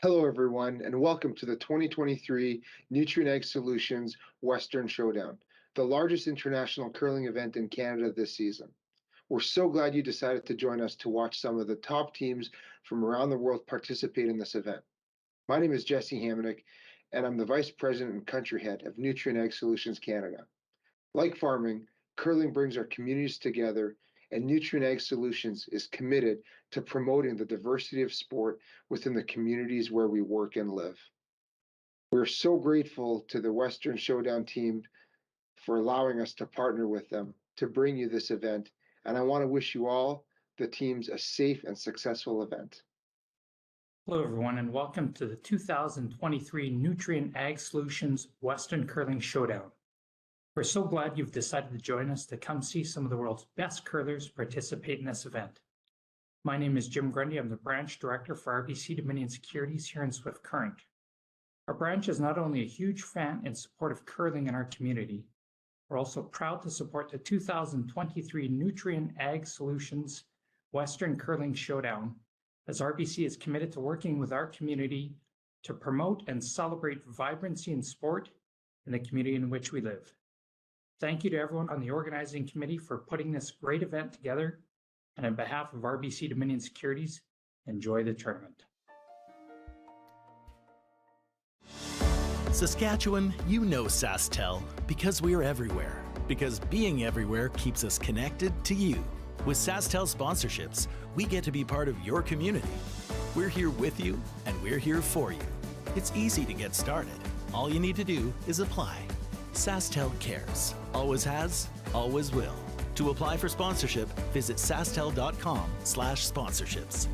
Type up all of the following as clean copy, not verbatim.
Hello, everyone, and welcome to the 2023 Nutrien Ag Solutions Western Showdown, the largest international curling event in Canada this season. We're so glad you decided to join us to watch some of the top teams from around the world participate in this event. My name is Jesse Hamonic, and I'm the Vice President and Country Head of Nutrien Ag Solutions Canada. Like farming, curling brings our communities together, and Nutrien Ag Solutions is committed to promoting the diversity of sport within the communities where we work and live. We're so grateful to the Western Showdown team for allowing us to partner with them to bring you this event, and I want to wish you all, the teams, a safe and successful event. Hello, everyone, and welcome to the 2023 Nutrien Ag Solutions Western Curling Showdown. We're so glad you've decided to join us to come see some of the world's best curlers participate in this event. My name is Jim Grundy. I'm the Branch Director for RBC Dominion Securities here in Swift Current. Our branch is not only a huge fan and support of curling in our community, we're also proud to support the 2023 Nutrien Ag Solutions Western Curling Showdown, as RBC is committed to working with our community to promote and celebrate vibrancy in sport in the community in which we live. Thank you to everyone on the organizing committee for putting this great event together, and on behalf of RBC Dominion Securities, enjoy the tournament. Saskatchewan, you know SaskTel because we're everywhere. Because being everywhere keeps us connected to you. With SaskTel sponsorships, we get to be part of your community. We're here with you, and we're here for you. It's easy to get started. All you need to do is apply. SaskTel cares. Always has, always will. To apply for sponsorship, visit sastel.com/sponsorships.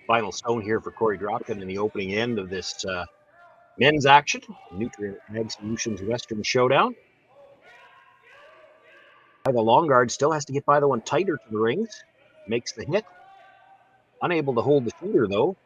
Final stone here for Korey Dropkin in the opening end of this men's action. Nutrien Ag Solutions Western Showdown. The long guard still has to get by the one tighter to the rings. Makes the hit. Unable to hold the shooter, though.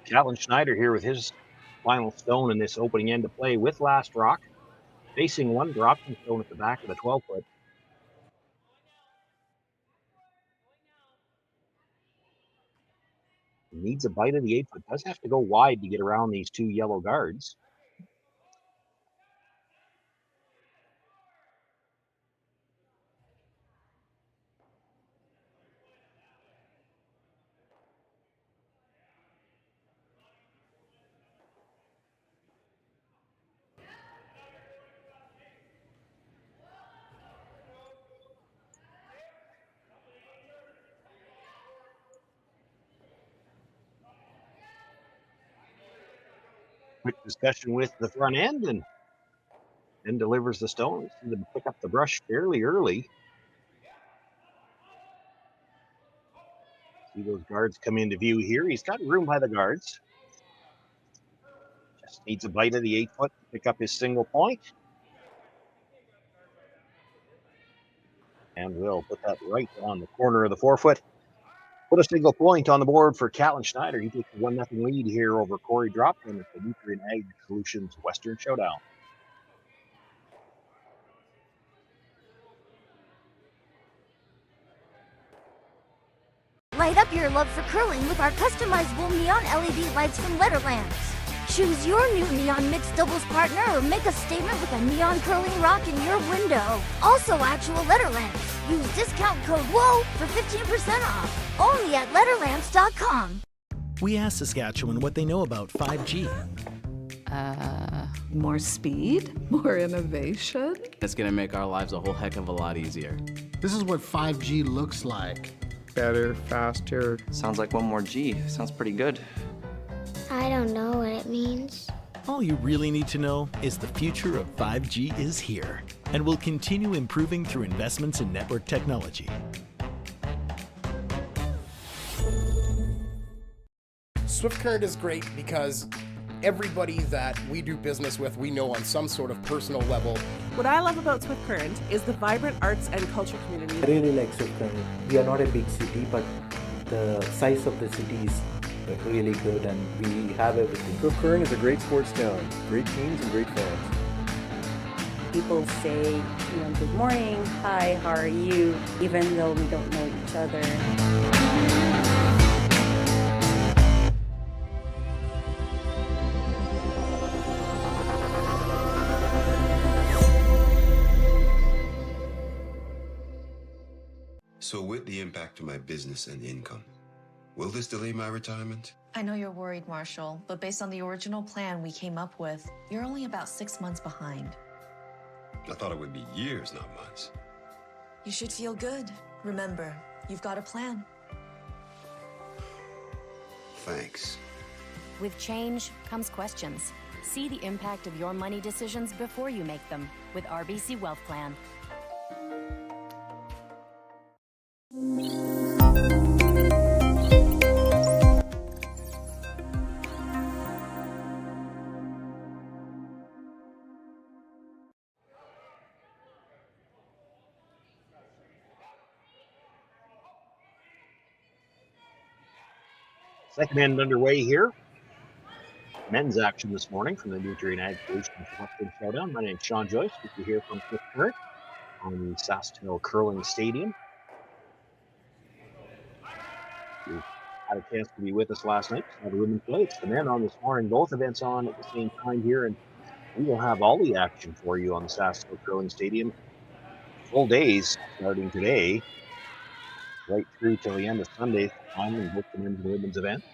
Catlin Schneider here with his final stone in this opening end to play with last rock. Facing one Dropkin stone at the back of the 12-foot. Needs a bite of the 8-foot. Does have to go wide to get around these two yellow guards. Quick discussion with the front end and then delivers the stone. See them pick up the brush fairly early. See those guards come into view here. He's got room by the guards. Just needs a bite of the 8-foot to pick up his single point. And we'll put that right on the corner of the 4-foot. Put a single point on the board for Catlin Schneider. He takes a 1-0 lead here over Korey Dropkin at the Nutrien Ag Solutions Western Showdown. Light up your love for curling with our customizable neon LED lights from Letterlands. Choose your new neon mixed doubles partner or make a statement with a neon curling rock in your window. Also actual Letterlands. Use discount code WHOA for 15% off. Only at Letterlands.com. We asked Saskatchewan what they know about 5G. More speed, more innovation. It's gonna make our lives a whole heck of a lot easier. This is what 5G looks like. Better, faster. Sounds like one more G. Sounds pretty good. I don't know what it means. All you really need to know is the future of 5G is here and will continue improving through investments in network technology. Swift Current is great because everybody that we do business with, we know on some sort of personal level. What I love about Swift Current is the vibrant arts and culture community. I really like Swift Current. We are not a big city, but the size of the city is really good and we have everything. Swift Current is a great sports town, great teams and great fans. People say, good morning, hi, how are you, even though we don't know each other. So with the impact to my business and income, will this delay my retirement? I know you're worried, Marshall, but based on the original plan we came up with, you're only about 6 months behind. I thought it would be years, not months. You should feel good. Remember, you've got a plan. Thanks. With change comes questions. See the impact of your money decisions before you make them with RBC Wealth Plan. Second end underway here. Men's action this morning from the Nutrien Ag Solutions Western Showdown. My name's Sean Joyce. Good to hear from Swift Current on the Saskatchewan Curling Stadium. You had a chance to be with us last night. Had a room and play. It's the men on this morning. Both events on at the same time here, and we will have all the action for you on the Saskatchewan Curling Stadium. Full days starting today. right through till the end of Sunday's time in both the men's and women's event.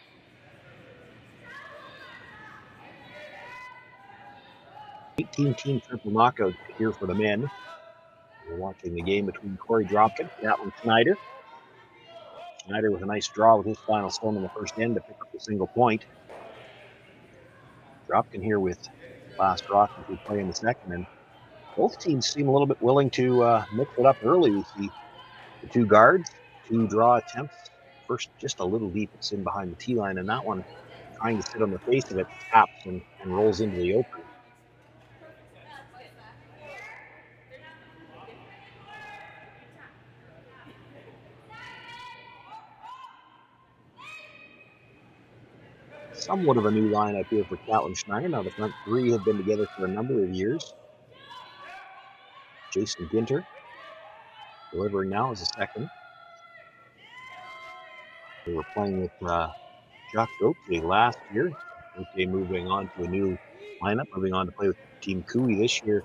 Team triple knockout here for the men. We're watching the game between Korey Dropkin and Catlin Schneider. Schneider with a nice draw with his final stone in the first end to pick up the single point. Dropkin here with last rock as we play in the second, and both teams seem a little bit willing to mix it up early. We see the two guards, two draw attempts. First, just a little deep, it's in behind the tee line, and that one, trying to sit on the face of it, taps and rolls into the open. Somewhat of a new lineup here for Catlin Schneider. Now the front three have been together for a number of years. Jason Ginter delivering now as a second. They were playing with Jacques Gauthier last year. Gauthier moving on to a new lineup, moving on to play with Team Cooey this year.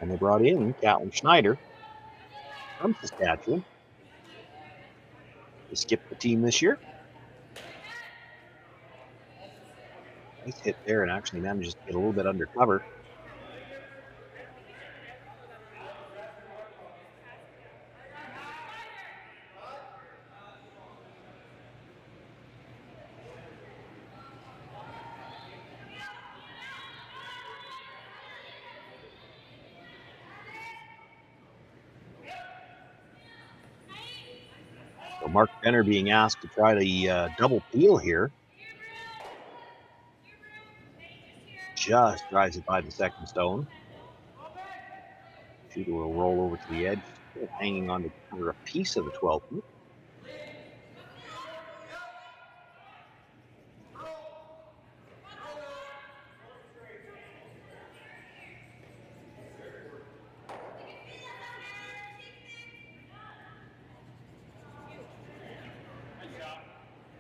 And they brought in Catlin Schneider from Saskatchewan. They skipped the team this year. Nice hit there and actually manages to get a little bit undercover. So Mark Benner being asked to try the double peel here. Just drives it by the second stone. Shooter will roll over to the edge, still hanging on to cover a piece of the 12 feet.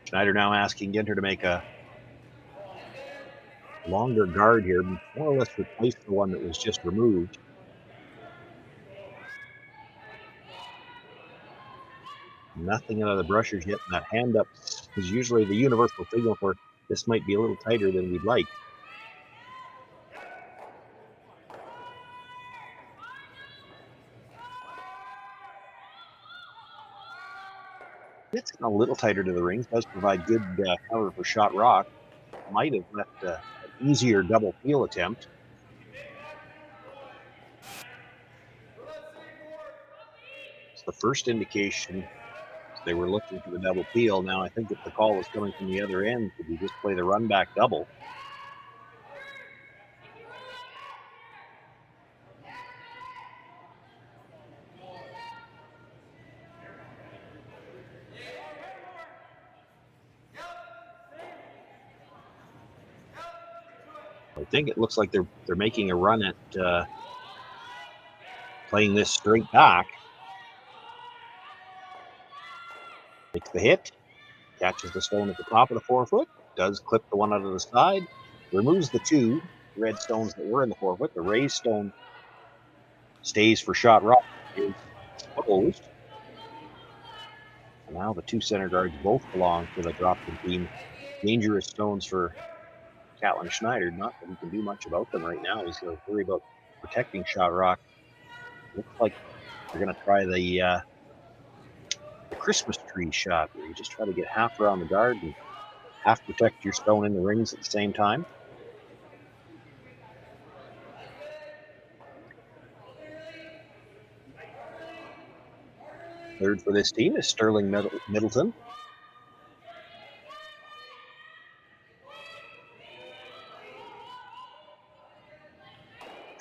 Schneider now asking Ginter to make a longer guard here, more or less replace the one that was just removed. Nothing out of the brushers yet, and that hand up is usually the universal signal for this might be a little tighter than we'd like. It's a little tighter to the rings, does provide good cover for shot rock. Might have left an easier double peel attempt. It's the first indication they were looking for the double peel. Now I think if the call was coming from the other end, could we just play the run back double? I think it looks like they're making a run at playing this straight back. Makes the hit, catches the stone at the top of the 4 foot, does clip the one out of the side, removes the two red stones that were in the 4 foot. The raised stone stays for shot rock, is exposed. And now the two center guards both belong to the Dropkin team. Dangerous stones for Catlin Schneider. Not that he can do much about them right now. He's going to worry about protecting shot rock. Looks like they're going to try the Christmas tree shot, where you just try to get half around the guard and half protect your stone in the rings at the same time. Third for this team is Sterling Middleton.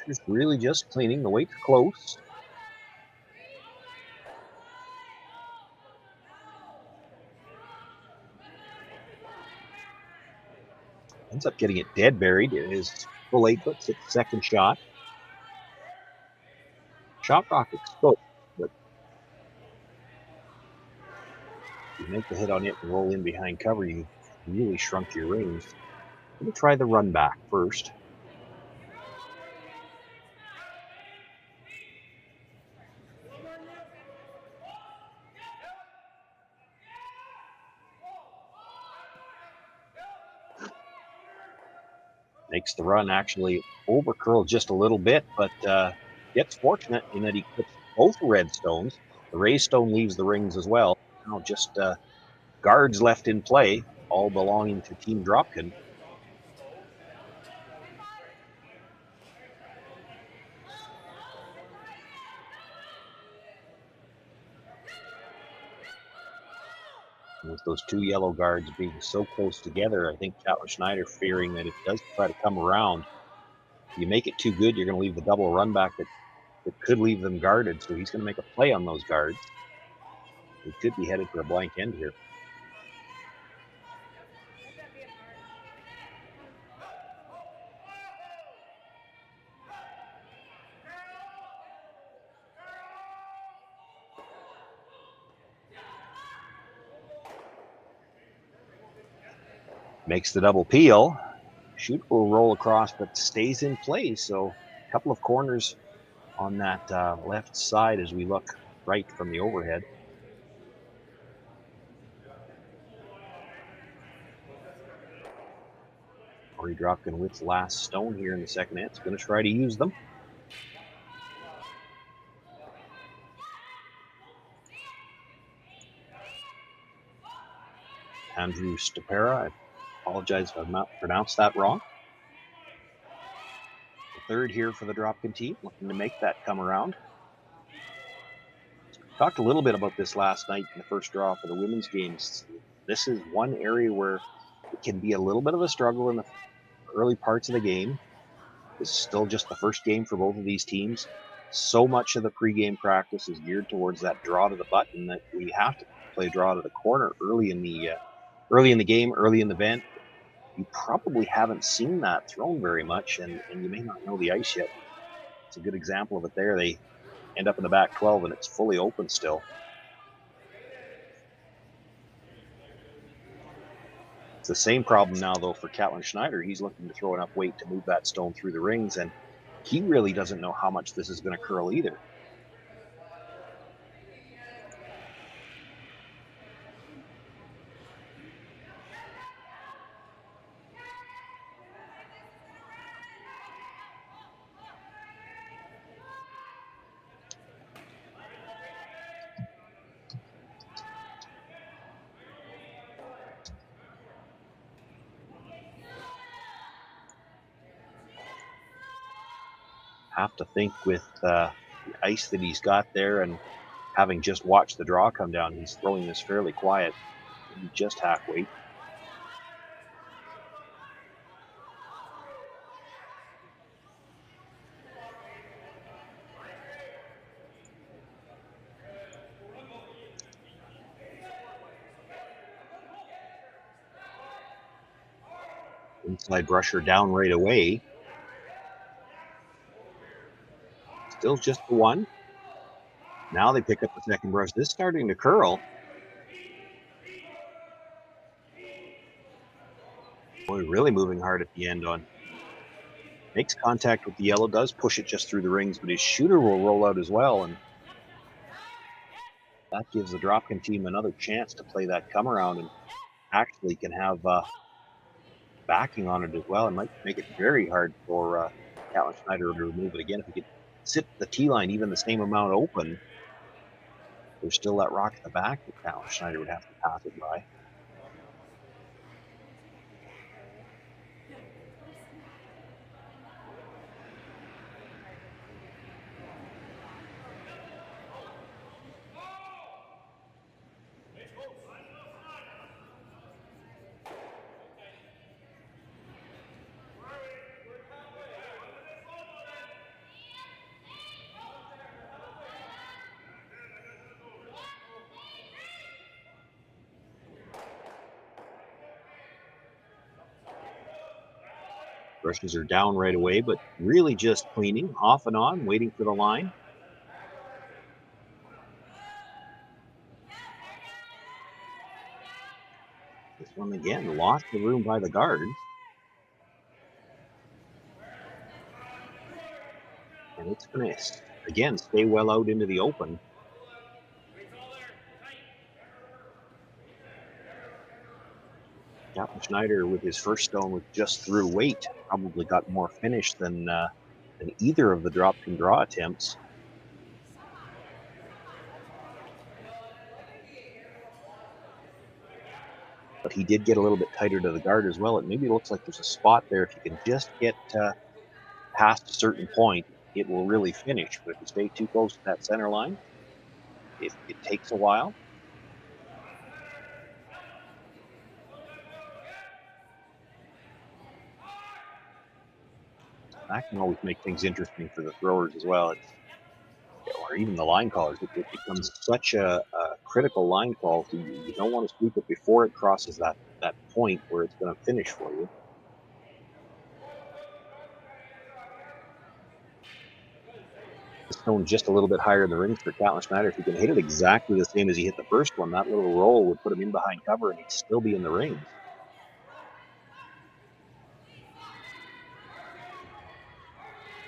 Just really just cleaning. The weight's close. Ends up getting it dead buried. It is full 8 foot, second shot. Shot rock exposed, but you make the hit on it and roll in behind cover, you really shrunk your rings. Let me try the run back first. Makes the run actually over curl just a little bit, but gets fortunate in that he puts both red stones. The raised stone leaves the rings as well. Now just guards left in play, all belonging to Team Dropkin. With those two yellow guards being so close together, I think Catlin Schneider fearing that if it does try to come around, you make it too good, you're going to leave the double run back that could leave them guarded. So he's going to make a play on those guards. He could be headed for a blank end here. Makes the double peel. Shoot will roll across, but stays in place. So a couple of corners on that left side as we look right from the overhead. Korey Dropkin with last stone here in the second end. It's going to try to use them. Andrew Stapera, I apologize if I've not pronounced that wrong. The third here for the Dropkin team, looking to make that come around. Talked a little bit about this last night in the first draw for the women's games. This is one area where it can be a little bit of a struggle in the early parts of the game. This is still just the first game for both of these teams. So much of the pregame practice is geared towards that draw to the button that we have to play draw to the corner early in the game, early in the event. You probably haven't seen that thrown very much, and you may not know the ice yet. It's a good example of it there. They end up in the back 12, and it's fully open still. It's the same problem now, though, for Catlin Schneider. He's looking to throw enough weight to move that stone through the rings, and he really doesn't know how much this is going to curl either. Have to think with the ice that he's got there and having just watched the draw come down, he's throwing this fairly quiet, just half weight. Inside brusher down right away. Still just the one. Now they pick up the second brush. This is starting to curl. Boy, really moving hard at the end on. Makes contact with the yellow, does push it just through the rings, but his shooter will roll out as well, and that gives the Dropkin team another chance to play that come around and actually can have backing on it as well. It might make it very hard for Catlin Schneider to remove it again. If he could sit the T line even the same amount open, there's still that rock at the back that Catlin Schneider would have to pass it by. Brushes are down right away, but really just cleaning off and on, waiting for the line. This one again, lost the room by the guards. And it's going to, again, stay well out into the open. Catlin Schneider with his first stone was just through weight. Probably got more finish than either of the Dropkin draw attempts. But he did get a little bit tighter to the guard as well. It maybe looks like there's a spot there. If you can just get past a certain point, it will really finish. But if you stay too close to that center line, it takes a while. That can always make things interesting for the throwers as well. Or even the line callers. It becomes such a critical line call. So you don't want to sweep it before it crosses that point where it's going to finish for you. The stone just a little bit higher in the rings for Catlin Schneider. If he can hit it exactly the same as he hit the first one, that little roll would put him in behind cover and he'd still be in the rings.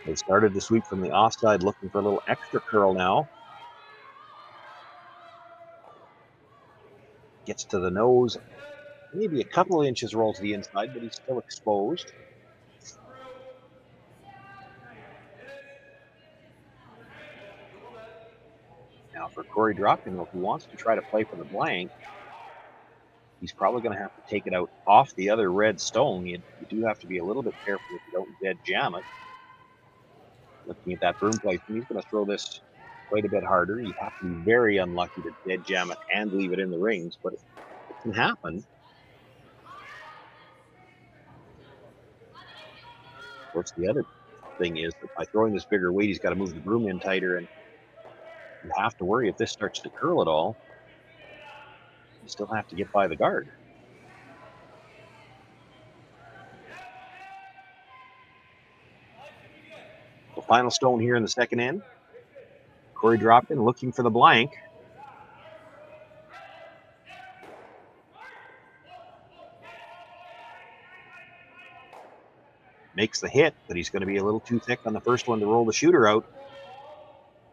They started the sweep from the offside, looking for a little extra curl now. Gets to the nose, maybe a couple of inches roll to the inside, but he's still exposed. Now for Korey Dropkin, if he wants to try to play for the blank, he's probably going to have to take it out off the other red stone. You do have to be a little bit careful if you don't dead jam it. Looking at that broom placement, he's going to throw this quite a bit harder. You have to be very unlucky to dead jam it and leave it in the rings, but it can happen. Of course, the other thing is that by throwing this bigger weight, he's got to move the broom in tighter, and you have to worry if this starts to curl at all. You still have to get by the guard. The final stone here in the second end. Korey Dropkin looking for the blank. Makes the hit, but he's going to be a little too thick on the first one to roll the shooter out.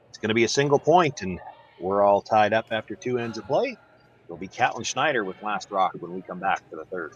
It's going to be a single point, and we're all tied up after 2 ends of play. It'll be Catlin Schneider with last rock when we come back for the third.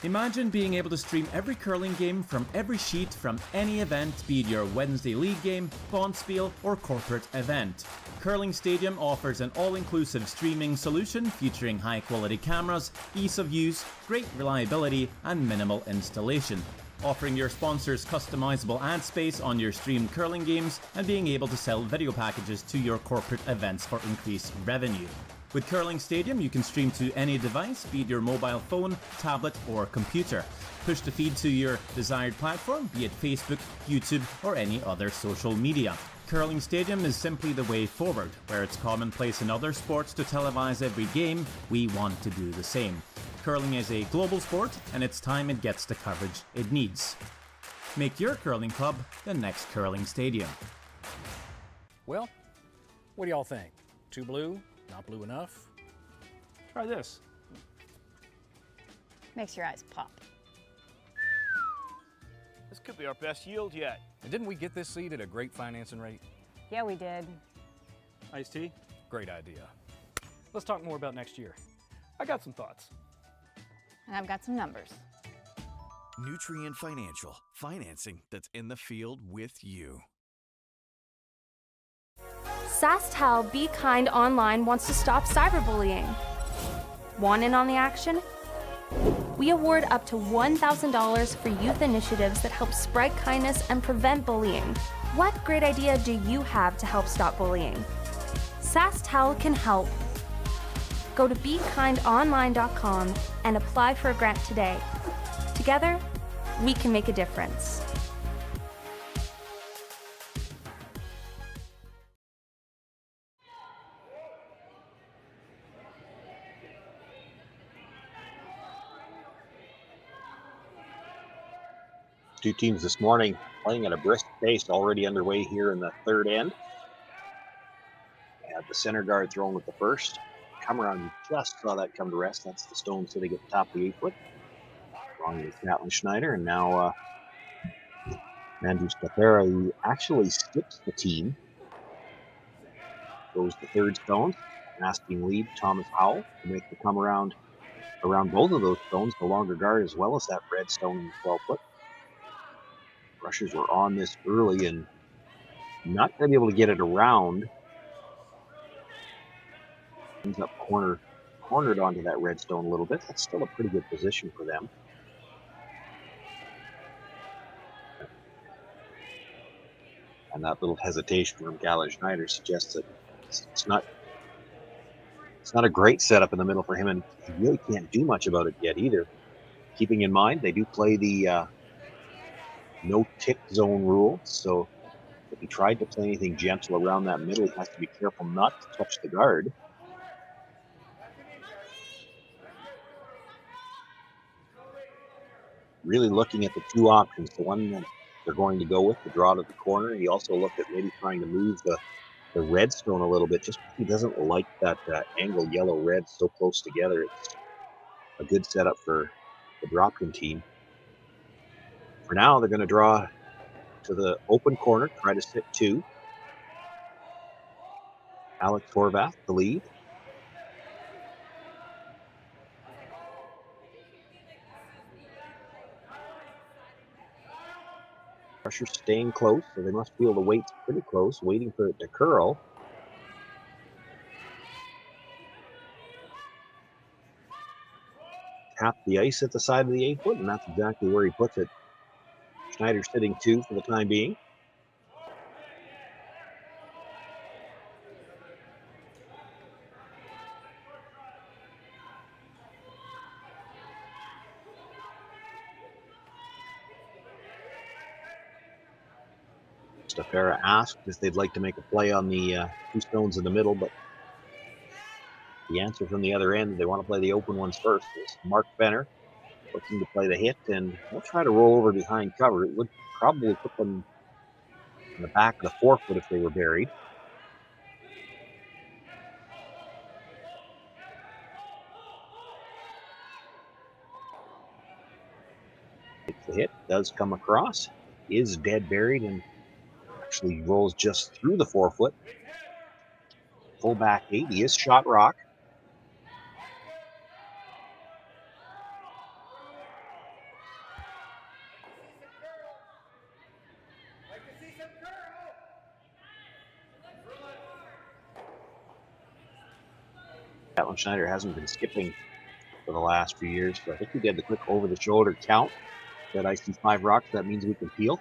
Imagine being able to stream every curling game from every sheet from any event, be it your Wednesday league game, bonspiel, or corporate event. Curling Stadium offers an all-inclusive streaming solution featuring high-quality cameras, ease of use, great reliability, and minimal installation. Offering your sponsors customizable ad space on your streamed curling games and being able to sell video packages to your corporate events for increased revenue. With Curling Stadium, you can stream to any device, be it your mobile phone, tablet, or computer. Push the feed to your desired platform, be it Facebook, YouTube, or any other social media. Curling Stadium is simply the way forward. Where it's commonplace in other sports to televise every game, we want to do the same. Curling is a global sport, and it's time it gets the coverage it needs. Make your curling club the next Curling Stadium. Well, what do y'all think? Too blue? Not blue enough? Try this. Makes your eyes pop. This could be our best yield yet. And didn't we get this seed at a great financing rate? Yeah, we did. Iced tea? Great idea. Let's talk more about next year. I got some thoughts. And I've got some numbers. Nutrien Financial. Financing that's in the field with you. SaskTel Be Kind Online wants to stop cyberbullying. Want in on the action? We award up to $1,000 for youth initiatives that help spread kindness and prevent bullying. What great idea do you have to help stop bullying? SaskTel can help. Go to BeKindOnline.com and apply for a grant today. Together, we can make a difference. Two teams this morning playing at a brisk pace, already underway here in the third end. Had the center guard thrown with the first. Cameron just saw that come to rest. That's the stone sitting at the top of the 8-foot. Along with Catlin Schneider, and now Andrew Scapera, who actually skips the team. goes the third stone, asking lead Thomas Howell to make the come around both of those stones, the longer guard as well as that red stone in the 12-foot. Rushers were on this early and not going to be able to get it around. Ends up cornered onto that red stone a little bit. That's still a pretty good position for them. And that little hesitation from Catlin Schneider suggests that it's not a great setup in the middle for him, and he really can't do much about it yet either. Keeping in mind, they do play the no tick zone rule, so if he tried to play anything gentle around that middle, he has to be careful not to touch the guard. Really looking at the two options, the one that they're going to go with, the draw to the corner. He also looked at maybe trying to move the red stone a little bit, just because he doesn't like that angle yellow-red so close together. It's a good setup for the Dropkin team. For now, they're going to draw to the open corner, try to sit two. Alex Horvath, the lead. Rushers staying close, so they must feel the weight's pretty close, waiting for it to curl. Tap the ice at the side of the 8-foot, and that's exactly where he puts it. Schneider sitting two for the time being. Stafera asked if they'd like to make a play on the two stones in the middle, but the answer from the other end, they want to play the open ones first. Is Mark Benner looking to play the hit, and they'll try to roll over behind cover. It would probably put them in the back of the 4-foot if they were buried. The hit does come across, is dead buried, and actually rolls just through the 4-foot. Full back 8, he is shot rock. Catlin Schneider hasn't been skipping for the last few years, so I think we did the quick over-the-shoulder count. Said, I see 5 rocks, that means we can peel.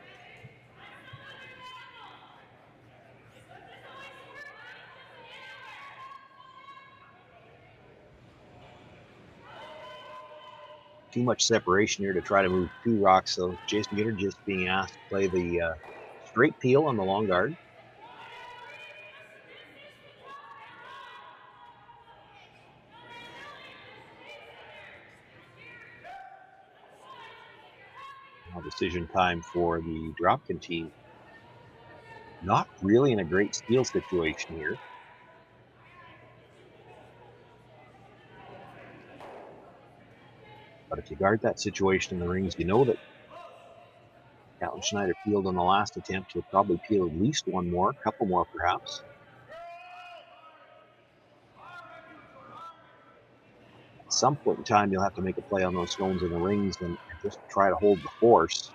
Too much separation here to try to move 2 rocks, so Jason Gitter just being asked to play the straight peel on the long guard. Now decision time for the Dropkin team. Not really in a great steal situation here. But if you guard that situation in the rings, you know that Catlin Schneider peeled on the last attempt. He'll probably peel at least one more, a couple more perhaps. At some point in time, you'll have to make a play on those stones in the rings and just try to hold the force.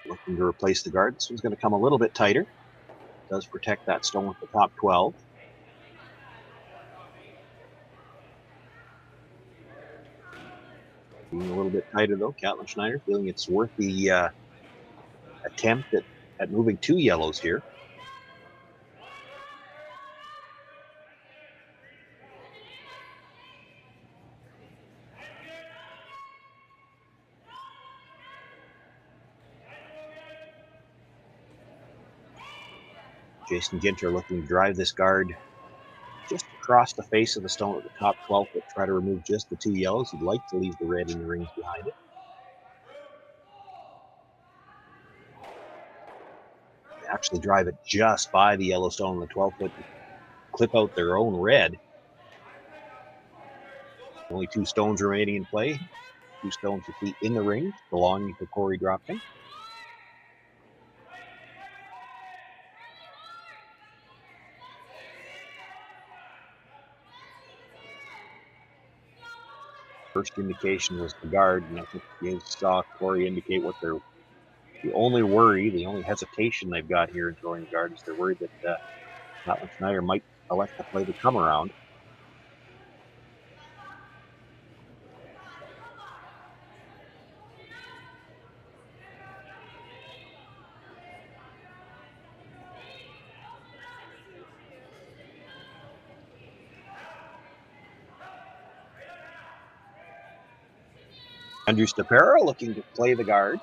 Looking to replace the guard. This one's going to come a little bit tighter. Does protect that stone with the top 12. Being a little bit tighter though, Catlin Schneider feeling it's worth the attempt at moving 2 yellows here. Jason Ginter looking to drive this guard just across the face of the stone at the top 12, but try to remove just the 2 yellows. He'd like to leave the red in the rings behind it. actually drive it just by the yellow stone in the 12-foot to clip out their own red. Only 2 stones remaining in play. 2 stones to feet in the ring, belonging to Korey Dropkin. First indication was the guard, and I think you saw Korey indicate what the only worry, the only hesitation they've got here in throwing the guard is they're worried that Catlin Schneider might elect to play the come around. Andrew Stapera looking to play the guard.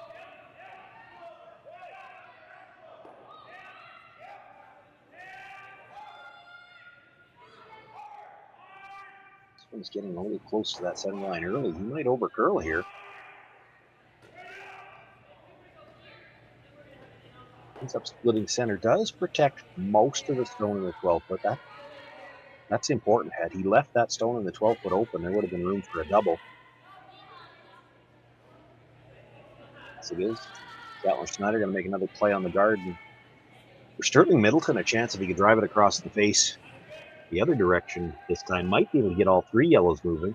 This one's getting a little close to that center line early. He might overcurl here. Ends up splitting center. Does protect most of the stone in the 12-foot. That's important. Had he left that stone in the 12-foot open, there would have been room for a double. As it is, Catlin Schneider going to make another play on the guard. And for Sterling Middleton, a chance if he could drive it across the face the other direction this time. Might be able to get all 3 yellows moving.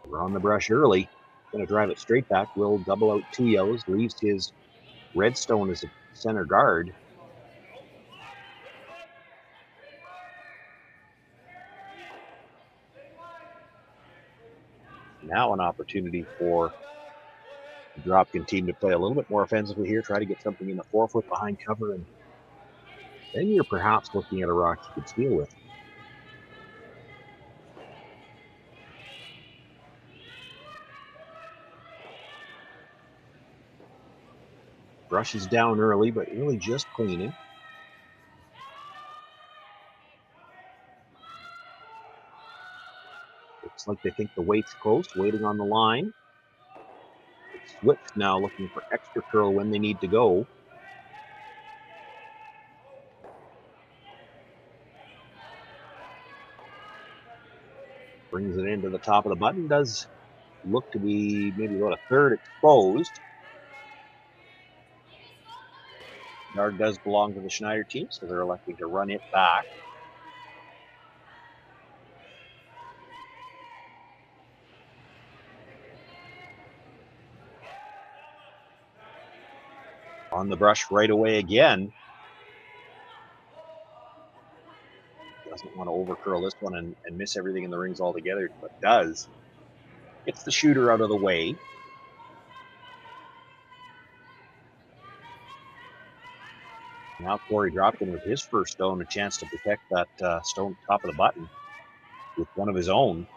We're on the brush early. Going to drive it straight back. Will double out 2 yellows. Leaves his red stone as a center guard. Now an opportunity for the Dropkin team to play a little bit more offensively here. Try to get something in the 4-foot behind cover. And then you're perhaps looking at a rock you could steal with. Brush is down early, but really just cleaning. Looks like they think the weight's close, waiting on the line. It's switched now, looking for extra curl when they need to go. Brings it into the top of the button. Does look to be maybe about a third exposed. Guard does belong to the Schneider team, so they're electing to run it back. On the brush right away again. Doesn't want to overcurl this one and miss everything in the rings altogether, but does. Gets the shooter out of the way. Now Korey Dropkin with his first stone, a chance to protect that stone top of the button with one of his own.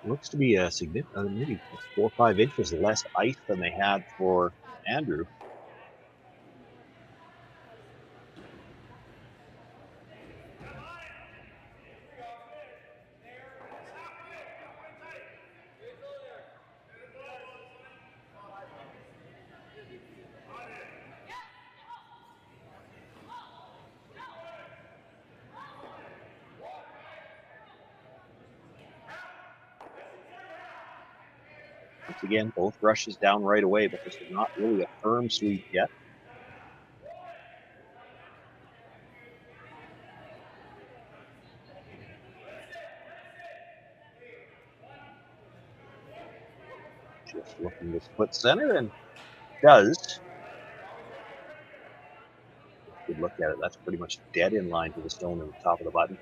Looks to be a significant, maybe 4 or 5 inches less ice than they had for Andrew. Once again, both rushes down right away, but this is not really a firm sweep yet. Just looking to split center and does. Good look at it. That's pretty much dead in line to the stone in the top of the button.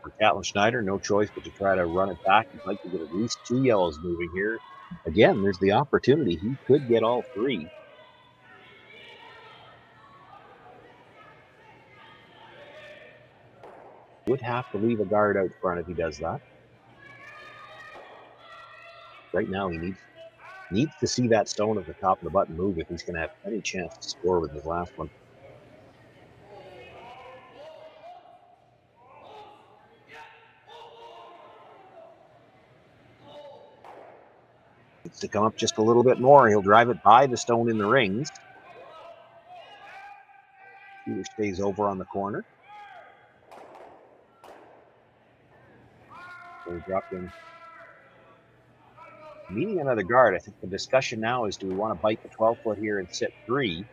For Catlin Schneider, no choice but to try to run it back. He'd like to get at least 2 yellows moving here. Again, there's the opportunity. He could get all 3. would have to leave a guard out front if he does that. Right now, he needs to see that stone at the top of the button move if he's going to have any chance to score with his last one. Needs to come up just a little bit more. He'll drive it by the stone in the rings. Shooter stays over on the corner. Korey Dropkin meeting another guard. I think the discussion now is, do we want to bite the 12-foot here and sit 3?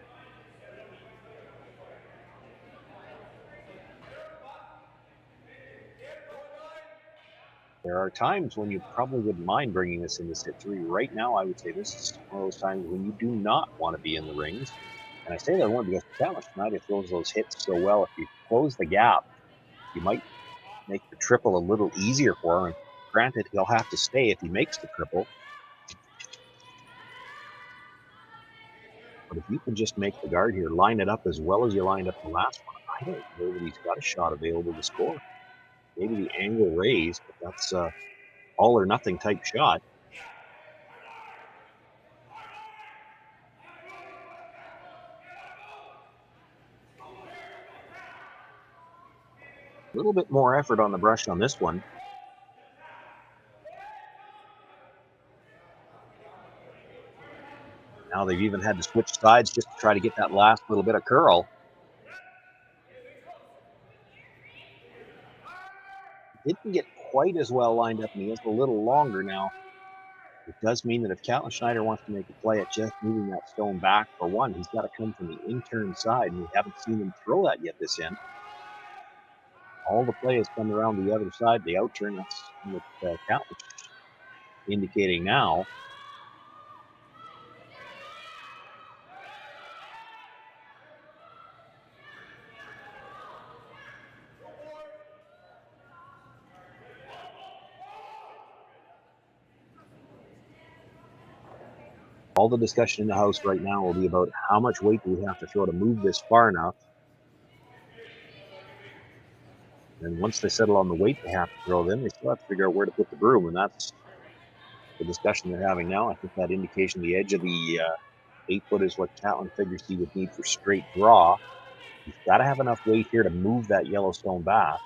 There are times when you probably wouldn't mind bringing this into sit 3. Right now, I would say this is one of those times when you do not want to be in the rings. And I say that one because Catlin Schneider throws those hits so well. If you close the gap, you might make the triple a little easier for him. Granted, he'll have to stay if he makes the triple. But if you can just make the guard here, line it up as well as you lined up the last one, I don't know that he's got a shot available to score. Maybe the angle raised, but that's all or nothing type shot. A little bit more effort on the brush on this one. Now they've even had to switch sides just to try to get that last little bit of curl. Didn't get quite as well lined up, and he is a little longer now. It does mean that if Catlin Schneider wants to make a play at just moving that stone back for one, he's got to come from the in-turn side, and we haven't seen him throw that yet this end. All the play has come around the other side, the out-turn. That's what Catlin indicating now. All the discussion in the house right now will be about how much weight do we have to throw to move this far enough. And once they settle on the weight they have to throw, then they still have to figure out where to put the broom, and that's the discussion they're having now. I think that indication the edge of the 8-foot is what Catlin figures he would need for straight draw. He's got to have enough weight here to move that yellow stone back.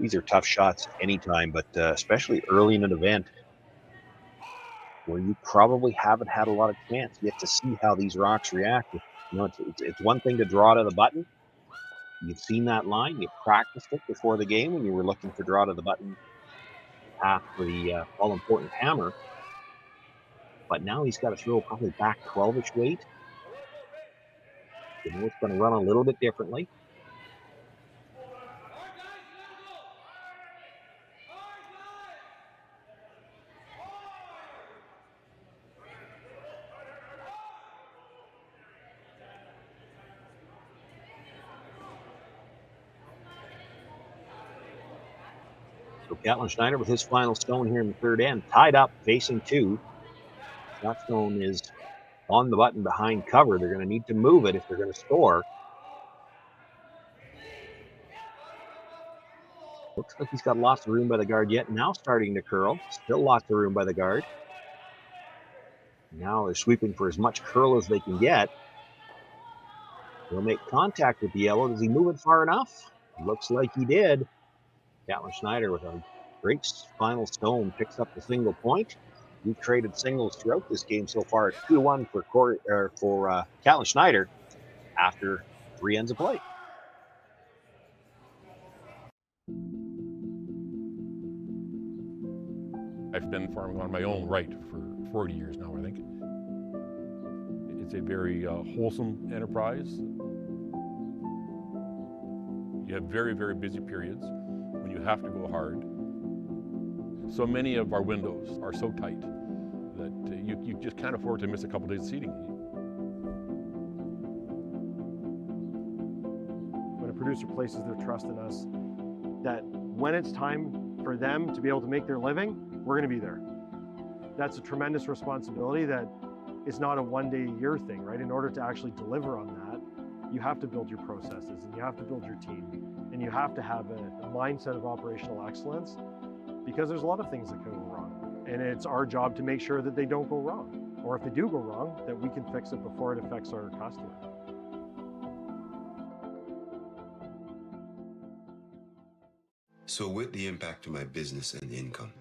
These are tough shots anytime, but especially early in an event where you probably haven't had a lot of chance yet to see how these rocks react. You know, it's one thing to draw to the button. You've seen that line. You practiced it before the game when you were looking for draw to the button path for the all-important hammer. But now he's got to throw probably back 12-ish weight. You know it's going to run a little bit differently. So Catlin Schneider with his final stone here in the third end, tied up, facing 2. That stone is on the button behind cover. They're going to need to move it if they're going to score. Looks like he's got lots of room by the guard yet. Now starting to curl. Still lots of room by the guard. Now they're sweeping for as much curl as they can get. He'll make contact with the yellow. Does he move it far enough? Looks like he did. Catlin Schneider with a great final stone picks up the single point. We've traded singles throughout this game so far. It's 2-1 for Catlin Schneider after 3 ends of play. I've been farming on my own right for 40 years now, I think. It's a very wholesome enterprise. You have very, very busy periods when you have to go hard. So many of our windows are so tight that you just can't afford to miss a couple days of seeding. When a producer places their trust in us, that when it's time for them to be able to make their living, we're going to be there. that's a tremendous responsibility that is not a one-day-a-year thing, right? In order to actually deliver on that, you have to build your processes and you have to build your team and you have to have a mindset of operational excellence, because there's a lot of things that can go wrong. And it's our job to make sure that they don't go wrong. Or if they do go wrong, that we can fix it before it affects our customer. So with the impact to my business and income,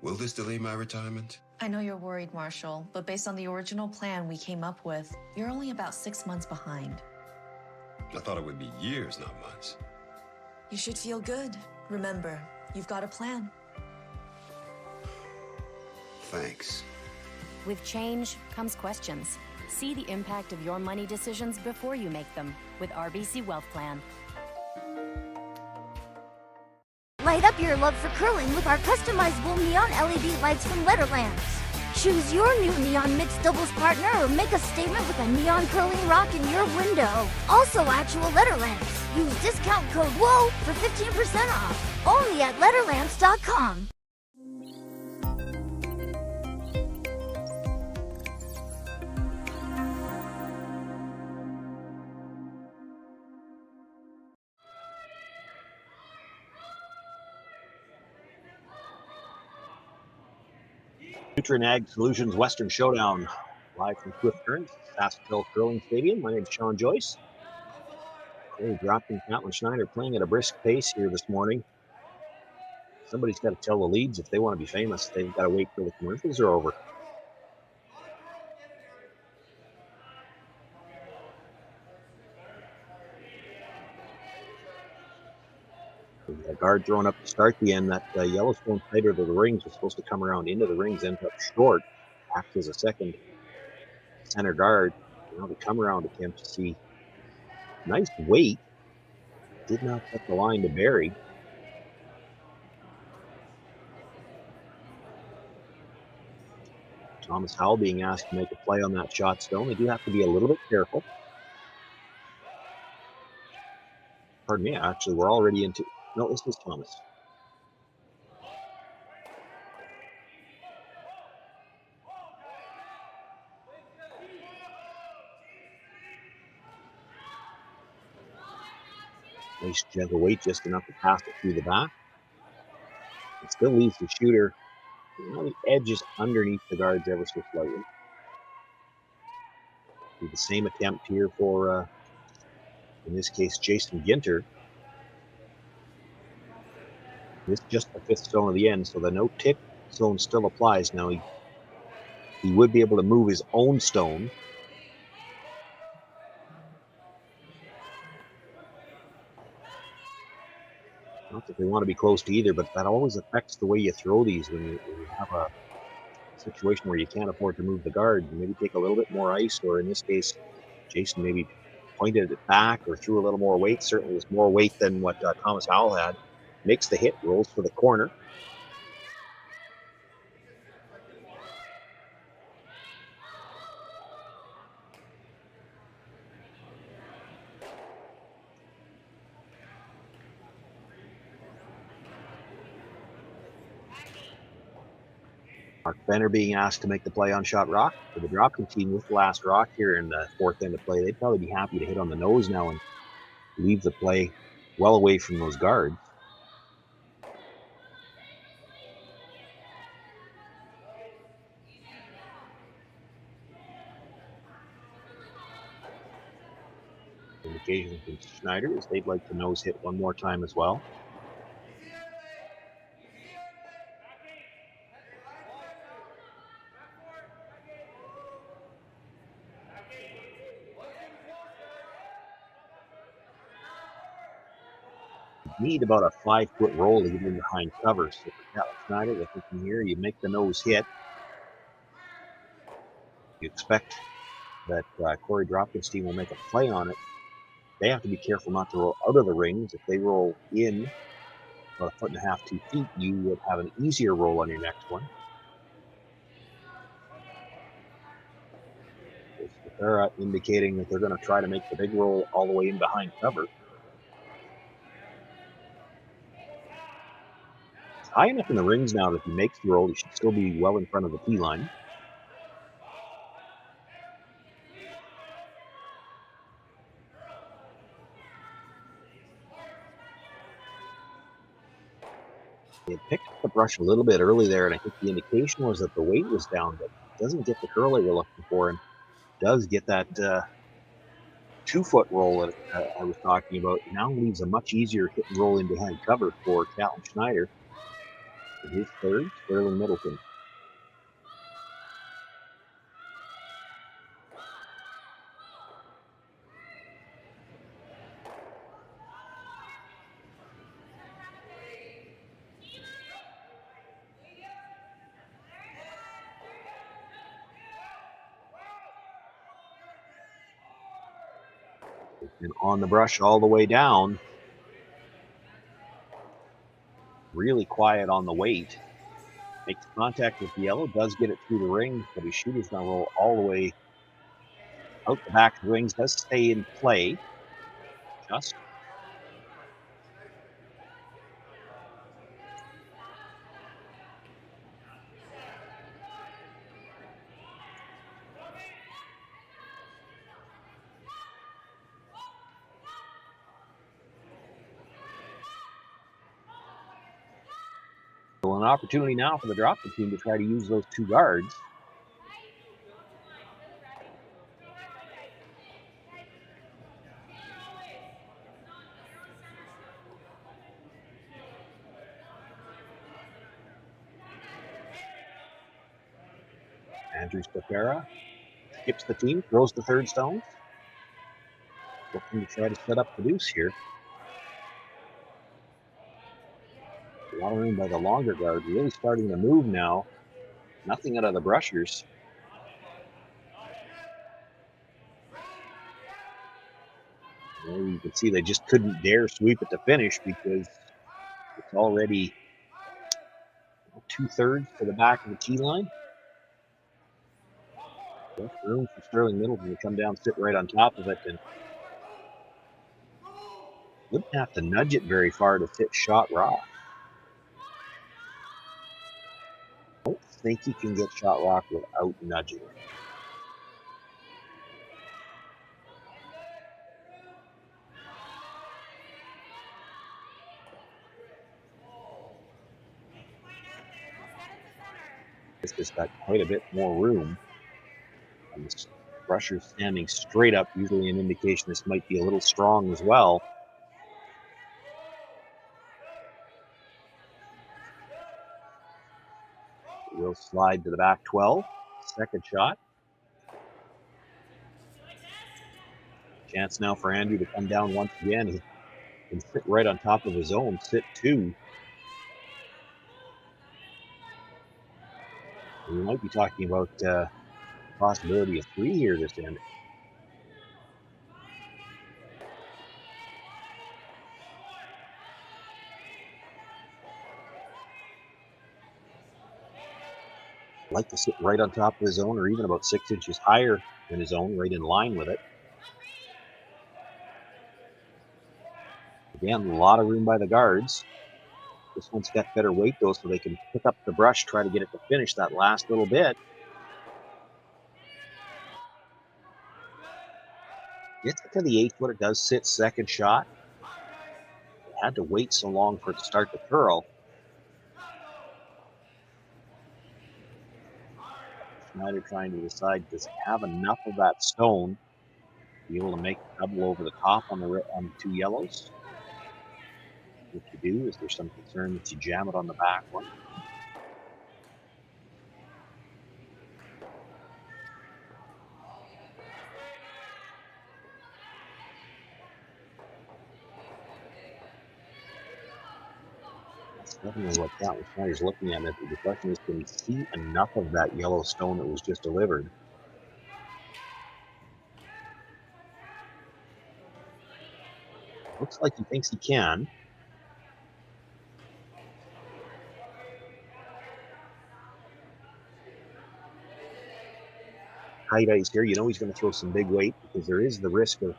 will this delay my retirement? I know you're worried, Marshall, but based on the original plan we came up with, you're only about 6 months behind. I thought it would be years, not months. You should feel good. Remember, you've got a plan. Thanks. With change comes questions. See the impact of your money decisions before you make them with RBC Wealth Plan. Light up your love for curling with our customizable neon LED lights from Letterlands. Choose your new neon mixed doubles partner or make a statement with a neon curling rock in your window. Also actual Letterlands. Use discount code WHOA for 15% off. Only at Letterlands.com. Nutrien Ag Solutions Western Showdown, live from Swift Current, Saskatchewan Curling Stadium. My name is Sean Joyce. Korey Dropkin, Catlin Schneider playing at a brisk pace here this morning. Somebody's got to tell the leads if they want to be famous. They've got to wait till the commercials are over. The guard thrown up to start the end. That Yellowstone fighter to the rings was supposed to come around into the rings, ended up short. Acts as a second center guard. Now the come around attempt to see nice weight. Did not cut the line to bury. Thomas Howell being asked to make a play on that shot stone. They do have to be a little bit careful. Pardon me, actually, we're already into... No, this is Thomas. Nice gentle weight, just enough to pass it through the back. It still leaves the shooter, the edge is underneath the guards ever so slightly. Do the same attempt here for, in this case, Jason Ginter. This is just the fifth stone of the end, so the no tip zone still applies. Now he would be able to move his own stone. Not that they want to be close to either, but that always affects the way you throw these when you have a situation where you can't afford to move the guard. You maybe take a little bit more ice, or in this case, Jason maybe pointed it back or threw a little more weight. Certainly was more weight than what Thomas Howell had. Makes the hit, rolls for the corner. Mark Benner being asked to make the play on shot rock for the Dropkin team with the last rock here in the fourth end of play. They'd probably be happy to hit on the nose now and leave the play well away from those guards. Indication from Schneider is they'd like to nose hit one more time as well. Need about a 5-foot roll to get in behind cover. So for Catlin Schneider, they're thinking here, you make the nose hit. You expect that Korey Dropkin's team will make a play on it. They have to be careful not to roll out of the rings. If they roll in about 1.5 to 2 feet, you would have an easier roll on your next one. They're indicating that they're going to try to make the big roll all the way in behind cover. high enough in the rings now that if he makes the roll, he should still be well in front of the tee line. He had picked up the brush a little bit early there, and I think the indication was that the weight was down, but doesn't get the curl that we're looking for, and does get that 2-foot roll that I was talking about. Now leaves a much easier hit and roll in behind cover for Catlin Schneider. And his third, Sterling Middleton. And on the brush all the way down. Really quiet on the weight. Makes contact with the yellow, does get it through the ring, but his shooter's going to roll all the way out the back of the rings. Does stay in play. Just. So an opportunity now for the Dropkin team to try to use those two guards. Andrew Stafera skips the team, throws the third stone. Looking to try to set up the deuce here. A lot of room by the longer guard, really starting to move now. Nothing out of the brushers. There you can see they just couldn't dare sweep it to finish because it's already 2/3 to the back of the tee line. Just room for Sterling Middleton to come down, sit right on top of it, and wouldn't have to nudge it very far to hit shot rock. I don't think he can get shot rock without nudging it. It's just got quite a bit more room. And this brusher standing straight up, usually an indication this might be a little strong as well. We'll slide to the back 12. Second shot. Chance now for Andrew to come down once again. He can sit right on top of his own, sit 2. We might be talking about possibility of 3 here this end. Like to sit right on top of his own, or even about 6 inches higher than his own, right in line with it. Again, a lot of room by the guards. This one's got better weight though, so they can pick up the brush, try to get it to finish that last little bit. Gets it to the 8 foot. It does sit second shot. It had to wait so long for it to start to curl. Schneider trying to decide, does he have enough of that stone to be able to make a double over the top on the 2 yellows? If you do, is there some concern that you jam it on the back one? That's definitely what Catlin Schneider's looking at. The question is, can he see enough of that yellow stone that was just delivered? Looks like he thinks he can. Tight ice here. You know he's going to throw some big weight because there is the risk of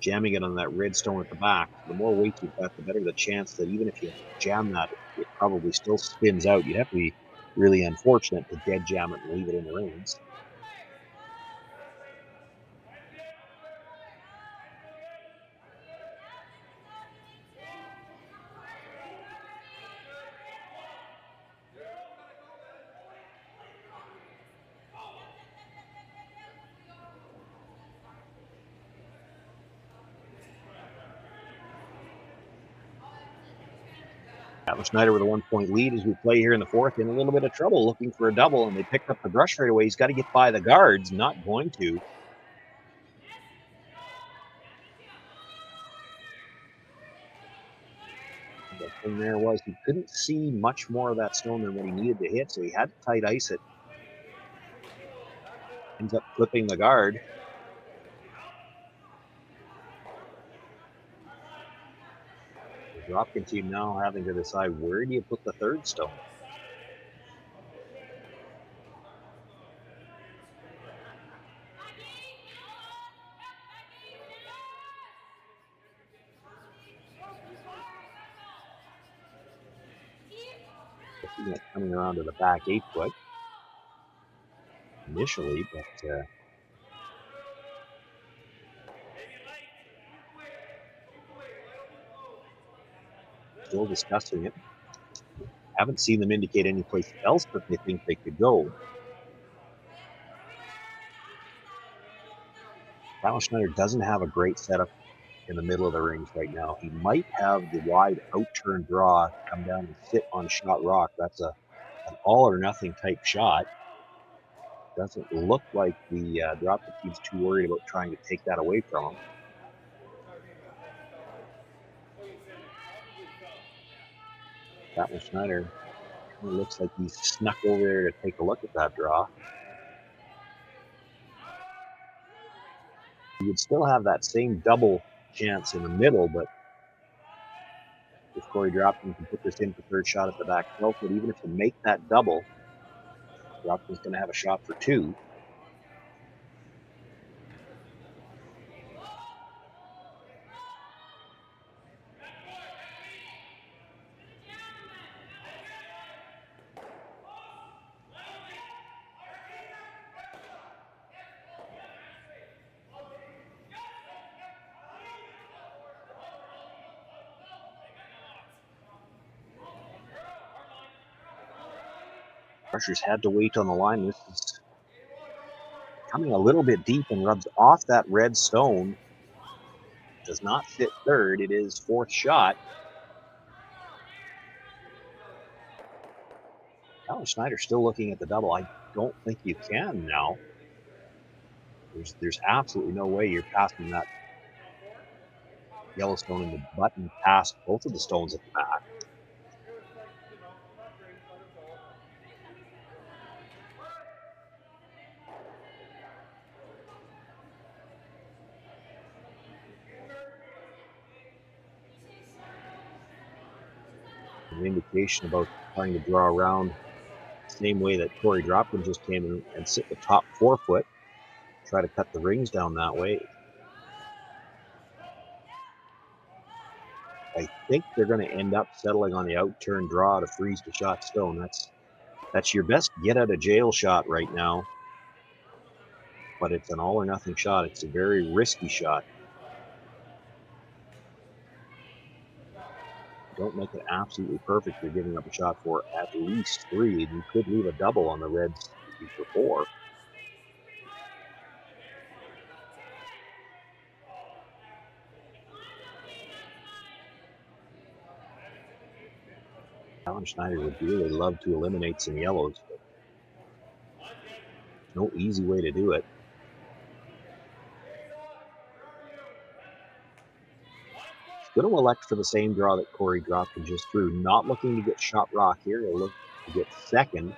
jamming it on that red stone at the back. The more weight you've got, the better the chance that even if you jam that it probably still spins out. You'd have to be really unfortunate to dead jam it and leave it in the rings. Catlin Schneider with a 1-point lead as we play here in the fourth, in a little bit of trouble looking for a double, and they picked up the brush right away. He's got to get by the guards, not going to. The thing there was he couldn't see much more of that stone than what he needed to hit, so he had to tight ice it. Ends up clipping the guard. The Dropkin team now having to decide, where do you put the third stone? Looking at coming around to the back 8-foot initially, but still discussing it. Haven't seen them indicate any place else that they think they could go. Catlin Schneider doesn't have a great setup in the middle of the rings right now. He might have the wide out-turn draw come down and sit on shot rock. That's an all or nothing type shot. Doesn't look like the Dropkin team's too worried about trying to take that away from him. Catlin Schneider looks like he's snuck over there to take a look at that draw. You would still have that same double chance in the middle, but if Korey Dropkin can put this in for third shot at the back 12 foot, even if you make that double, Dropkin's going to have a shot for two. Rushers had to wait on the line. This is coming a little bit deep and rubs off that red stone. Does not fit third. It is fourth shot. Catlin Schneider still looking at the double. I don't think you can now. There's absolutely no way you're passing that yellow stone in the button past both of the stones at the back. An indication about trying to draw around the same way that Korey Dropkin just came in and sit the top 4 foot, try to cut the rings down that way. I think they're going to end up settling on the out-turn draw to freeze the shot stone. That's your best get out of jail shot right now, but it's an all or nothing shot. It's a very risky shot. Don't make it absolutely perfect. You're giving up a shot for at least 3, and you could leave a double on the Reds for 4. Catlin Schneider would really love to eliminate some yellows, but no easy way to do it. Going to elect for the same draw that Korey Dropkin just threw. Not looking to get shot rock here. He'll look to get second.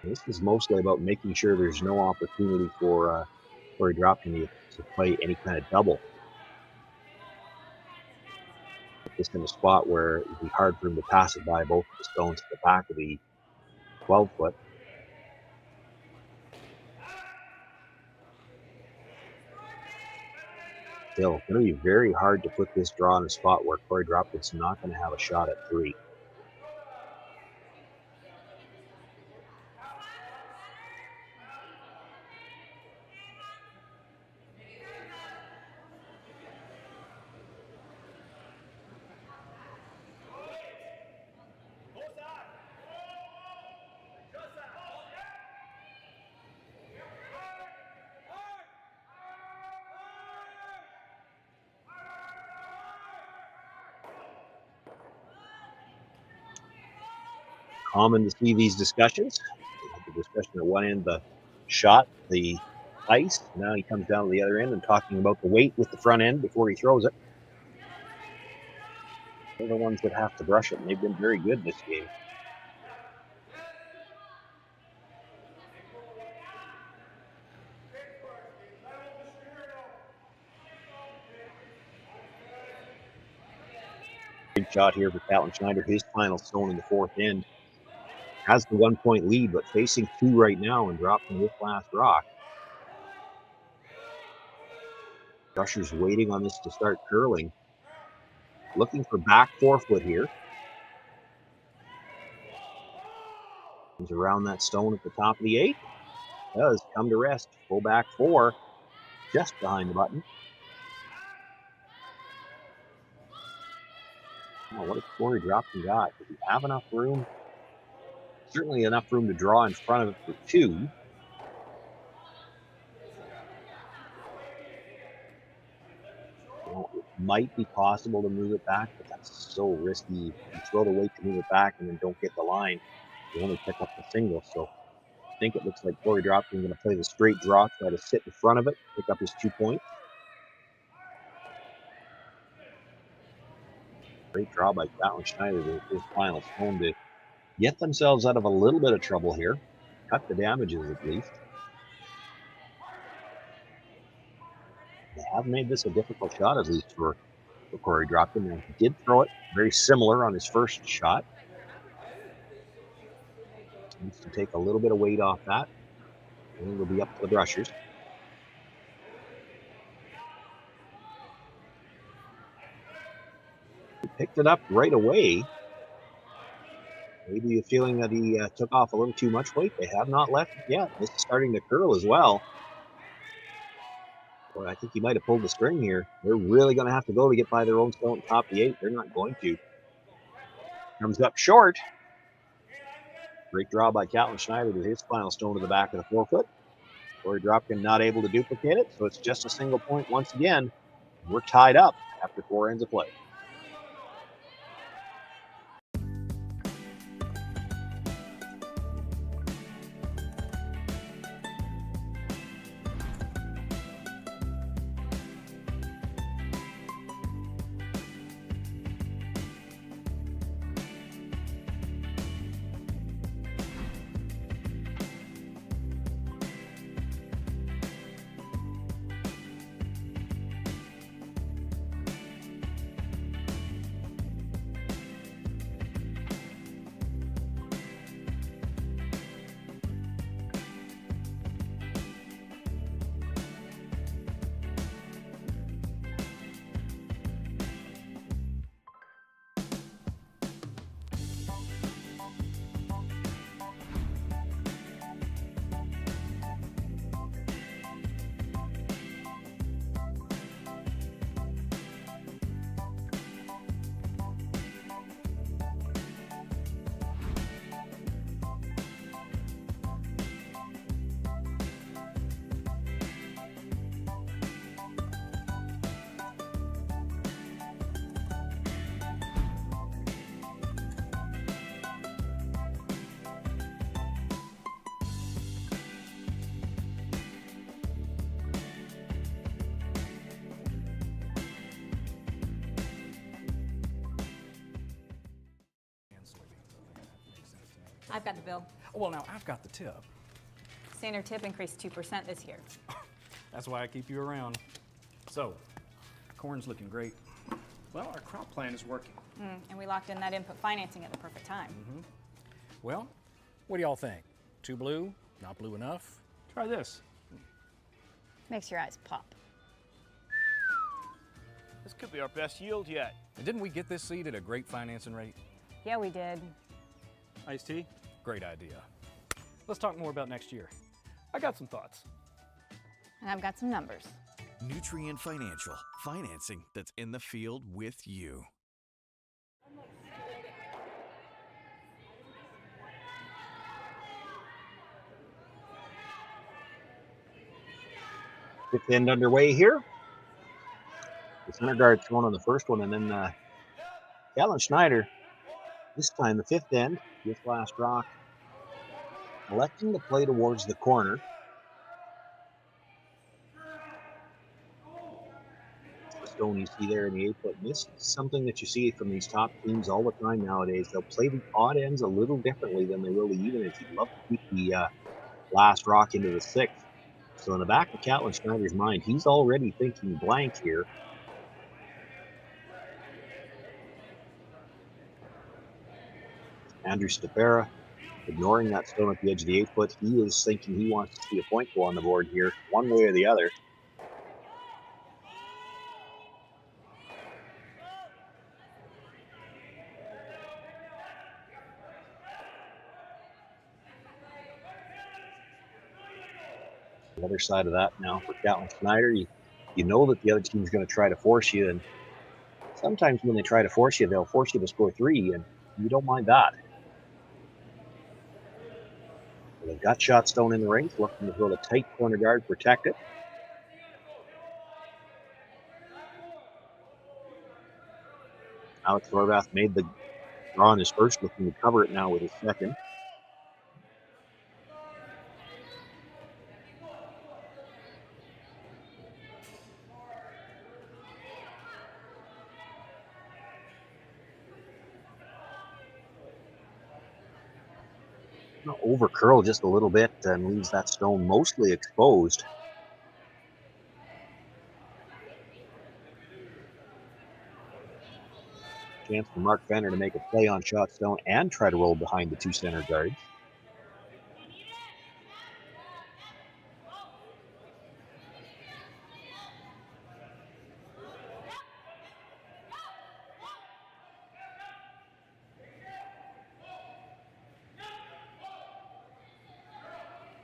This is mostly about making sure there's no opportunity for Korey Dropkin to play any kind of double. Put this in a spot where it would be hard for him to pass it by both of the stones at the back of the 12 foot. Still, it's going to be very hard to put this draw in a spot where Korey Dropkin's not going to have a shot at 3. Common to see these discussions. The discussion at one end, the shot, the ice. Now he comes down to the other end and talking about the weight with the front end before he throws it. They're the ones that have to brush it, and they've been very good this game. Big shot here for Catlin Schneider. His final stone in the 4th end. Has the 1-point lead, but facing 2 right now and dropping this last rock. Crusher's waiting on this to start curling. Looking for back 4-foot here. He's around that stone at the top of the 8. Does come to rest. Full back 4, just behind the button. Oh, what has Korey Dropkin got? Does he have enough room? Certainly enough room to draw in front of it for 2. Well, it might be possible to move it back, but that's so risky. You throw the weight to move it back and then don't get the line. You only pick up the single. So I think it looks like Korey Dropkin going to play the straight draw, try to sit in front of it, pick up his 2 points. Great draw by Catlin Schneider with his final stone to get themselves out of a little bit of trouble here. Cut the damages at least. They have made this a difficult shot, at least for Korey Dropkin. And he did throw it very similar on his first shot. Needs to take a little bit of weight off that. And it'll be up to the brushers. He picked it up right away. Maybe a feeling that he took off a little too much weight. They have not left it yet. This is starting to curl as well. Boy, I think he might have pulled the string here. They're really going to have to go to get by their own stone top of the 8. They're not going to. Comes up short. Great draw by Catlin Schneider with his final stone to the back of the 4-foot. Korey Dropkin not able to duplicate it, so it's just a single point once again. We're tied up after 4 ends of play. I've got the bill. Well, now I've got the tip. Standard tip increased 2% this year. That's why I keep you around. So, corn's looking great. Well, our crop plan is working. And we locked in that input financing at the perfect time. Well, what do y'all think? Too blue? Not blue enough? Try this. Makes your eyes pop. This could be our best yield yet. And didn't we get this seed at a great financing rate? Yeah, we did. Iced tea? Great idea. Let's talk more about next year. I got some thoughts. And I've got some numbers. Nutrien Financial, financing that's in the field with you. Fifth end underway here. The center guard thrown on the first one, and then Catlin Schneider, this time the fifth end with last rock, electing to play towards the corner. The stone you see there in the 8-foot. This is something that you see from these top teams all the time nowadays. They'll play the odd ends a little differently than they will the even ends. You'd love to keep the last rock into the 6th. So in the back of Catlin Schneider's mind, he's already thinking blank here. Andrew Stapera ignoring that stone at the edge of the 8-foot. He is thinking he wants to see a point go on the board here, one way or the other. The other side of that now for Catlin Schneider, you know that the other team's going to try to force you, and sometimes when they try to force you, they'll force you to score 3, and you don't mind that. So they've got shot stone in the rings, looking to throw the tight corner guard, protect it. Alex Horvath made the draw on his first, looking to cover it now with his second. Over curl just a little bit and leaves that stone mostly exposed. Chance for Mark Fenner to make a play on shot stone and try to roll behind the 2 center guards.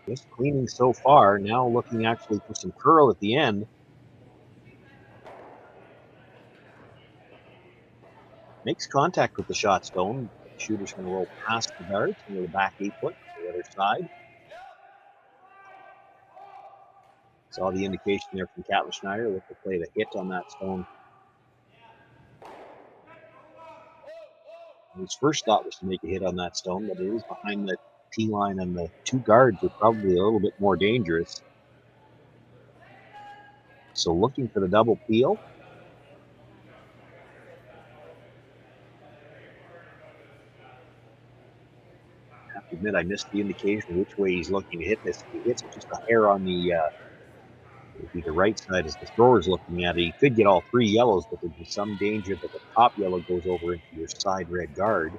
Just cleaning so far, now looking actually for some curl at the end. Makes contact with the shot stone. The shooter's going to roll past the guards into the back 8-foot to the other side. Saw the indication there from Catlin Schneider with the play to hit on that stone. His first thought was to make a hit on that stone, but it is behind the T-line, and the 2 guards are probably a little bit more dangerous. So looking for the double peel. I have to admit, I missed the indication which way he's looking to hit this. If he hits it just a hair on the right side as the thrower's looking at it, he could get all 3 yellows, but there'd be some danger that the top yellow goes over into your side red guard.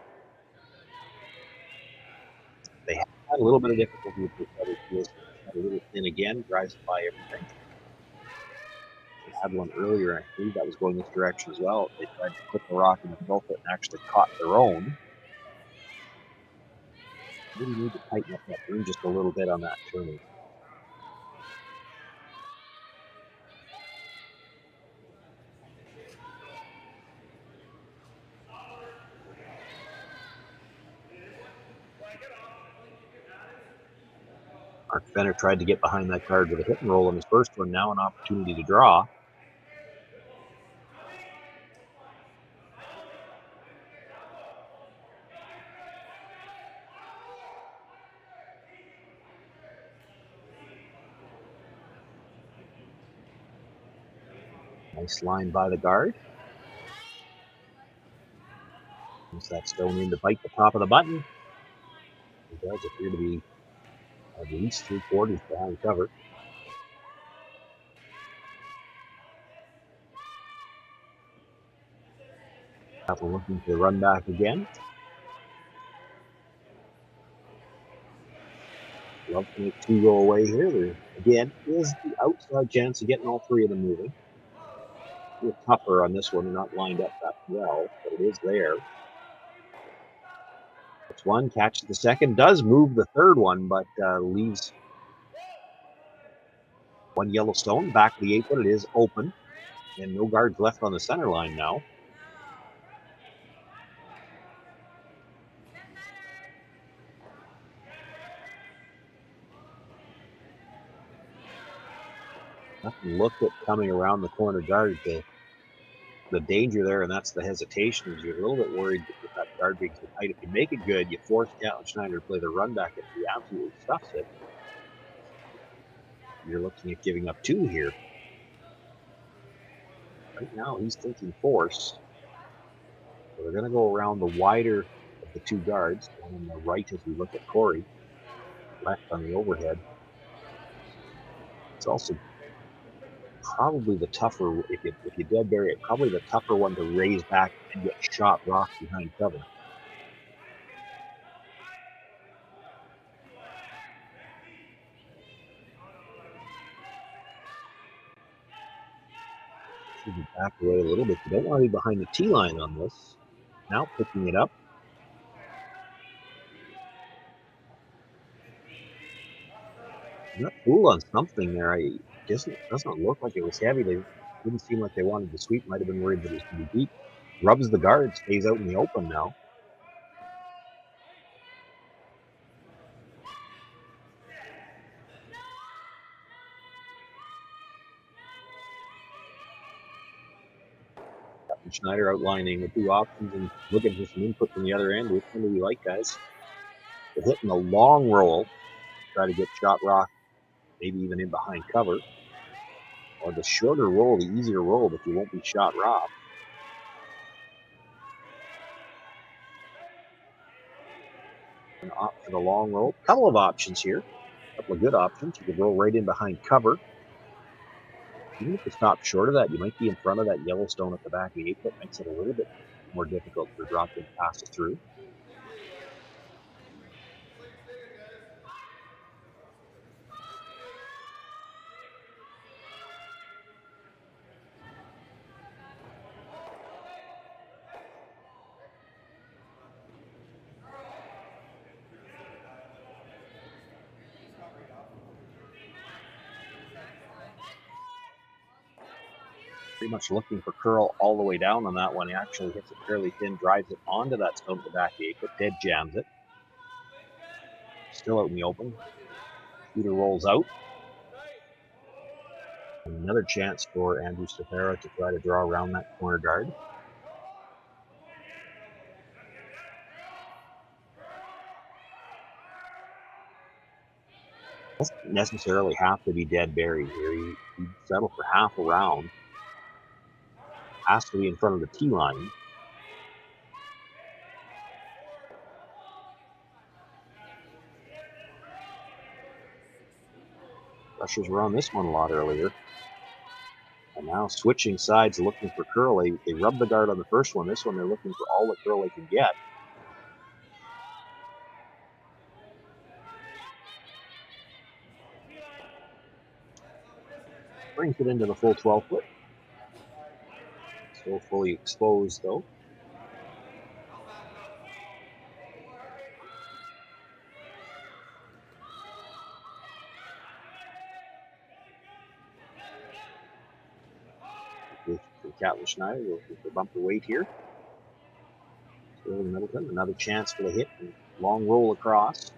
They had a little bit of difficulty with this other field. A little thin again, drives by everything. They had one earlier, I believe that was going this direction as well. They tried to put the rock in the middle foot and actually caught their own. Really need to tighten up that room just a little bit on that turn. Mark Fenner tried to get behind that card with a hit and roll on his first one. Now an opportunity to draw. Nice line by the guard. Puts that stone in to bite the top of the button. It does appear to be at least 3/4 behind cover. Apple looking to run back again. Love to make 2 go away here. There again is the outside chance of getting all 3 of them moving. A little tougher on this one. They're not lined up that well, but it is there. It's one, catches the second, does move the third one, but leaves one yellow stone. Back of the apron, it is open, and no guards left on the center line now. Nothing looked at coming around the corner guard. The danger there, and that's the hesitation, is you're a little bit worried with that guard being so tight. If you make it good, you force Catlin Schneider to play the run back. If he absolutely stuffs it, you're looking at giving up 2 here. Right now, he's thinking force. So they're going to go around the wider of the 2 guards, one on the right as we look at Korey, left on the overhead. It's also probably the tougher, if you dead bury it, probably the tougher one to raise back and get shot rock behind cover. Should be back away a little bit. You don't want to be behind the tee line on this. Now picking it up. Got fooled on something there. It doesn't look like it was heavy. They didn't seem like they wanted to sweep. Might have been worried that it was going to be deep. Rubs the guard, stays out in the open now. Catlin Schneider outlining the 2 options and looking for some input from the other end. Which one do we like, guys? They're hitting a long roll. Try to get shot rock, maybe even in behind cover. Or the shorter roll, the easier roll, but you won't be shot rock. An opt for the long roll. Couple of options here. Couple of good options. You could roll right in behind cover. Even if you stop short of that, you might be in front of that yellow stone at the back of the apron. Makes it a little bit more difficult for Dropkin to pass it through. Pretty much looking for curl all the way down on that one. He actually hits it fairly thin, drives it onto that stone at the back of the apron, dead jams it. Still out in the open. Shooter rolls out. Another chance for Andrew Stefera to try to draw around that corner guard. Doesn't necessarily have to be dead buried here. You settle for half a round. Has to be in front of the tee line. Rushers were on this one a lot earlier. And now switching sides, looking for curl. They rubbed the guard on the first one. This one, they're looking for all the curl they can get. Brings it into the full 12-foot. Still fully exposed, though. Catlin Schneider looking for bumper weight here. Still in Middleton. Another chance for the hit. And long roll across.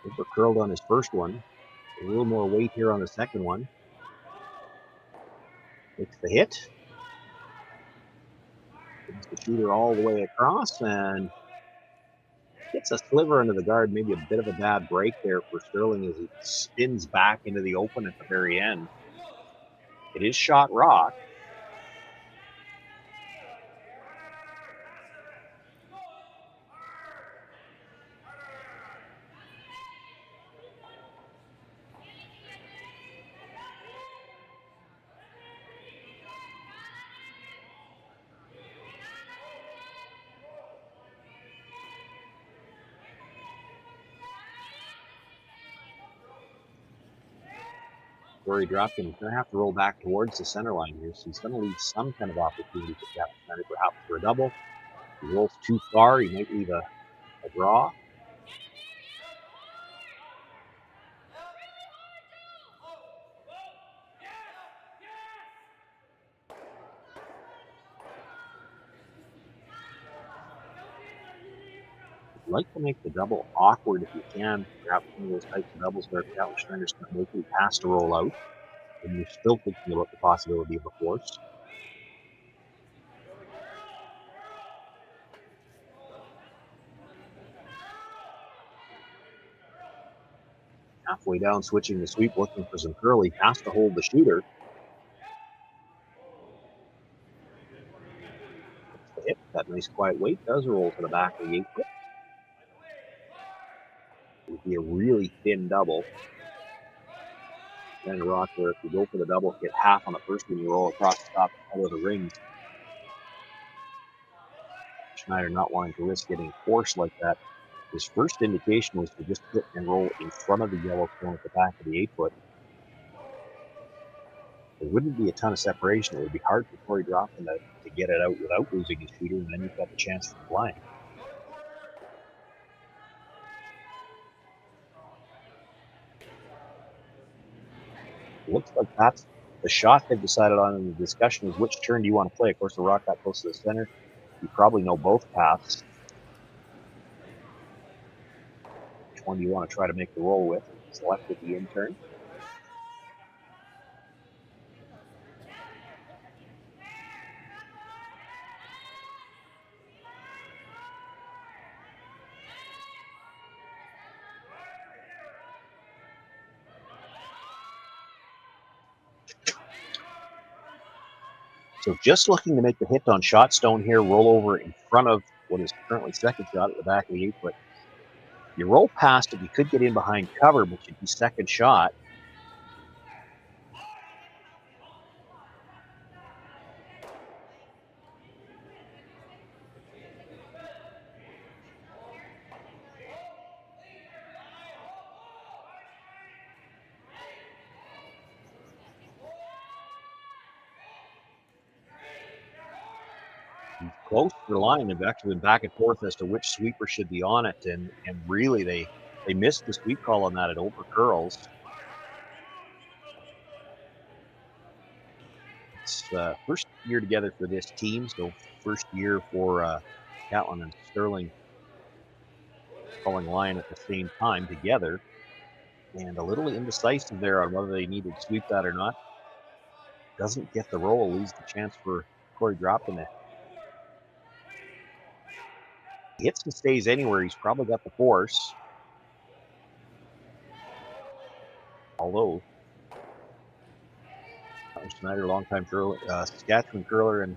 Cooper curled on his first one. A little more weight here on the second one. Takes the hit. Brings the shooter all the way across and gets a sliver into the guard. Maybe a bit of a bad break there for Sterling as he spins back into the open at the very end. It is shot rock. Korey Dropkin is going to have to roll back towards the center line here, so he's going to leave some kind of opportunity for Catlin Schneider, perhaps for a double. If he rolls too far, he might leave a draw. I'd like to make the double awkward if you can. Perhaps one of those types of doubles where Catlin Schneider's going to make it has to roll out, and you're still thinking about the possibility of a force. Halfway down, switching the sweep, looking for some curly, has to hold the shooter. The hip, that nice quiet weight does roll to the back of the 8-foot. It would be a really thin double. Then rock where if you go for the double, get half on the first one, you roll across the top of the rings. Schneider not wanting to risk getting forced like that. His first indication was to just hit and roll in front of the yellow stone at the back of the 8-foot. There wouldn't be a ton of separation. It would be hard for Korey Dropkin to get it out without losing his shooter, and then you've got the chance for flying. Looks like that's the shot they've decided on in the discussion is which turn do you want to play. Of course, the rock got close to the center. You probably know both paths. Which one do you want to try to make the roll with? Select with the in turn. So just looking to make the hit on shot stone here, roll over in front of what is currently second shot at the back of the 8-foot. You roll past it, you could get in behind cover, but you'd be second shot. Close to the line. They've actually been back and forth as to which sweeper should be on it, and really they missed the sweep call on that. It over curls. It's first year together for this team, so first year for Catlin and Sterling calling line at the same time together, and a little indecisive there on whether they needed to sweep that or not. Doesn't get the roll, leaves the chance for Korey Dropkin to hits and stays anywhere. He's probably got the force. Although Schneider, longtime curler, Saskatchewan curler, and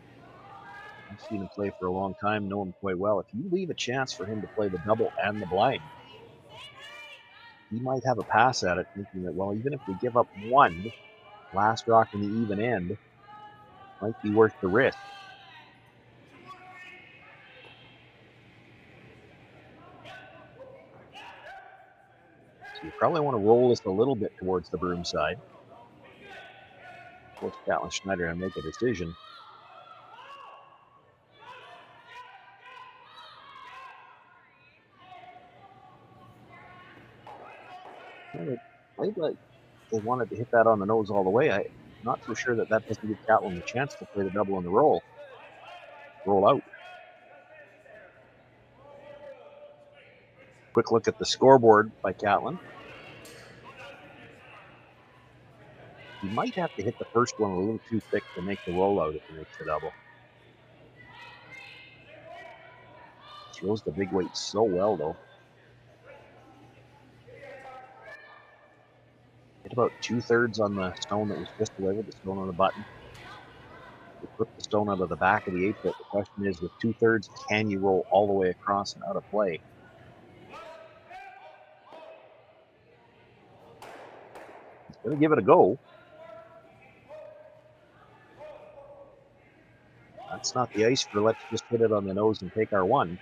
I've seen him play for a long time, know him quite well. If you leave a chance for him to play the double and the blind, he might have a pass at it, thinking that, well, even if we give up one, last rock in the even end might be worth the risk. So you probably want to roll this a little bit towards the broom side. Of course, Catlin Schneider to make a decision. It played like they wanted to hit that on the nose all the way. I'm not so sure that doesn't give Catlin the chance to play the double in the roll. Roll out. Quick look at the scoreboard by Catlin. He might have to hit the first one a little too thick to make the rollout if he makes the double. Throws the big weight so well, though. Hit about 2/3 on the stone that was just delivered, the stone on the button. We put the stone out of the back of the 8-foot. The question is, with 2/3, can you roll all the way across and out of play? He's going to give it a go. That's not the ice for let's just hit it on the nose and take our one.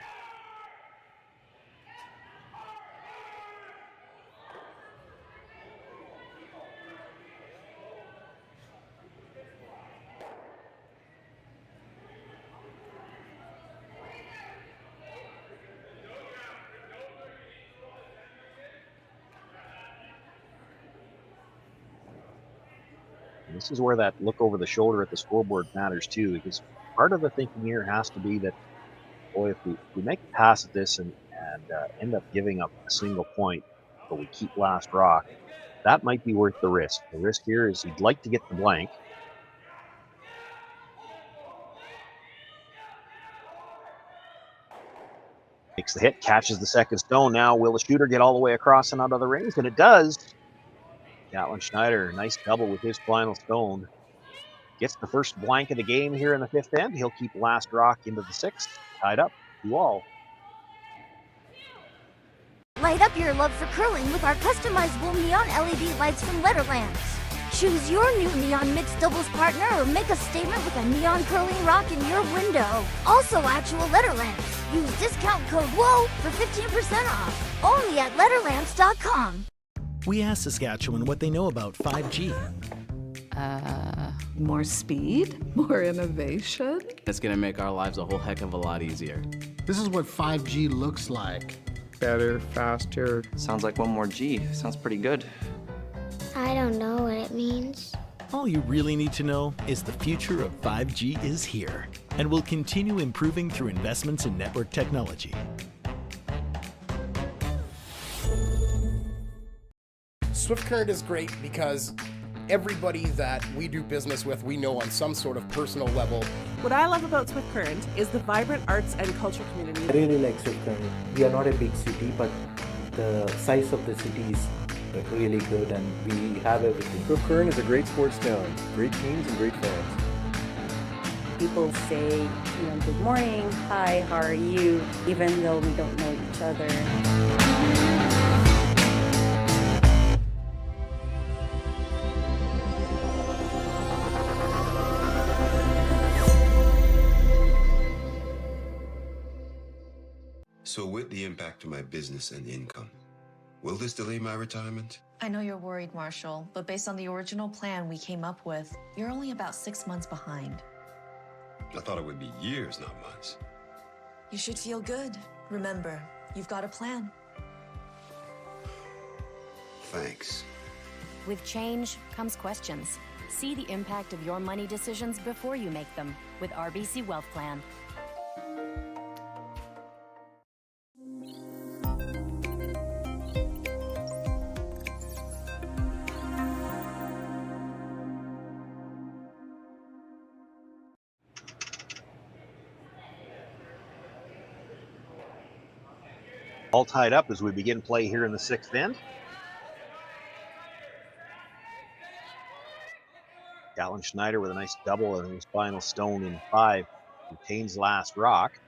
This is where that look over the shoulder at the scoreboard matters too, because part of the thinking here has to be that, boy, if we make a pass at this and end up giving up a single point, but we keep last rock, that might be worth the risk. The risk here is he'd like to get the blank. Makes the hit, catches the second stone. Now, will the shooter get all the way across and out of the rings? And it does. Catlin Schneider, nice double with his final stone. Gets the first blank of the game here in the fifth end. He'll keep last rock into the sixth, tied up 2-all. Light up your love for curling with our customizable neon LED lights from Letterlands. Choose your new neon mixed doubles partner or make a statement with a neon curling rock in your window. Also actual Letterlands. Use discount code WHOA for 15% off. Only at Letterlands.com. We asked Saskatchewan what they know about 5G. More speed? More innovation? It's gonna make our lives a whole heck of a lot easier. This is what 5G looks like. Better, faster. Sounds like one more G. Sounds pretty good. I don't know what it means. All you really need to know is the future of 5G is here and will continue improving through investments in network technology. Swift Current is great because everybody that we do business with, we know on some sort of personal level. What I love about Swift Current is the vibrant arts and culture community. I really like Swift Current. We are not a big city, but the size of the city is really good and we have everything. Swift Current is a great sports town, great teams and great fans. People say, good morning, hi, how are you, even though we don't know each other. So with the impact to my business and income, will this delay my retirement? I know you're worried, Marshall, but based on the original plan we came up with, you're only about 6 months behind. I thought it would be years, not months. You should feel good. Remember, you've got a plan. Thanks. With change comes questions. See the impact of your money decisions before you make them with RBC Wealth Plan. All tied up as we begin play here in the sixth end. Catlin Schneider with a nice double and his final stone in 5. Retains last rock.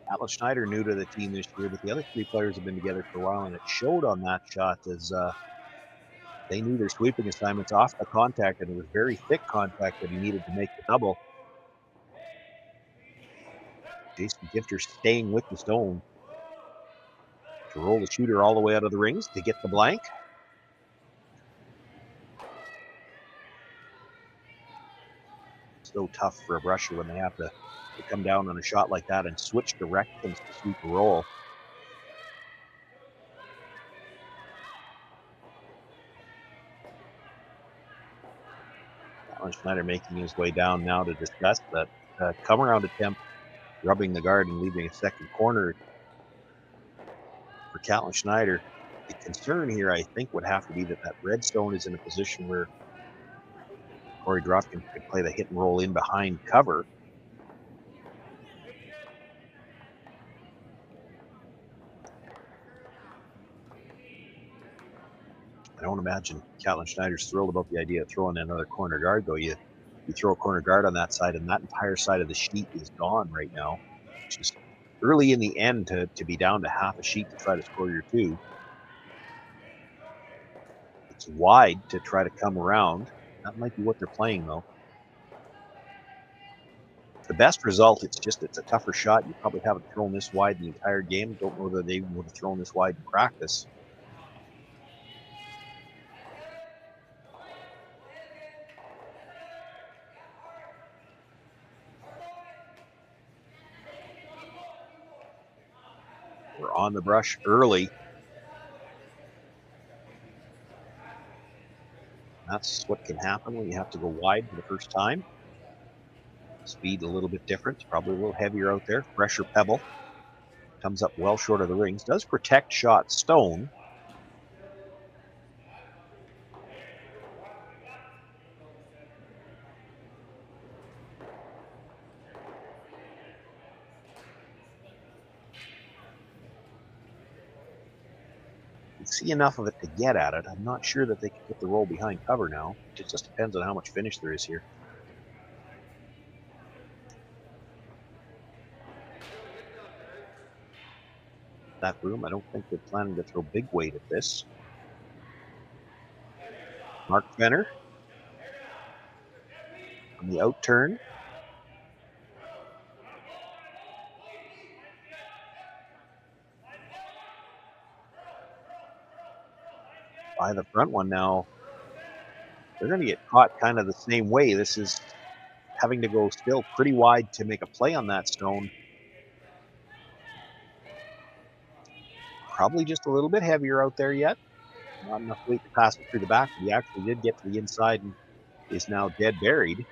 Catlin Schneider new to the team this year, but the other 3 players have been together for a while, and it showed on that shot as they knew their sweeping assignments off the contact, and it was very thick contact that he needed to make the double. Jason Gifter staying with the stone to roll the shooter all the way out of the rings to get the blank. So tough for a brusher when they have to come down on a shot like that and switch directions to sweep a roll. Catlin Schneider making his way down now to discuss that come around attempt, rubbing the guard and leaving a second corner for Catlin Schneider. The concern here, I think, would have to be that redstone is in a position where Korey Dropkin could play the hit and roll in behind cover. I don't imagine Catlin Schneider's thrilled about the idea of throwing another corner guard, though. You throw a corner guard on that side, and that entire side of the sheet is gone right now. It's just early in the end to be down to half a sheet to try to score your 2. It's wide to try to come around. That might be what they're playing, though. The best result, it's a tougher shot. You probably haven't thrown this wide the entire game. Don't know that they would have thrown this wide in practice. We're on the brush early. That's what can happen when you have to go wide for the first time. Speed a little bit different, probably a little heavier out there. Fresher pebble. Comes up well short of the rings. Does protect shot stone. See enough of it to get at it. I'm not sure that they can get the roll behind cover now. It just depends on how much finish there is here. That room, I don't think they're planning to throw big weight at this. Mark Fenner on the out turn. By the front one now. They're going to get caught kind of the same way. This is having to go still pretty wide to make a play on that stone. Probably just a little bit heavier out there yet. Not enough weight to pass it through the back, but he actually did get to the inside and is now dead buried.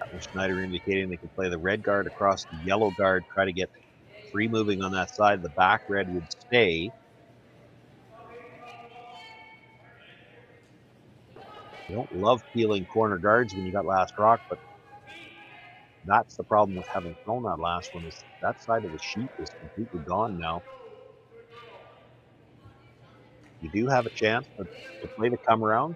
Catlin Schneider indicating they can play the red guard across the yellow guard, try to get free moving on that side. The back red would stay. You don't love peeling corner guards when you got last rock, but that's the problem with having thrown that last one, is that side of the sheet is completely gone now. You do have a chance to play the come around.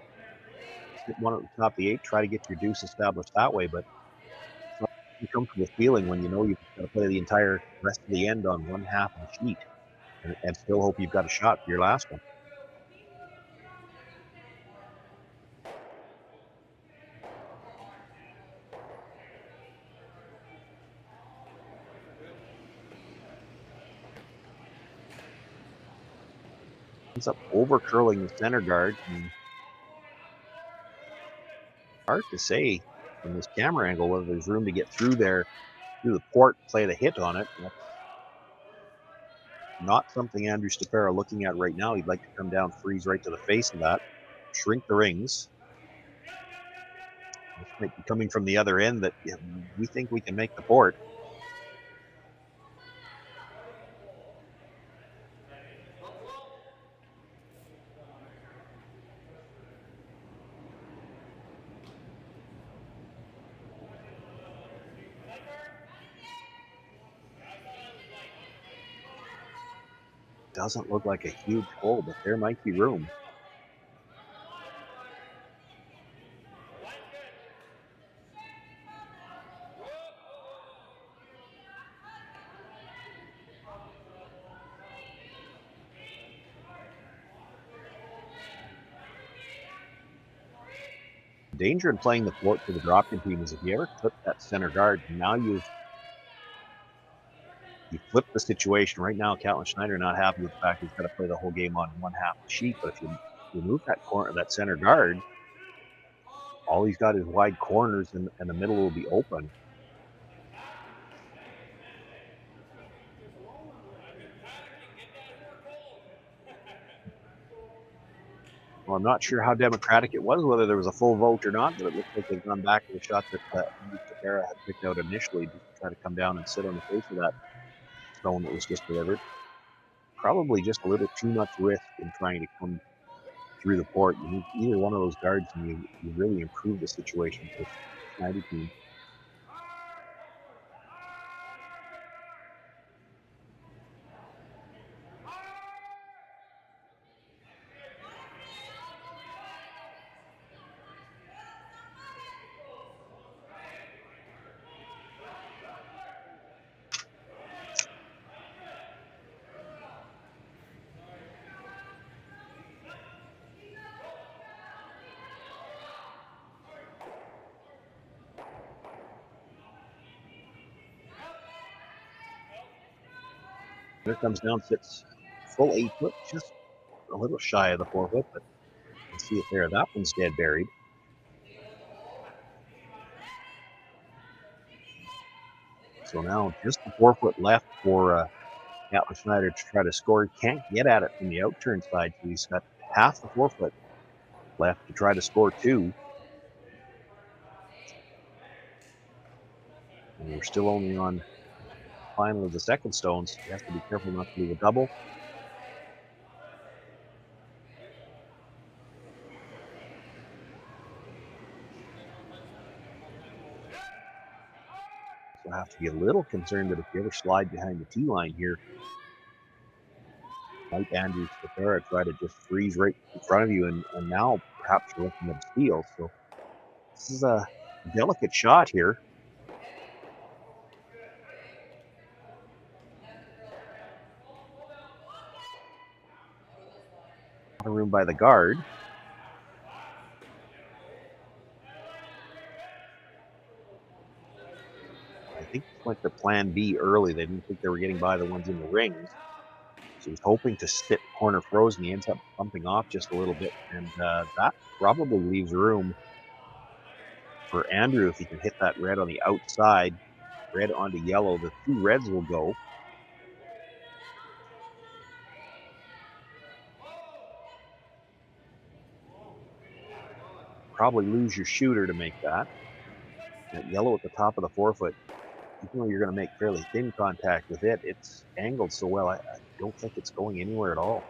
Hit one at the top of the 8, try to get your deuce established that way, but it's not a comfortable feeling when you know you've got to play the entire rest of the end on one half of the sheet and still hope you've got a shot for your last one. Ends up over curling the center guard. And hard to say from this camera angle whether there's room to get through there, through the port, play the hit on it. That's not something Andrew Stapera looking at right now. He'd like to come down, freeze right to the face of that, shrink the rings. This might be coming from the other end that we think we can make the port. Doesn't look like a huge hole, but there might be room. Danger in playing the port for the Dropkin team is if you ever clip that center guard, now you flip the situation. Right now, Catlin Schneider not happy with the fact he's got to play the whole game on one half of the sheet. But if you remove that corner, that center guard, all he's got is wide corners, and the middle will be open. Well, I'm not sure how democratic it was, whether there was a full vote or not, but it looks like they've gone back to the shot that Stapera had picked out initially, just to try to come down and sit on the face of that stone that was just delivered. Probably just a little too much risk in trying to come through the port. You need either one of those guards, and you really improve the situation for the Schneider team. There comes down, sits full 8 foot, just a little shy of the 4 foot, but it's see it there. That one's dead buried. So now just the 4 foot left for Catlin Schneider to try to score. He can't get at it from the outturn side, so he's got half the 4 foot left to try to score 2. And we're still only on final of the second stones. He has to be careful not to leave a double. So I have to be a little concerned that if you ever slide behind the tee line here, might Andrew Stefera try to just freeze right in front of you, and now perhaps you're looking at a steal. So this is a delicate shot here. A lot of room by the guard. I think he went to plan B early. They didn't think they were getting by the ones in the rings. So he was hoping to sit corner frozen. He ends up bumping off just a little bit, and that probably leaves room for Andrew if he can hit that red on the outside. Red onto yellow. The 2 reds will go. Probably lose your shooter to make that. That yellow at the top of the 4 foot, even though you're going to make fairly thin contact with it, it's angled so well, I don't think it's going anywhere at all.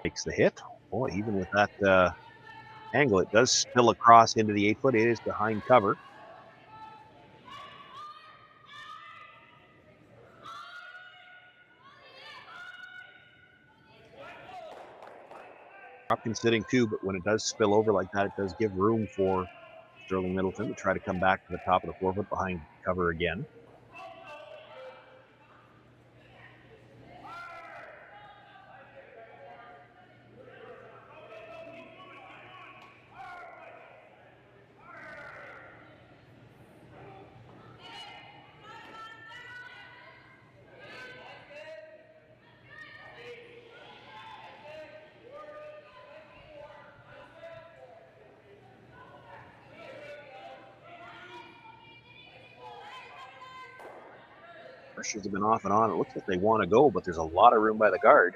Makes the hit. Boy, even with that angle, it does spill across into the 8 foot. It is behind cover. Dropkin sitting 2, but when it does spill over like that, it does give room for Sterling Middleton to try to come back to the top of the 4 foot behind cover again. Pressures have been off and on. It looks like they want to go, but there's a lot of room by the guard.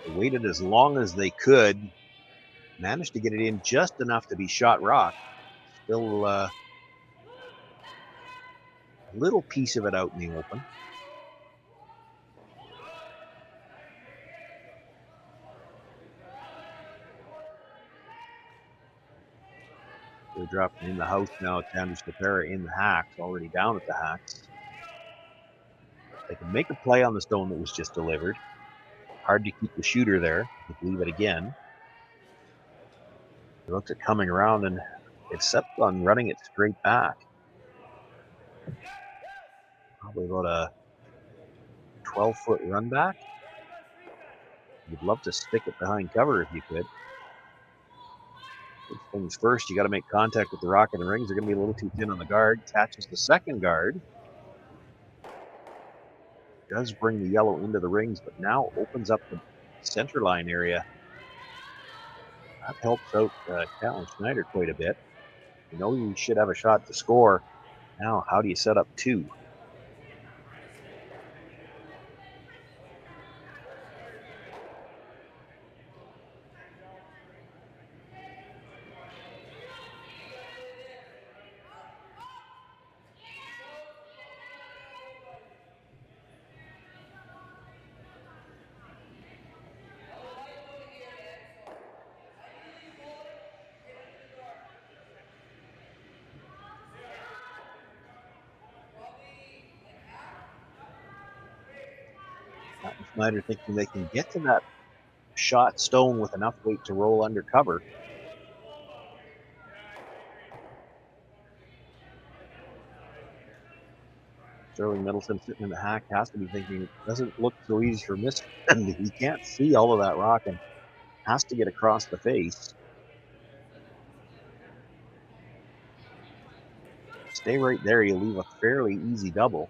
They waited as long as they could. Managed to get it in just enough to be shot rock. Still a little piece of it out in the open. They're dropping in the house now. It's Andrew Stefera in the hacks, already down at the hacks. They can make a play on the stone that was just delivered. Hard to keep the shooter there. They leave it again. He looks at coming around, and it's set on running it straight back. Probably about a 12-foot run back. You'd love to stick it behind cover if you could. First things first, you got to make contact with the rock, and the rings are going to be a little too thin on the guard. Catches the second guard. Does bring the yellow into the rings, but now opens up the center line area. That helps out Catlin Schneider quite a bit. You know you should have a shot to score. Now, how do you set up 2? Catlin Schneider thinking they can get to that shot stone with enough weight to roll under cover. Sterling Middleton sitting in the hack has to be thinking it doesn't look so easy for Miss. He can't see all of that rock and has to get across the face. Stay right there, you leave a fairly easy double.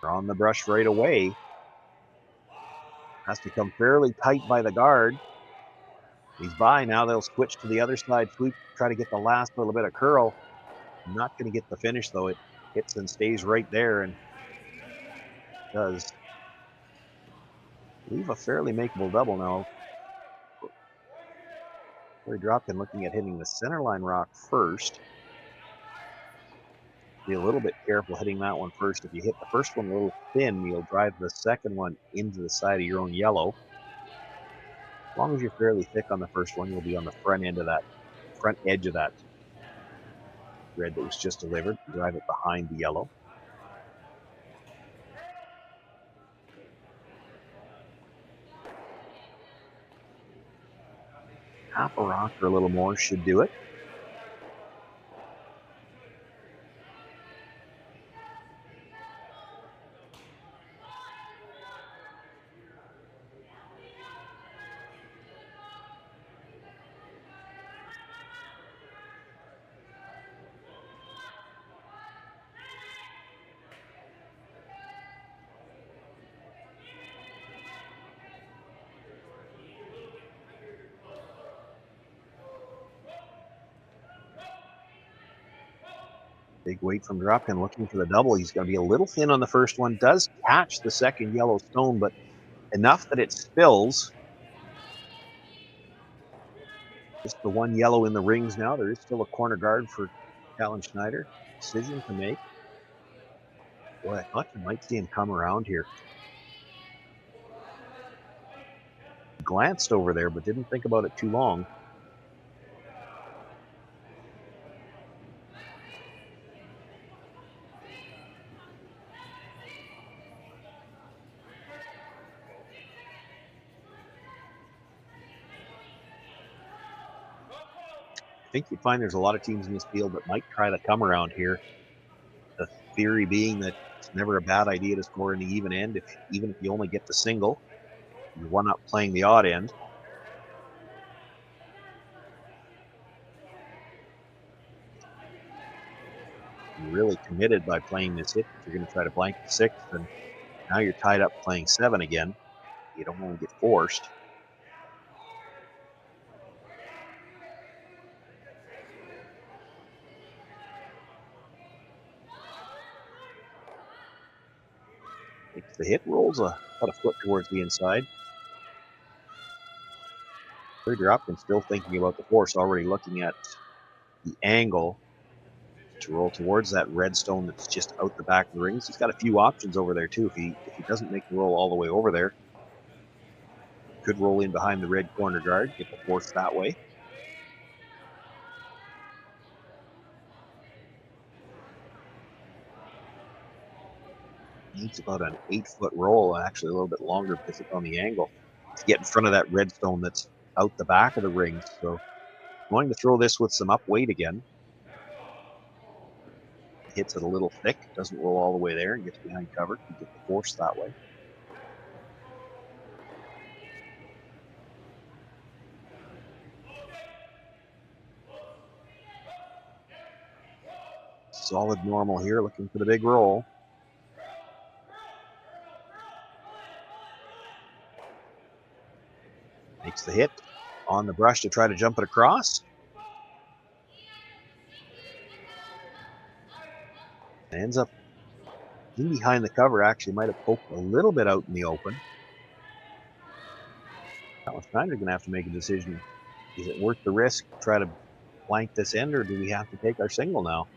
They're on the brush right away. Has to come fairly tight by the guard. He's by now. They'll switch to the other side, sweep, try to get the last little bit of curl. Not going to get the finish though. It hits and stays right there and does leave a fairly makeable double now. Korey Dropkin looking at hitting the center line rock first. Be a little bit careful hitting that one first. If you hit the first one a little thin, you'll drive the second one into the side of your own yellow. As long as you're fairly thick on the first one, you'll be on the front end of that, front edge of that red that was just delivered. Drive it behind the yellow. Half a rock or a little more should do it. Big weight from Dropkin looking for the double. He's going to be a little thin on the first one. Does catch the second yellow stone, but enough that it spills. Just the one yellow in the rings now. There is still a corner guard for Catlin Schneider. Decision to make. Boy, I thought you might see him come around here. Glanced over there, but didn't think about it too long. I think you find there's a lot of teams in this field that might try to come around here. The theory being that it's never a bad idea to score in the even end, even if you only get the single. You're one up playing the odd end. You're really committed by playing this hit if you're going to try to blank the sixth, and now you're tied up playing 7 again. You don't want to get forced. Takes the hit, rolls about a foot towards the inside. Korey Dropkin still thinking about the force, already looking at the angle to roll towards that red stone that's just out the back of the rings. He's got a few options over there too. If he doesn't make the roll all the way over there, could roll in behind the red corner guard, get the force that way. Needs about an 8-foot roll, actually a little bit longer because it's on the angle, to get in front of that red stone that's out the back of the rings. So going to throw this with some up weight again. Hits it a little thick, doesn't roll all the way there, and gets behind cover. You get the force that way. Solid normal here, looking for the big roll. Makes the hit on the brush to try to jump it across. Ends up in behind the cover, actually might have poked a little bit out in the open. Catlin Schneider's going to have to make a decision. Is it worth the risk to try to blank this end, or do we have to take our single now?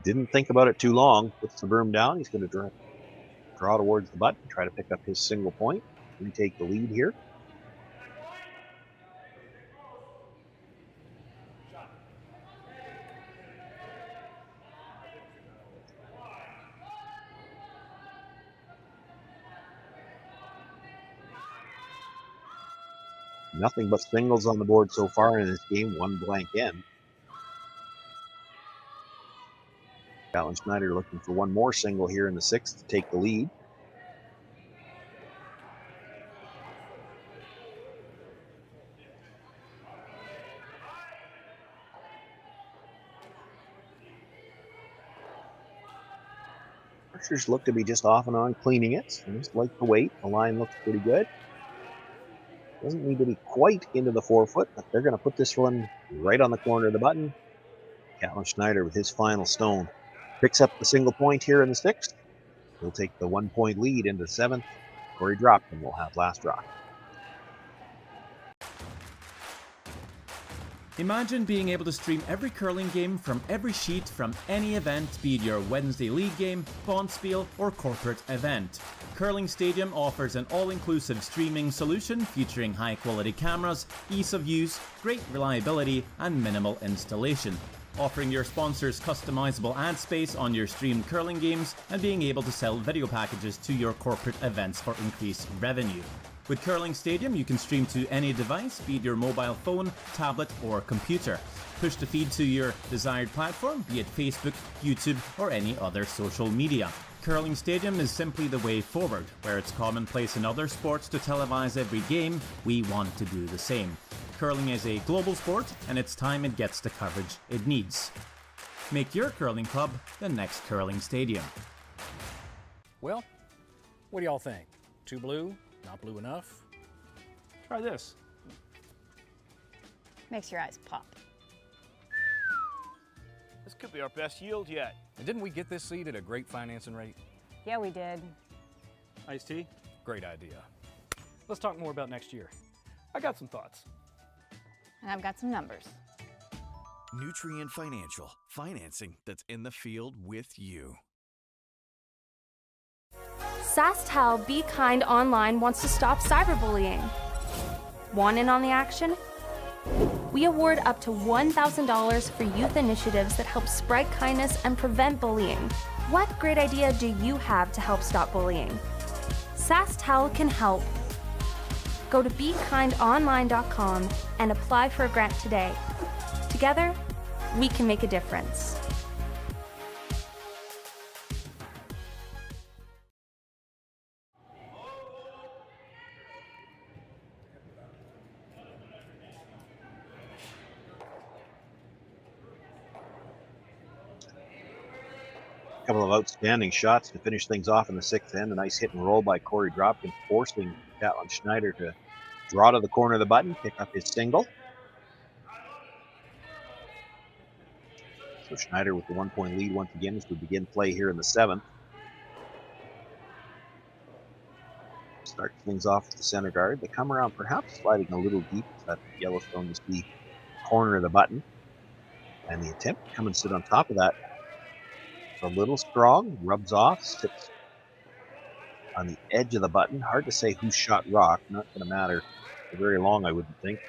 Didn't think about it too long. Puts the broom down. He's going to draw towards the button, try to pick up his single point, retake the lead here. Nothing but singles on the board so far in this game, one blank end. Catlin Schneider looking for one more single here in the sixth to take the lead. Archers look to be just off and on cleaning it. I just like the weight. The line looks pretty good. Doesn't need to be quite into the 4 foot, but they're going to put this one right on the corner of the button. Catlin Schneider with his final stone picks up the single point here in the sixth. He'll take the 1 point lead into the seventh. Korey Dropkin will have last rock. Imagine being able to stream every curling game from every sheet from any event, be it your Wednesday league game, bonspiel, or corporate event. Curling Stadium offers an all-inclusive streaming solution featuring high-quality cameras, ease of use, great reliability, and minimal installation. Offering your sponsors customizable ad space on your streamed curling games and being able to sell video packages to your corporate events for increased revenue. With Curling Stadium, you can stream to any device, be it your mobile phone, tablet, or computer. Push the feed to your desired platform, be it Facebook, YouTube, or any other social media. Curling Stadium is simply the way forward. Where it's commonplace in other sports to televise every game, we want to do the same. Curling is a global sport, and it's time it gets the coverage it needs. Make your curling club the next Curling Stadium. Well, what do y'all think? Too blue? Not blue enough? Try this. Makes your eyes pop. This could be our best yield yet. And didn't we get this seed at a great financing rate? Yeah, we did. Iced tea? Great idea. Let's talk more about next year. I got some thoughts. And I've got some numbers. Nutrien Financial, financing that's in the field with you. SaskTel Be Kind Online wants to stop cyberbullying. Want in on the action? We award up to $1,000 for youth initiatives that help spread kindness and prevent bullying. What great idea do you have to help stop bullying? SaskTel can help. Go to BeKindOnline.com and apply for a grant today. Together, we can make a difference. A couple of outstanding shots to finish things off in the sixth end. A nice hit and roll by Korey Dropkin, forcing Catlin Schneider to draw to the corner of the button, pick up his single. So Schneider with the 1 point lead once again as we begin play here in the seventh. Start things off with the center guard. They come around perhaps sliding a little deep. That Yellowstone to the corner of the button. And the attempt to come and sit on top of that. A little strong, rubs off, sits on the edge of the button. Hard to say who shot rock. Not going to matter for very long, I wouldn't think.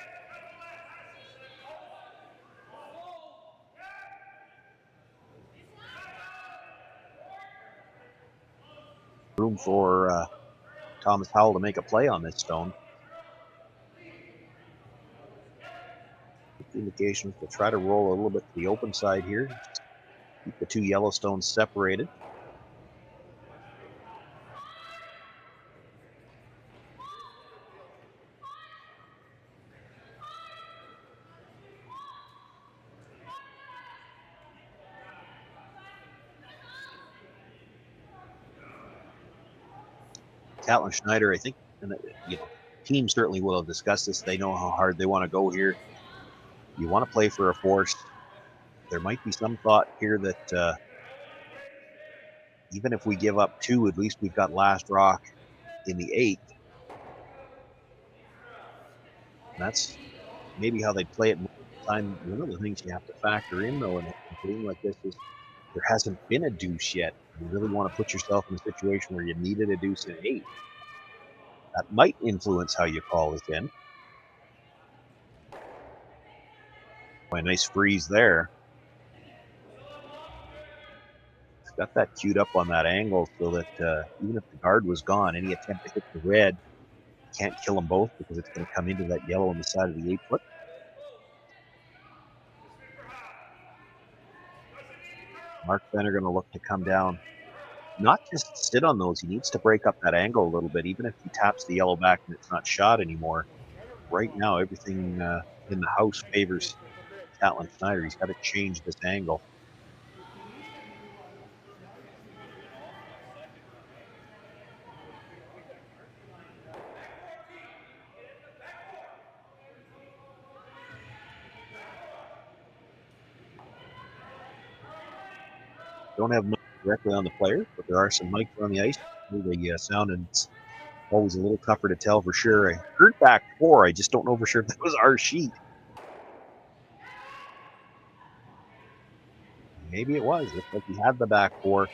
Room for Thomas Howell to make a play on this stone. Indications to try to roll a little bit to the open side here. Keep the two Yellowstones separated. Catlin Schneider, I think, and team certainly will have discussed this. They know how hard they want to go here. You want to play for a force. There might be some thought here that even if we give up two, at least we've got last rock in the eighth. And that's maybe how they play it most of the time. One of the things you have to factor in, though, in a game like this is there hasn't been a deuce yet. You really want to put yourself in a situation where you needed a deuce in 8. That might influence how you call this in. Boy, nice freeze there. It's got that queued up on that angle so that even if the guard was gone, any attempt to hit the red can't kill them both because it's going to come into that yellow on the side of the 8-foot. Mark Fenner going to look to come down. Not just sit on those, he needs to break up that angle a little bit, even if he taps the yellow back and it's not shot anymore. Right now, everything in the house favors Catlin Schneider. He's got to change this angle. Don't have mics directly on the players, but there are some mics on the ice. The sound, and it's always a little tougher to tell for sure. I heard back 4. I just don't know for sure if that was our sheet. Maybe it was. Looks like he had the back 4.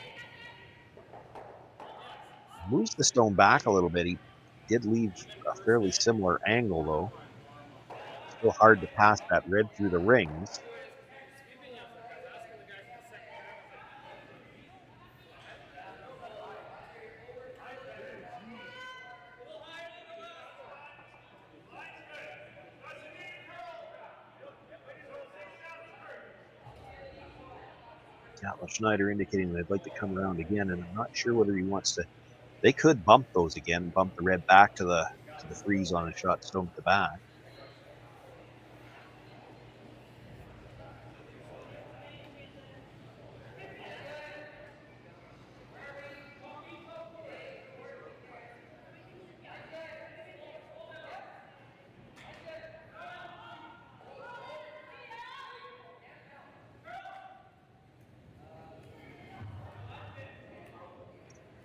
Moves the stone back a little bit. He did leave a fairly similar angle, though. Still hard to pass that red through the rings. Catlin Schneider indicating they'd like to come around again, and I'm not sure whether he wants to. They could bump those again, bump the red back to the freeze on a shot stone at the back.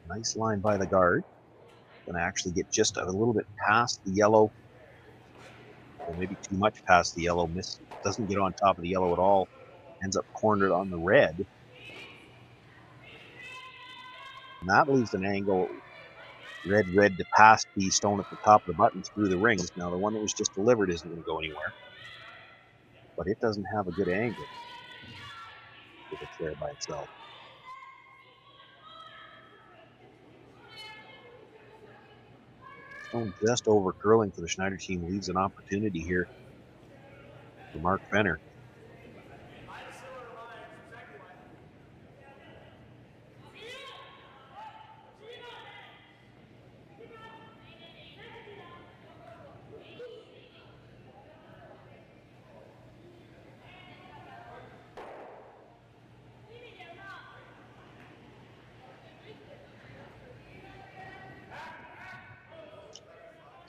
Nice line by the guard. Going to actually get just a little bit past the yellow, or maybe too much past the yellow. Doesn't get on top of the yellow at all. Ends up cornered on the red. And that leaves an angle, red to pass the stone at the top of the button through the rings. Now the one that was just delivered isn't going to go anywhere, but it doesn't have a good angle if it's there by itself. Stone just over curling for the Schneider team leaves an opportunity here for Mark Fenner.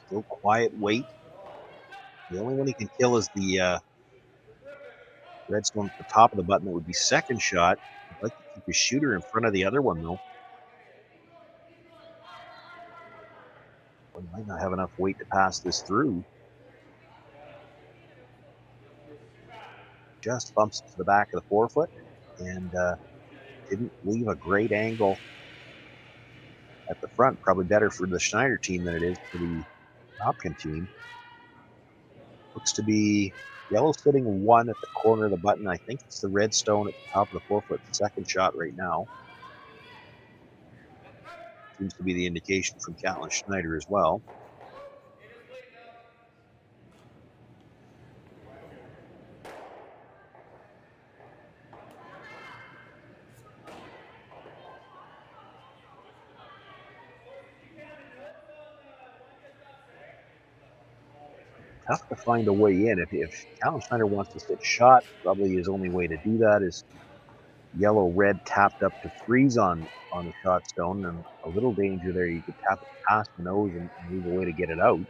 Still quiet weight. The only one he can kill is the redstone at the top of the button. That would be second shot. I'd like to keep his shooter in front of the other one, though. He might not have enough weight to pass this through. Just bumps to the back of the 4-foot and didn't leave a great angle at the front. Probably better for the Schneider team than it is for the Dropkin team. Looks to be yellow sitting 1 at the corner of the button. I think it's the red stone at the top of the 4-foot. Second shot right now. Seems to be the indication from Catlin Schneider as well. Tough to find a way in. If Catlin Schneider wants to sit shot, probably his only way to do that is yellow-red tapped up to freeze on the shot stone, and a little danger there. You could tap it past the nose and leave a way to get it out.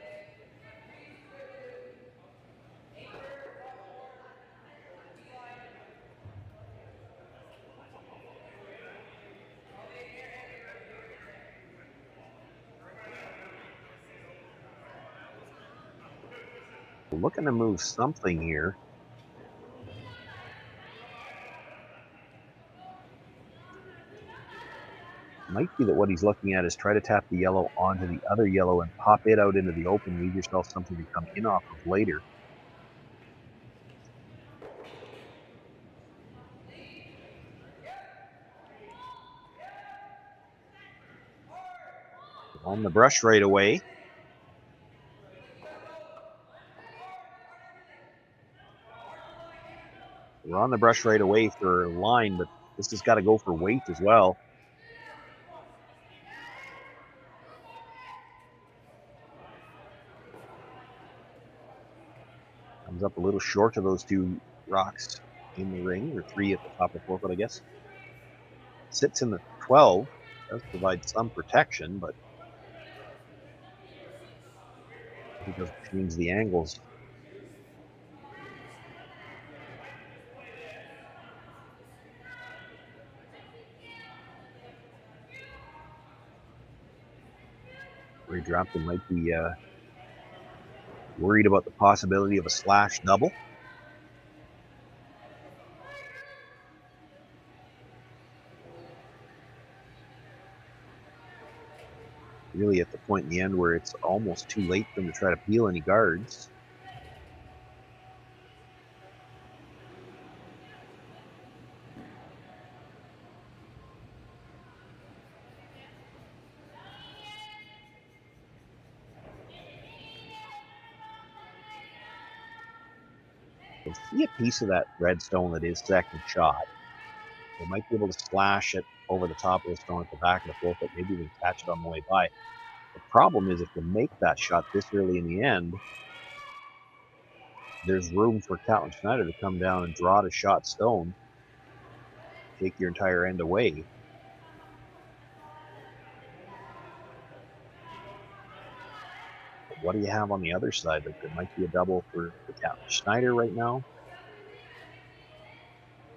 We're looking to move something here. Might be that what he's looking at is try to tap the yellow onto the other yellow and pop it out into the open. Leave yourself something to come in off of later. On the brush right away. We're on the brush right away for line, but this has got to go for weight as well. Comes up a little short of those two rocks in the ring, or 3 at the top of the forefoot, I guess. Sits in the 12. Does provide some protection, but he doesn't change the angles. Korey Dropkin might be worried about the possibility of a slash double. Really at the point in the end where it's almost too late for them to try to peel any guards. You'll see a piece of that red stone that is second shot. They might be able to slash it over the top of the stone at the back of the forefoot, maybe even catch it on the way by. The problem is if they make that shot this early in the end, there's room for Catlin Schneider to come down and draw the shot stone, take your entire end away. But what do you have on the other side? Like, there might be a double for Catlin Schneider right now.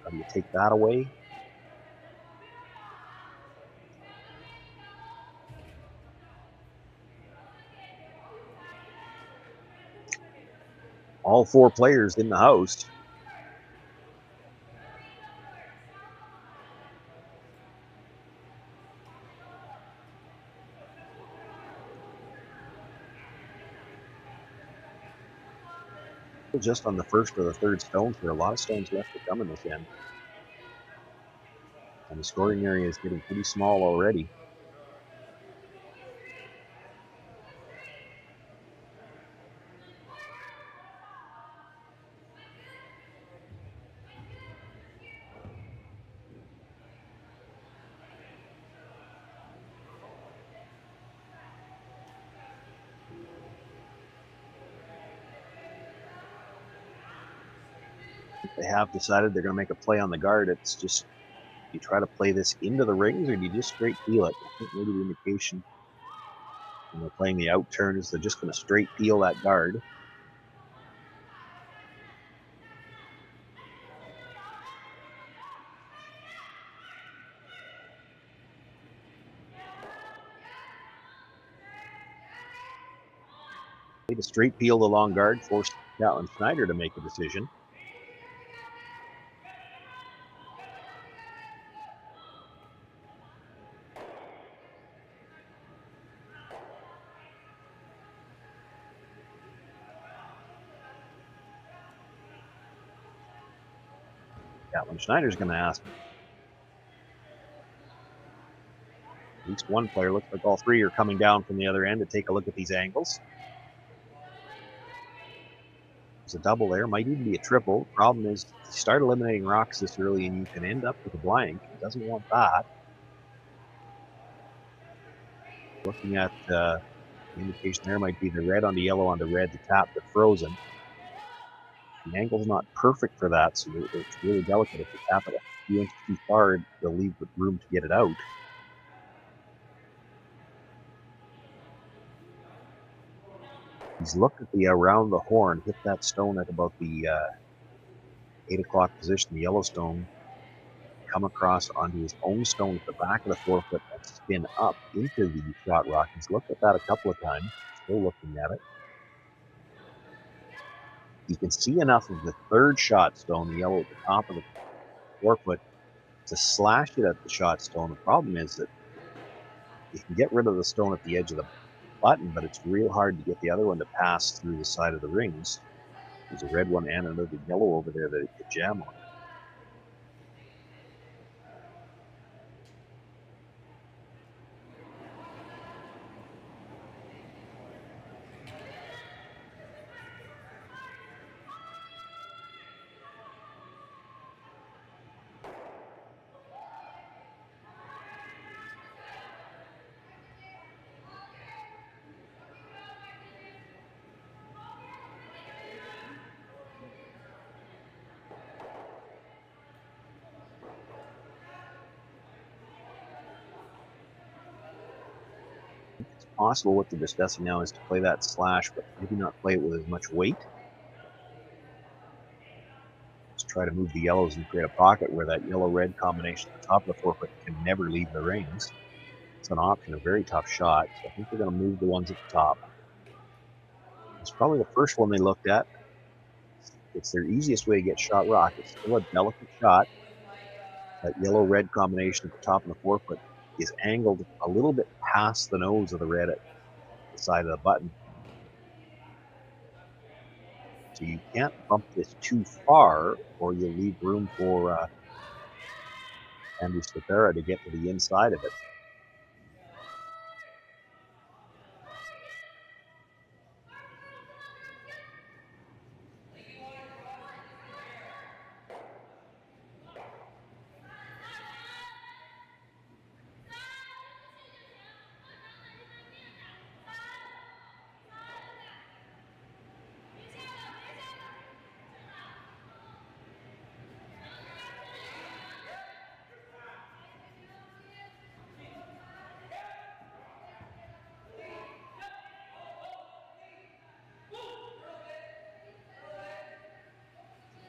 How do you take that away? All 4 players in the house. Just on the first or the third stones. There are a lot of stones left to come in this end. And the scoring area is getting pretty small already. They have decided they're going to make a play on the guard. It's just, you try to play this into the rings, or do you just straight peel it? I think maybe the indication when they're playing the out turn is they're just going to straight peel that guard. To straight peel the long guard, force Catlin Schneider to make a decision. Catlin Schneider's going to ask. At least one player, looks like all 3 are coming down from the other end to take a look at these angles. There's a double there, might even be a triple. Problem is, you start eliminating rocks this early and you can end up with a blank. He doesn't want that. Looking at the indication there might be the red onto yellow onto red to tap the frozen. The angle's not perfect for that, so it's really delicate. If you tap it a few inches too far, they'll leave room to get it out. He's looked at the around the horn, hit that stone at about the 8 o'clock position, the yellow stone, come across onto his own stone at the back of the forefoot and spin up into the shot rock. He's looked at that a couple of times, still looking at it. You can see enough of the third shot stone, the yellow at the top of the forefoot, to slash it at the shot stone. The problem is that You can get rid of the stone at the edge of the button, but it's real hard to get the other one to pass through the side of the rings. There's a red one and another yellow over there that it could jam on. Possible what they're discussing now is to play that slash, but maybe not play it with as much weight. Just try to move the yellows and create a pocket where that yellow-red combination at the top of the forefoot can never leave the rings. It's an option, a very tough shot, so I think they're going to move the ones at the top. It's probably the first one they looked at. It's their easiest way to get shot rock. It's still a delicate shot. That yellow-red combination at the top of the forefoot is angled a little bit past the nose of the red at the side of the button. So you can't bump this too far, or you'll leave room for Andy Stapera to get to the inside of it.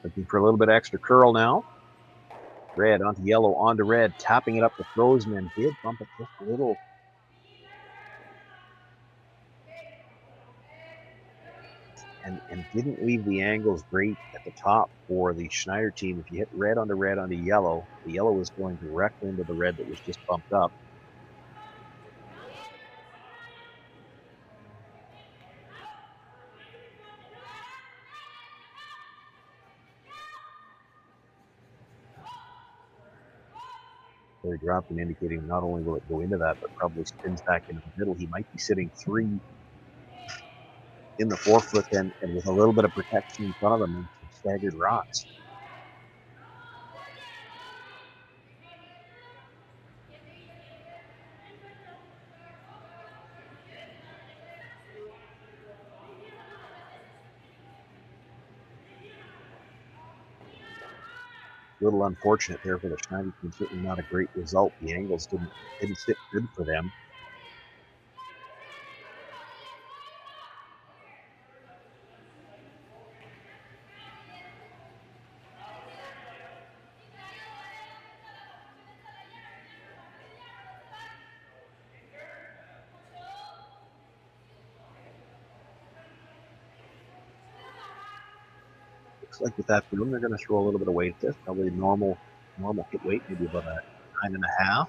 Looking for a little bit of extra curl now. Red onto yellow, onto red, tapping it up the throws, and then did bump it just a little. And didn't leave the angles great at the top for the Schneider team. If you hit red onto yellow, the yellow is going directly into the red that was just bumped up. Korey Dropkin indicating not only will it go into that, but probably spins back into the middle. He might be sitting 3 in the forefoot and with a little bit of protection in front of them and some staggered rocks. A little unfortunate there for the Schneider team. Certainly not a great result. The angles didn't sit good for them. Looks like with that boom, they're going to throw a little bit of weight at this. Probably normal hit weight, maybe about a 9.5.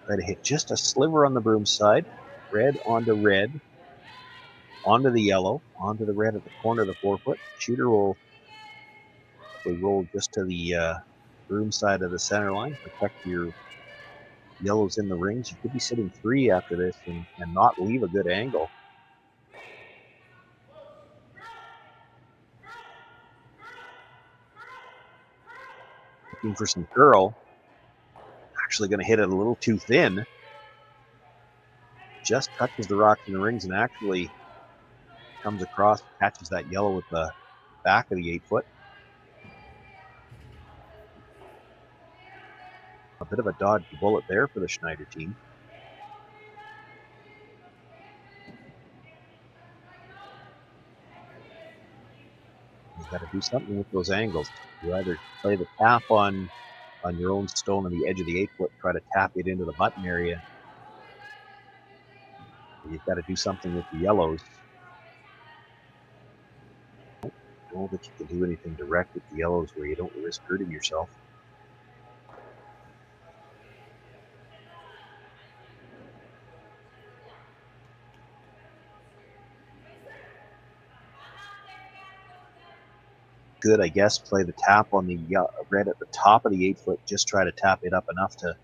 Try to hit just a sliver on the broom side. Red, onto the yellow, onto the red at the corner of the forefoot. Shooter will roll just to the broom side of the center line. Protect your yellows in the rings. You could be sitting 3 after this and not leave a good angle. Looking for some curl. Actually going to hit it a little too thin. Just touches the rocks in the rings and actually comes across, catches that yellow with the back of the 8-foot. A bit of a dodgy bullet there for the Schneider team. You've got to do something with those angles. You either play the tap on your own stone on the edge of the 8-foot, try to tap it into the button area. You've got to do something with the yellows. I don't know that you can do anything direct with the yellows where you don't risk hurting yourself. could, I guess, play the tap on the red at the top of the 8-foot, just try to tap it up enough to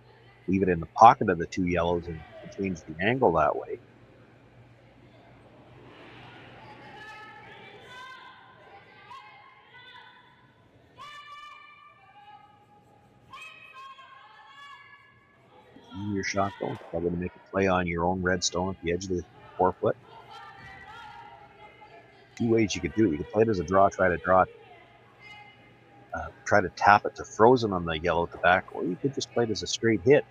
leave it in the pocket of the 2 yellows and change the angle that way. Your shot though, probably to make a play on your own red stone at the edge of the 4-foot. 2 ways you could do it. You could play it as a draw, try to tap it to frozen on the yellow at the back, or you could just play it as a straight hit.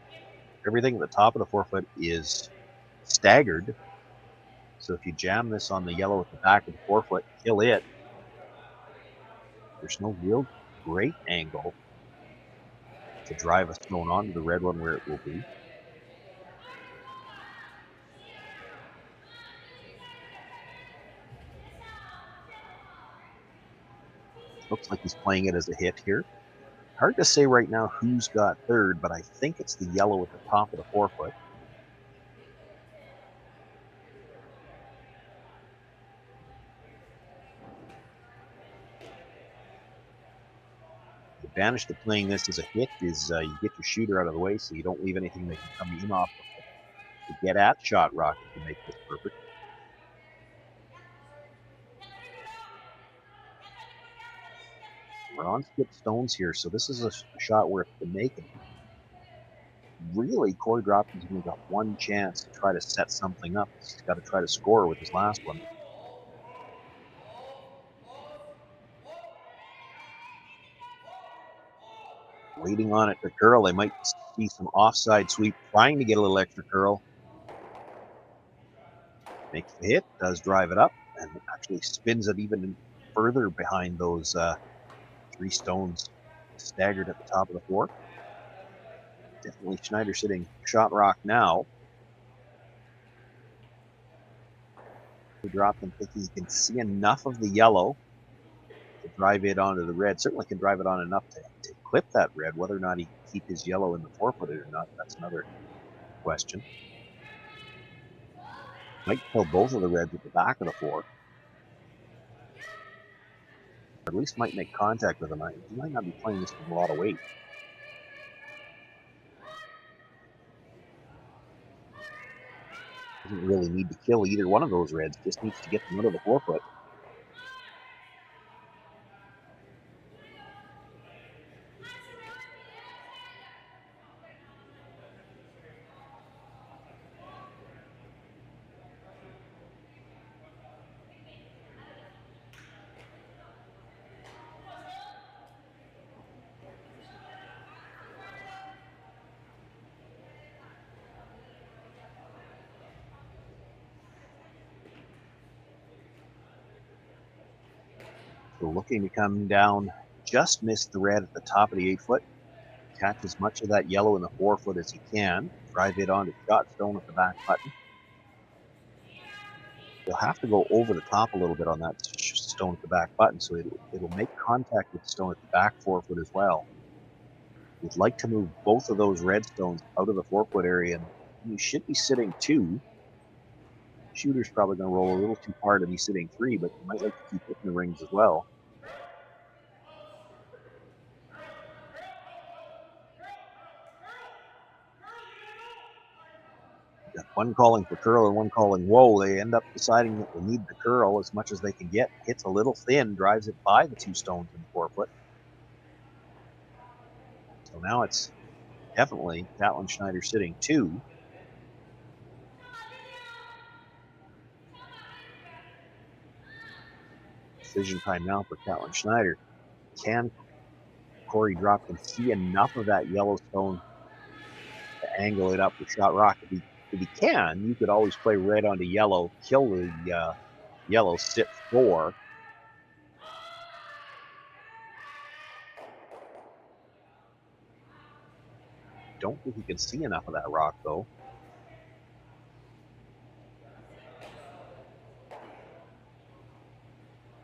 Everything at the top of the 4-foot is staggered, so if you jam this on the yellow at the back of the 4-foot, kill it. There's no real great angle to drive a stone onto the red one where it will be. Looks like he's playing it as a hit here. Hard to say right now who's got third, but I think it's the yellow at the top of the 4-foot. The advantage to playing this as a hit is you get your shooter out of the way, so you don't leave anything that can come in off of it to get at shot rock if you make this perfect. We're on skip stones here, so this is a shot where if you make it, really Korey Dropkin's only got one chance to try to set something up. He's got to try to score with his last one. Waiting on it to curl. They might see some offside sweep, trying to get a little extra curl. Makes the hit, does drive it up, and actually spins it even further behind those 3 stones staggered at the top of the 4. Definitely Schneider sitting shot rock now. Dropkin thinking he can see enough of the yellow to drive it onto the red. Certainly can drive it on enough to clip that red. Whether or not he can keep his yellow in the 4-footed or not, that's another question. Might kill both of the reds at the back of the 4. Or at least might make contact with him. He might not be playing this with a lot of weight. Doesn't really need to kill either one of those reds, just needs to get them out of the 4-foot. So looking to come down, just missed the red at the top of the 8-foot. Catch as much of that yellow in the 4-foot as he can. Drive it onto shot stone at the back button. You'll have to go over the top a little bit on that stone at the back button, so it'll make contact with the stone at the back 4-foot as well. You'd like to move both of those red stones out of the 4-foot area, and you should be sitting 2. Shooter's probably going to roll a little too hard and be sitting 3, but you might like to keep hitting the rings as well. Got one calling for curl and one calling whoa. They end up deciding that they need the curl as much as they can get. Hits a little thin, drives it by the 2 stones in the 4-foot. So now it's definitely Catlin Schneider sitting 2. Decision time now for Catlin Schneider. Can Korey Dropkin see enough of that yellow stone to angle it up with shot rock? If he can, you could always play red onto yellow, kill the yellow, sit 4. Don't think he can see enough of that rock, though.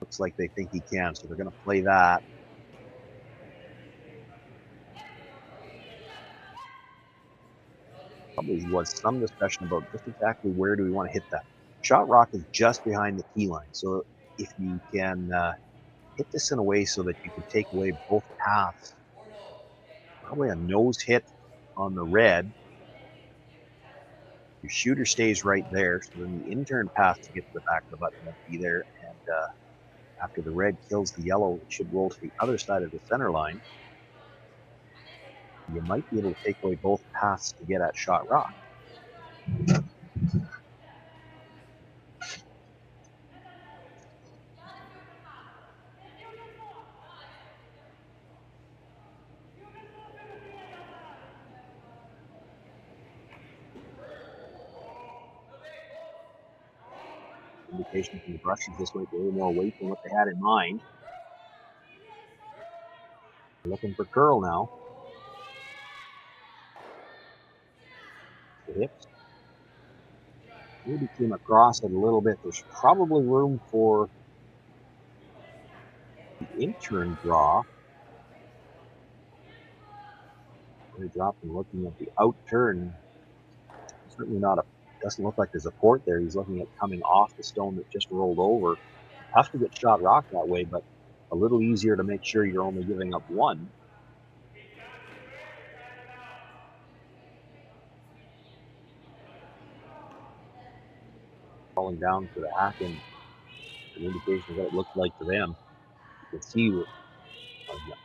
Looks like they think he can, so they're going to play that. Probably was some discussion about just exactly where do we want to hit that. Shot rock is just behind the key line, so if you can hit this in a way so that you can take away both paths. Probably a nose hit on the red. Your shooter stays right there, so then the intern path to get to the back of the button won't be there, and after the red kills the yellow, it should roll to the other side of the center line. You might be able to take away both paths to get at shot rock. Indication from the brushes this might be a little more weight than what they had in mind. Looking for curl now. The hips. Maybe came across it a little bit. There's probably room for the intern draw. Korey Dropkin looking at the out turn. Certainly not a. Doesn't look like there's a port there. He's looking at coming off the stone that just rolled over. Tough to get shot rock that way, but a little easier to make sure you're only giving up one. Falling down for the hack in an indication of what it looked like to them. You can see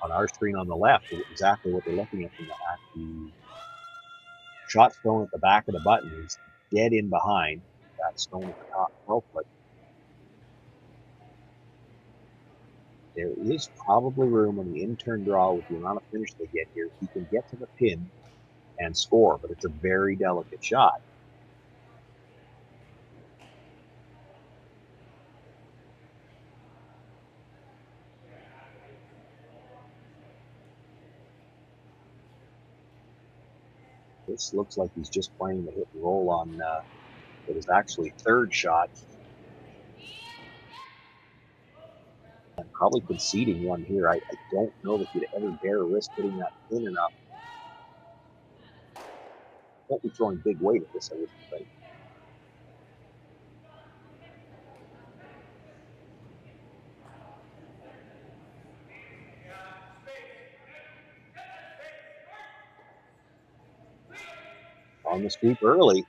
on our screen on the left exactly what they're looking at from the hack. The shot stone at the back of the button is dead in behind that stone at the top 12 foot. There is probably room on the intern draw with the amount of finish they get here. He can get to the pin and score, but it's a very delicate shot. This looks like he's just playing the hit and roll on it was actually third shot. And probably conceding one here. I don't know that you'd ever dare risk hitting that thin enough. Won't be throwing big weight at this, I wouldn't think. On the scoop early.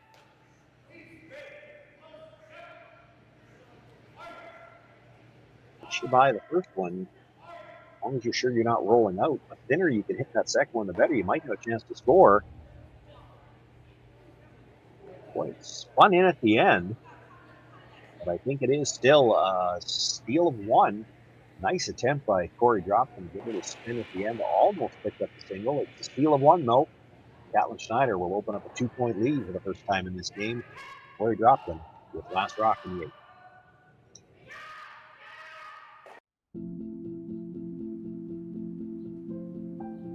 You buy the first one, as long as you're sure you're not rolling out. The thinner you can hit that second one, the better you might have a chance to score. Boy, it's spun in at the end, but I think it is still a steal of one. Nice attempt by Korey Dropkin to give it a spin at the end. Almost picked up the single. It's a steal of one, though. Catlin Schneider will open up a 2-point lead for the first time in this game. Korey Dropkin with last rock in the 8th.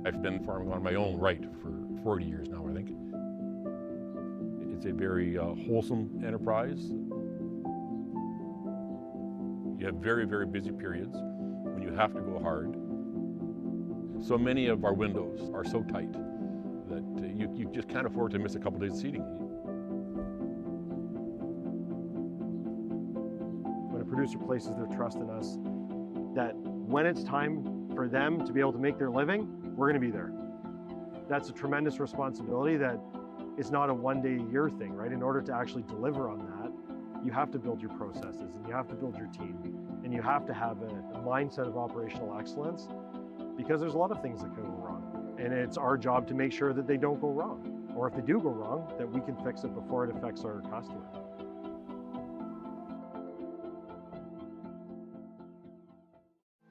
I've been farming on my own right for 40 years now, I think. It's a very wholesome enterprise. You have very, very busy periods when you have to go hard. So many of our windows are so tight that you just can't afford to miss a couple days of seeding. When a producer places their trust in us, that when it's time for them to be able to make their living, we're going to be there. That's a tremendous responsibility that is not a one-day-a-year thing, right? In order to actually deliver on that, you have to build your processes and you have to build your team and you have to have a mindset of operational excellence, because there's a lot of things that can go wrong. And it's our job to make sure that they don't go wrong. Or if they do go wrong, that we can fix it before it affects our customer.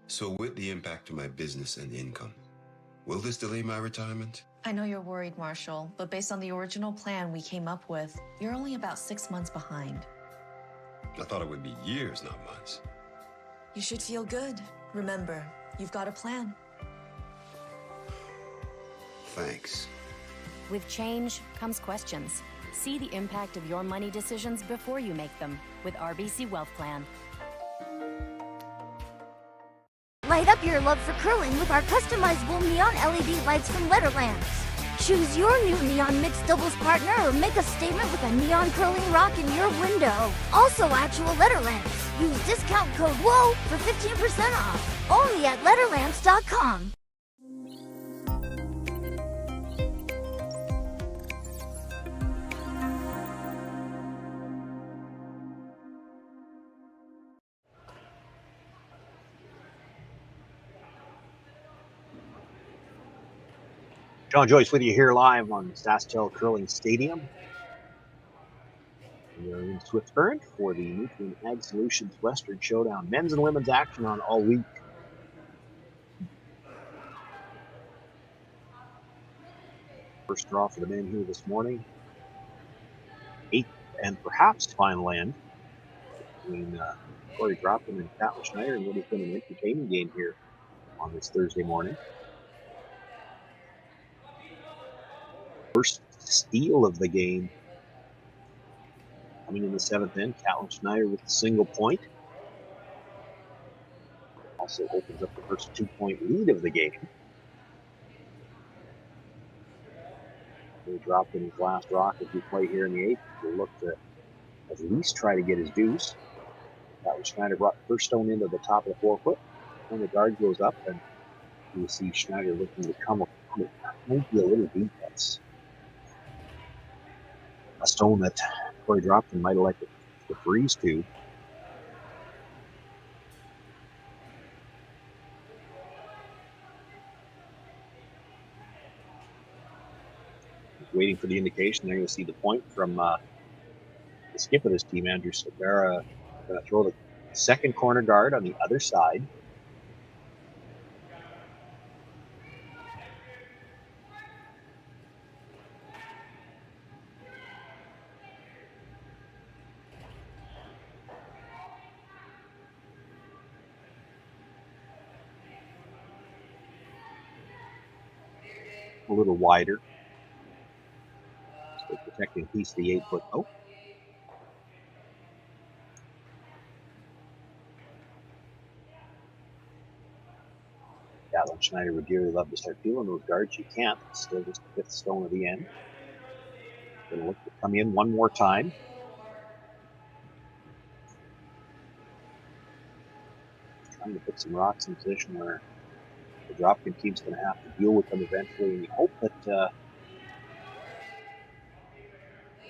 So with the impact to my business and income, will this delay my retirement? I know you're worried, Marshall, but based on the original plan we came up with, you're only about 6 months behind. I thought it would be years, not months. You should feel good. Remember, you've got a plan. Thanks. With change comes questions. See the impact of your money decisions before you make them with RBC Wealth Plan. Light up your love for curling with our customizable neon LED lights from Letterlands. Choose your new neon mixed doubles partner or make a statement with a neon curling rock in your window. Also actual Letterlands. Use discount code WHOA for 15% off. Only at letterlamps.com. John Joyce with you here live on SaskTel Curling Stadium. We are in Swift Current for the Nutrien Ag Solutions Western Showdown. Men's and women's action on all week. First draw for the men here this morning. 8th and perhaps final end between Korey Dropkin and Catlin Schneider, and what has been an entertaining game here on this Thursday morning. First steal of the game coming in the 7th end. Catlin Schneider with the single point. Also opens up the first 2-point lead of the game. He dropped in his last rock as we play here in the 8th. We'll look to at least try to get his deuce. Catlin Schneider brought the first stone into the top of the 4-foot. When the guard goes up, and you see Schneider looking to come up. It might be a little deep. That's a stone that Korey Dropkin might have liked to freeze to. Waiting for the indication. There you'll see the point from the skip of this team, Andrew Silvera, going to throw the second corner guard on the other side. A little wider. Still protecting piece of the 8-foot though. Catlin Schneider would dearly love to start feeling those guards. You can't. Still just the 5th stone of the end. Going to look to come in one more time. Trying to put some rocks in position where the Dropkin team's going to have to deal with them eventually, and you hope that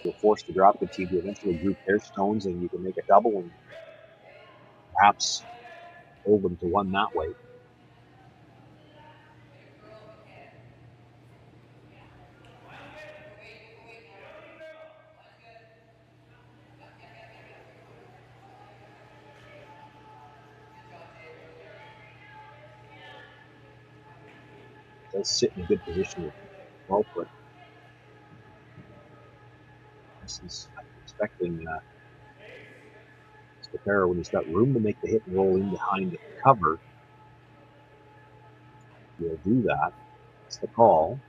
you'll force the Dropkin team to eventually group their stones, and you can make a double and perhaps hold them to one that way. Does sit in a good position with 12-foot. This is, I'm expecting Stepera, when he's got room to make the hit and roll in behind the cover, he'll do that. That's the call.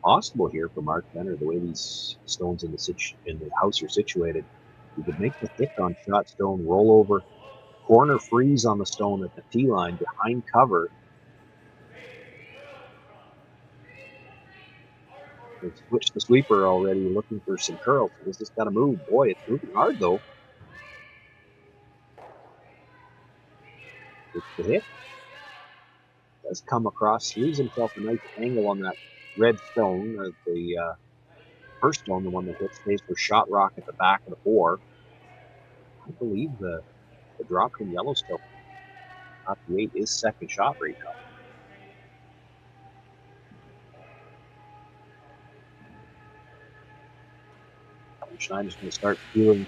Possible here for Mark Benner, the way these stones in the house are situated. You could make the hit on shot stone, roll over, corner freeze on the stone at the tee line behind cover. They've switched the sweeper already, looking for some curls. This has got to move. Boy, it's moving hard though. It's the hit. Does come across, leaves himself a nice angle on that red stone. The first stone, the one that hit, stays for shot rock at the back of the 4. I believe the drop in Yellowstone, top the 8, is second shot right now. Schneider's going to start feeling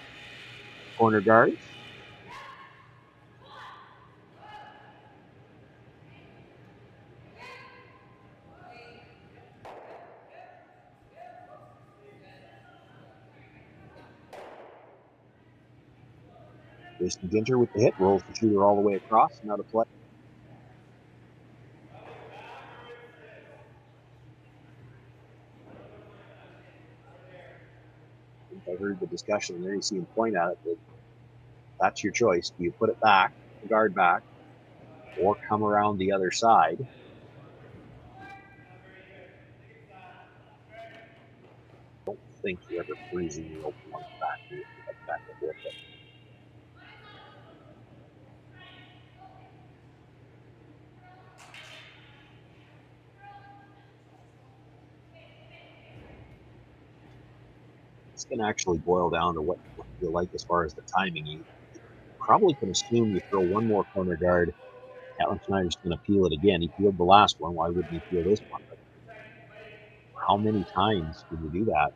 corner guards. Jason Ginter with the hit, rolls the shooter all the way across, now to play. I heard the discussion there. You see him point at it. But that's your choice. Do you put it back, the guard back, or come around the other side? think you're ever freezing the open one back and forth. It's going to actually boil down to what you like as far as the timing. You probably can assume you throw one more corner guard, Catlin Schneider's going to peel it again. He peeled the last one. Why wouldn't he peel this one? But how many times can you do that?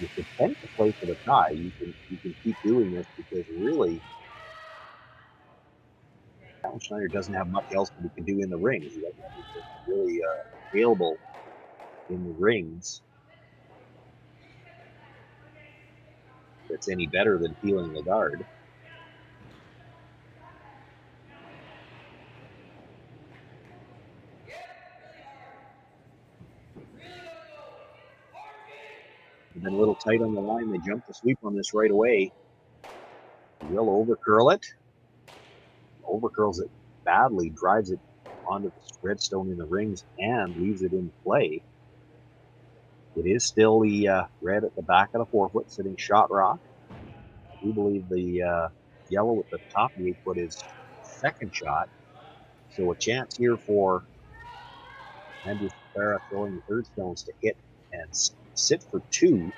If you tend to play for the tie, you can keep doing this because really, Catlin Schneider doesn't have much else that he can do in the rings. He doesn't have anything really available in the rings that's any better than peeling the guard. They've been a little tight on the line. They jumped the sweep on this right away. Will overcurl it. Overcurls it badly, drives it onto the redstone in the rings, and leaves it in play. It is still the red at the back of the 4-foot sitting shot rock. I do believe the yellow at the top of the 8-foot is second shot. So a chance here for Andrew Farah throwing the third stones to hit and sit for 2.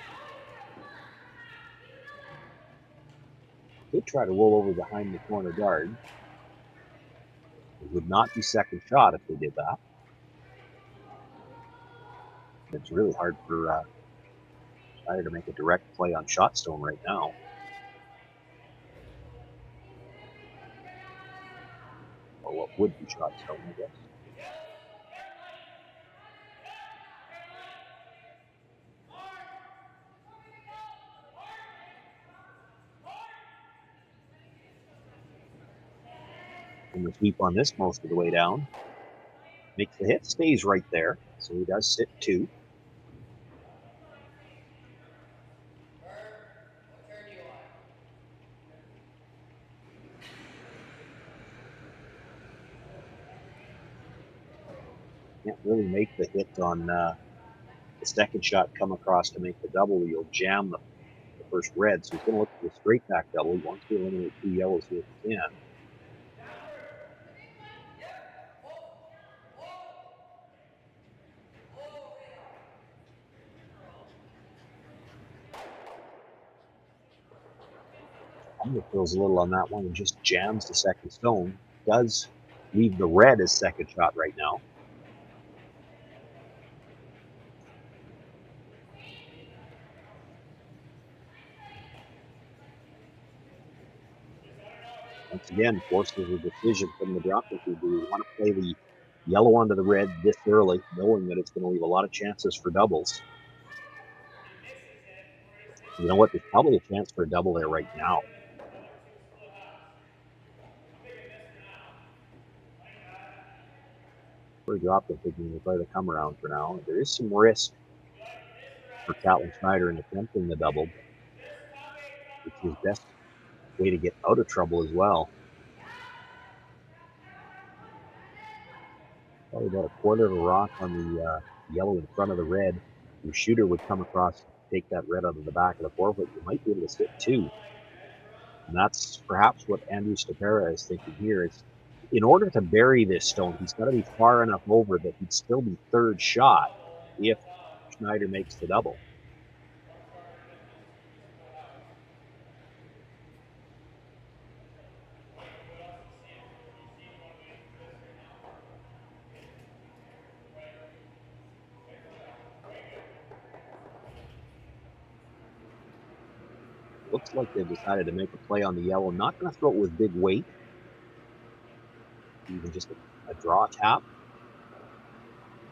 Could try to roll over behind the corner guard. It would not be second shot if they did that. It's really hard for Schneider to make a direct play on shot stone right now. Or what would be shot stone, I guess. And the sweep on this most of the way down. Makes the hit, stays right there. So he does sit 2. Can't really make the hit on the second shot come across to make the double. You'll jam the first red. So he's going to look for the straight back double. He wants to eliminate 2 yellows here if he can. Feels a little on that one and just jams the second stone. Does leave the red as second shot right now. Once again, forces a decision from the Dropkin. Do we want to play the yellow onto the red this early, knowing that it's going to leave a lot of chances for doubles? You know what? There's probably a chance for a double there right now. Korey Dropkin thinking to play the come around for now. There is some risk for Catlin Schneider in attempting the double, which is his best way to get out of trouble as well. Probably about a quarter of a rock on the yellow in front of the red. Your shooter would come across, take that red out of the back of the 4-foot. You might be able to sit 2. And that's perhaps what Andrew Stapera is thinking here. Is in order to bury this stone, he's got to be far enough over that he'd still be third shot if Schneider makes the double. Looks like they've decided to make a play on the yellow. Not going to throw it with big weight. Even just a draw tap.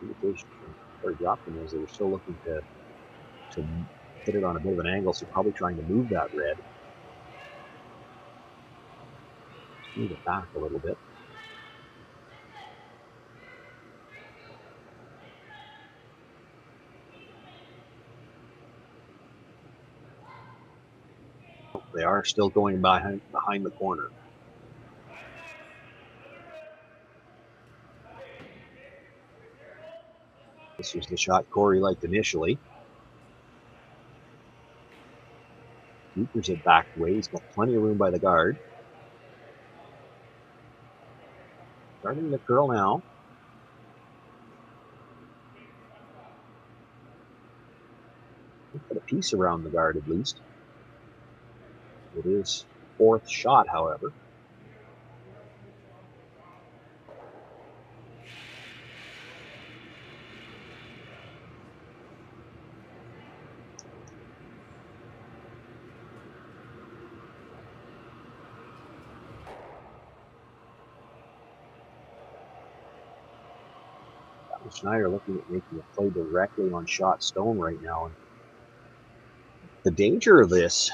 Indication from Korey Dropkin is they were still looking to hit it on a bit of an angle, so probably trying to move that red. Just move it back a little bit. They are still going behind the corner. This was the shot Korey liked initially. Keepers it back away. He's got plenty of room by the guard. Starting to curl now. Put a piece around the guard at least. It is fourth shot, however. Catlin Schneider looking at making a play directly on shot stone right now. And the danger of this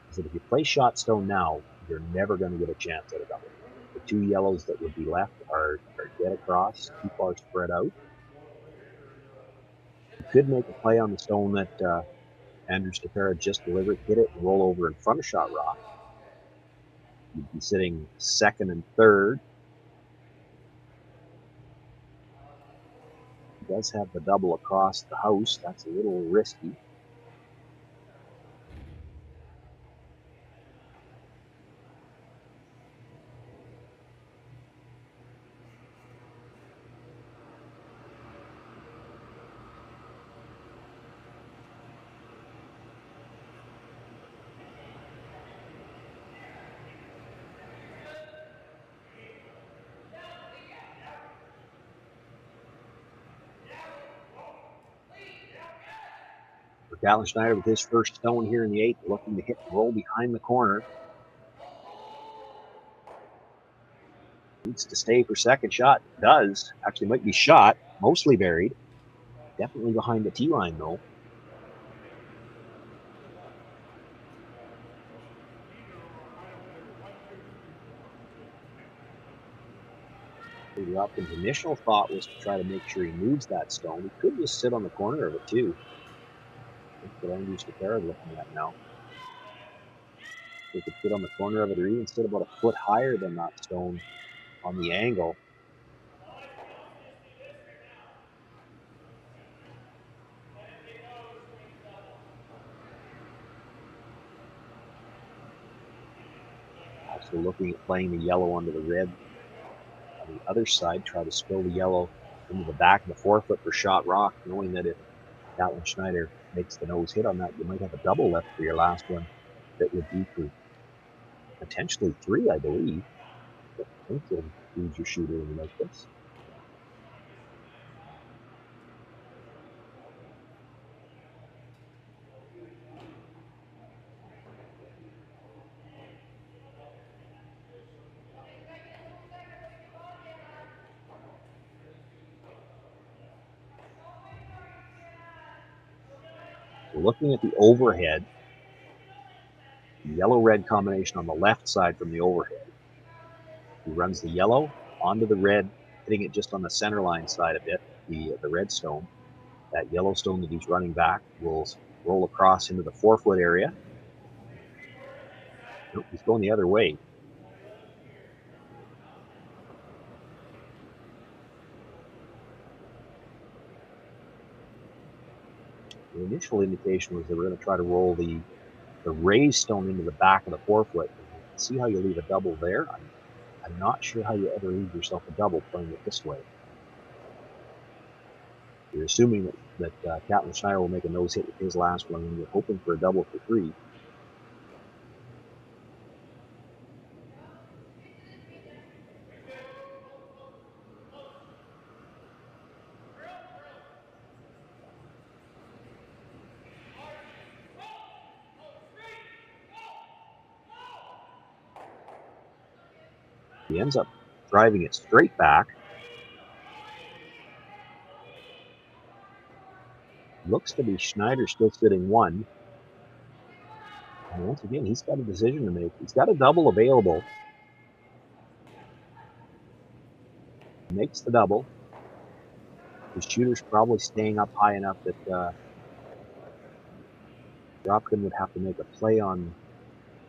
is that if you play shot stone now, you're never going to get a chance at a double. The two yellows that would be left are dead across, too far spread out. You could make a play on the stone that Andrew Stapera just delivered, hit it, and roll over in front of shot rock. You'd be sitting second and third. He does have the double across the house. That's a little risky. Catlin Schneider with his first stone here in the eighth, looking to hit and roll behind the corner. Needs to stay for second shot. Does. Actually might be shot. Mostly buried. Definitely behind the tee line though. Korey Dropkin's initial thought was to try to make sure he moves that stone. He could just sit on the corner of it too. That's what Andrew Stapera looking at now. They could sit on the corner of it or even sit about a foot higher than that stone on the angle. Also looking at playing the yellow onto the red on the other side, try to spill the yellow into the back of the forefoot for shot rock, knowing that if Catlin Schneider makes the nose hit on that, you might have a double left for your last one that would be for potentially three, I believe. But I think you'll lose your shooter when you make this. Looking at the overhead, the yellow-red combination on the left side from the overhead. He runs the yellow onto the red, hitting it just on the center line side a bit, the red stone. That yellow stone that he's running back will roll across into the forefoot area. Nope, he's going the other way. The initial indication was they were going to try to roll the raised stone into the back of the forefoot. See how you leave a double there? I'm not sure how you ever leave yourself a double playing it this way. You're assuming that Catlin Schneider will make a nose hit with his last one, and you're hoping for a double for three. He ends up driving it straight back. Looks to be Schneider still sitting one. And once again, he's got a decision to make. He's got a double available. He makes the double. His shooter's probably staying up high enough that Dropkin would have to make a play on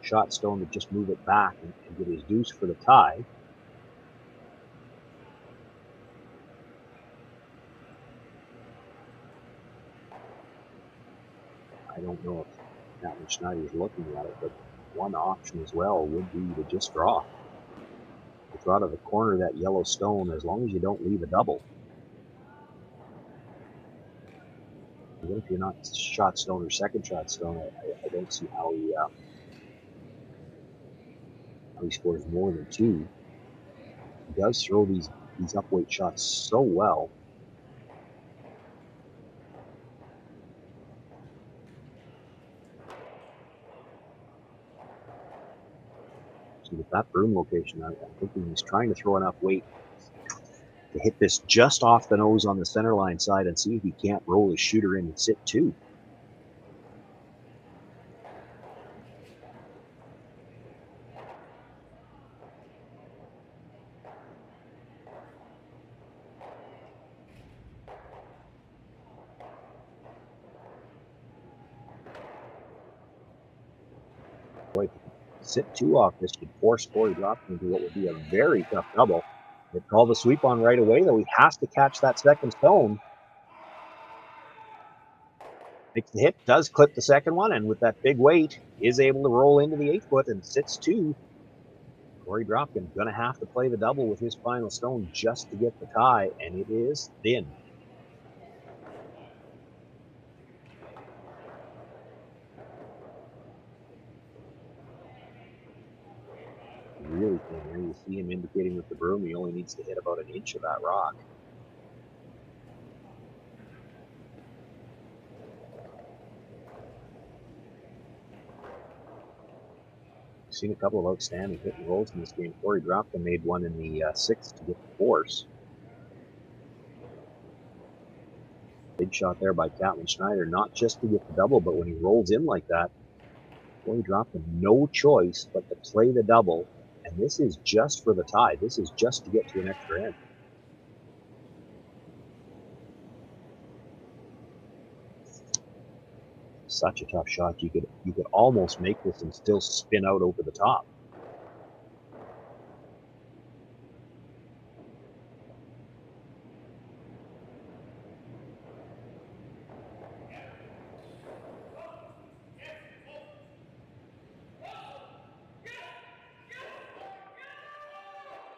shot stone to just move it back and get his deuce for the tie. don't know if Catlin Schneider is looking at it, but one option as well would be to just draw. To draw to the corner of that yellow stone, as long as you don't leave a double. Even if you're not shot stone or second shot stone, I don't see how he scores more than 2. He does throw these upweight shots so well. So with that broom location, I'm thinking he's trying to throw enough weight to hit this just off the nose on the center line side and see if he can't roll his shooter in and sit 2. Boy, sit 2 off this would force Korey Dropkin into what would be a very tough double. They call the sweep on right away, though he has to catch that second stone. Makes the hit, does clip the second one, and with that big weight, is able to roll into the 8-foot and sits 2. Korey Dropkin gonna have to play the double with his final stone just to get the tie, and it is thin. Really thin here. You see him indicating with the broom he only needs to hit about 1 inch of that rock. We've seen a couple of outstanding hit and rolls in this game. Korey Dropkin made one in the 6th to get the force. Big shot there by Catlin Schneider, not just to get the double, but when he rolls in like that, Korey Dropkin no choice but to play the double. And this is just for the tie. This is just to get to an extra end. Such a tough shot. You could almost make this and still spin out over the top.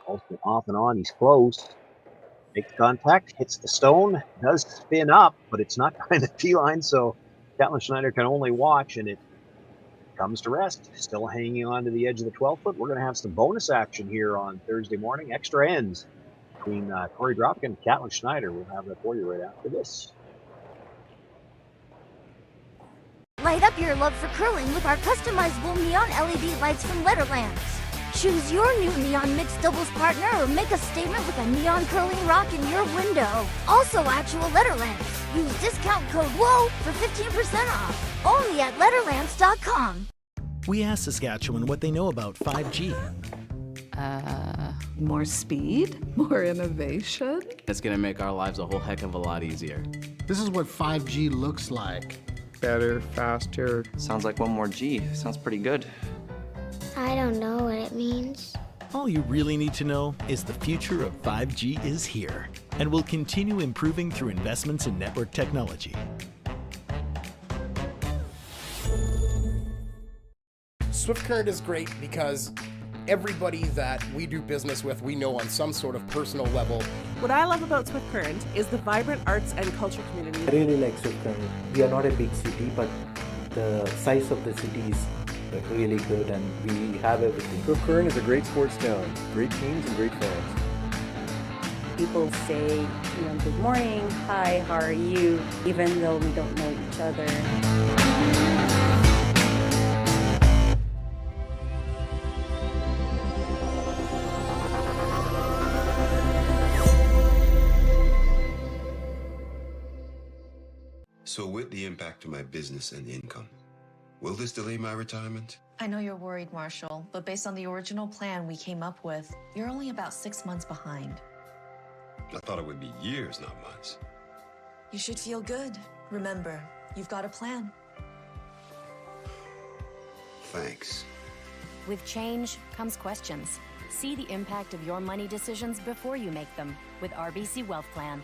Also off and on, he's close. Makes contact, hits the stone, does spin up, but it's not behind the tee line, so Catlin Schneider can only watch, and it comes to rest. Still hanging on to the edge of the 12-foot. We're going to have some bonus action here on Thursday morning. Extra ends between Korey Dropkin and Catlin Schneider. We'll have that for you right after this. Light up your love for curling with our customizable neon LED lights from Letterlands. Choose your new neon mixed doubles partner or make a statement with a neon curling rock in your window. Also actual Letterlands. Use discount code WHOA for 15% off. Only at Letterlands.com. We asked Saskatchewan what they know about 5G. More speed, more innovation. It's gonna make our lives a whole heck of a lot easier. This is what 5G looks like. Better, faster. Sounds like one more G. Sounds pretty good. I don't know what it means. All you really need to know is the future of 5G is here and will continue improving through investments in network technology. Swift Current is great because everybody that we do business with, we know on some sort of personal level. What I love about Swift Current is the vibrant arts and culture community. I really like Swift Current. We are not a big city, but the size of the city is really good, and we have everything. Swift Current is a great sports town, great teams and great fans. People say, good morning, hi, how are you, even though we don't know each other. So with the impact to my business and income, will this delay my retirement? I know you're worried, Marshall, but based on the original plan we came up with, you're only about 6 months behind. I thought it would be years, not months. You should feel good. Remember, you've got a plan. Thanks. With change comes questions. See the impact of your money decisions before you make them with RBC Wealth Plan.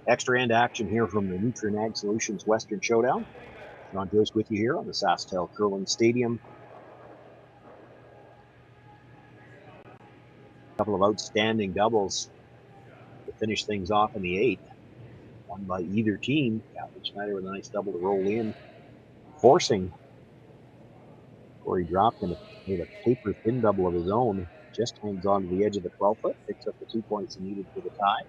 Extra end action here from the Nutrien Ag Solutions Western Showdown. John Joyce with you here on the SaskTel Curling Stadium. A couple of outstanding doubles to finish things off in the 8th. Won by either team. Catlin Schneider with a nice double to roll in, forcing Korey Dropkin with a paper thin double of his own. Just hangs on to the edge of the 12-foot, picks up the 2 points he needed for the tie.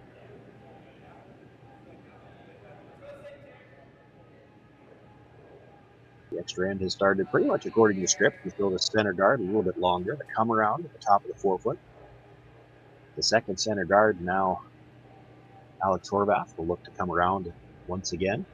The extra end has started pretty much according to script. You throw the center guard a little bit longer, the come around at the top of the 4-foot. The second center guard, now Alex Horvath, will look to come around once again.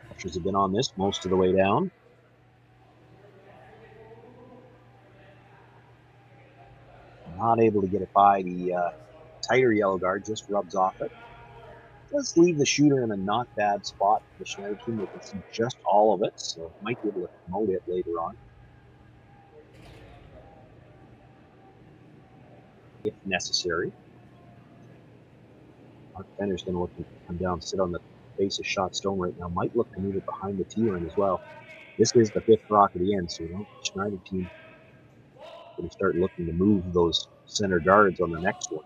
Pressures have been on this most of the way down. Not able to get it by the tighter yellow guard, just rubs off it. Does leave the shooter in a not bad spot for the Schneider team. They can see just all of it, so might be able to promote it later on if necessary. Mark Fenner's going to look to come down, sit on the base of shot stone right now. Might look to move it behind the tee line as well. This is the 5th rock at the end, so the Schneider team going to start looking to move those center guards on the next one.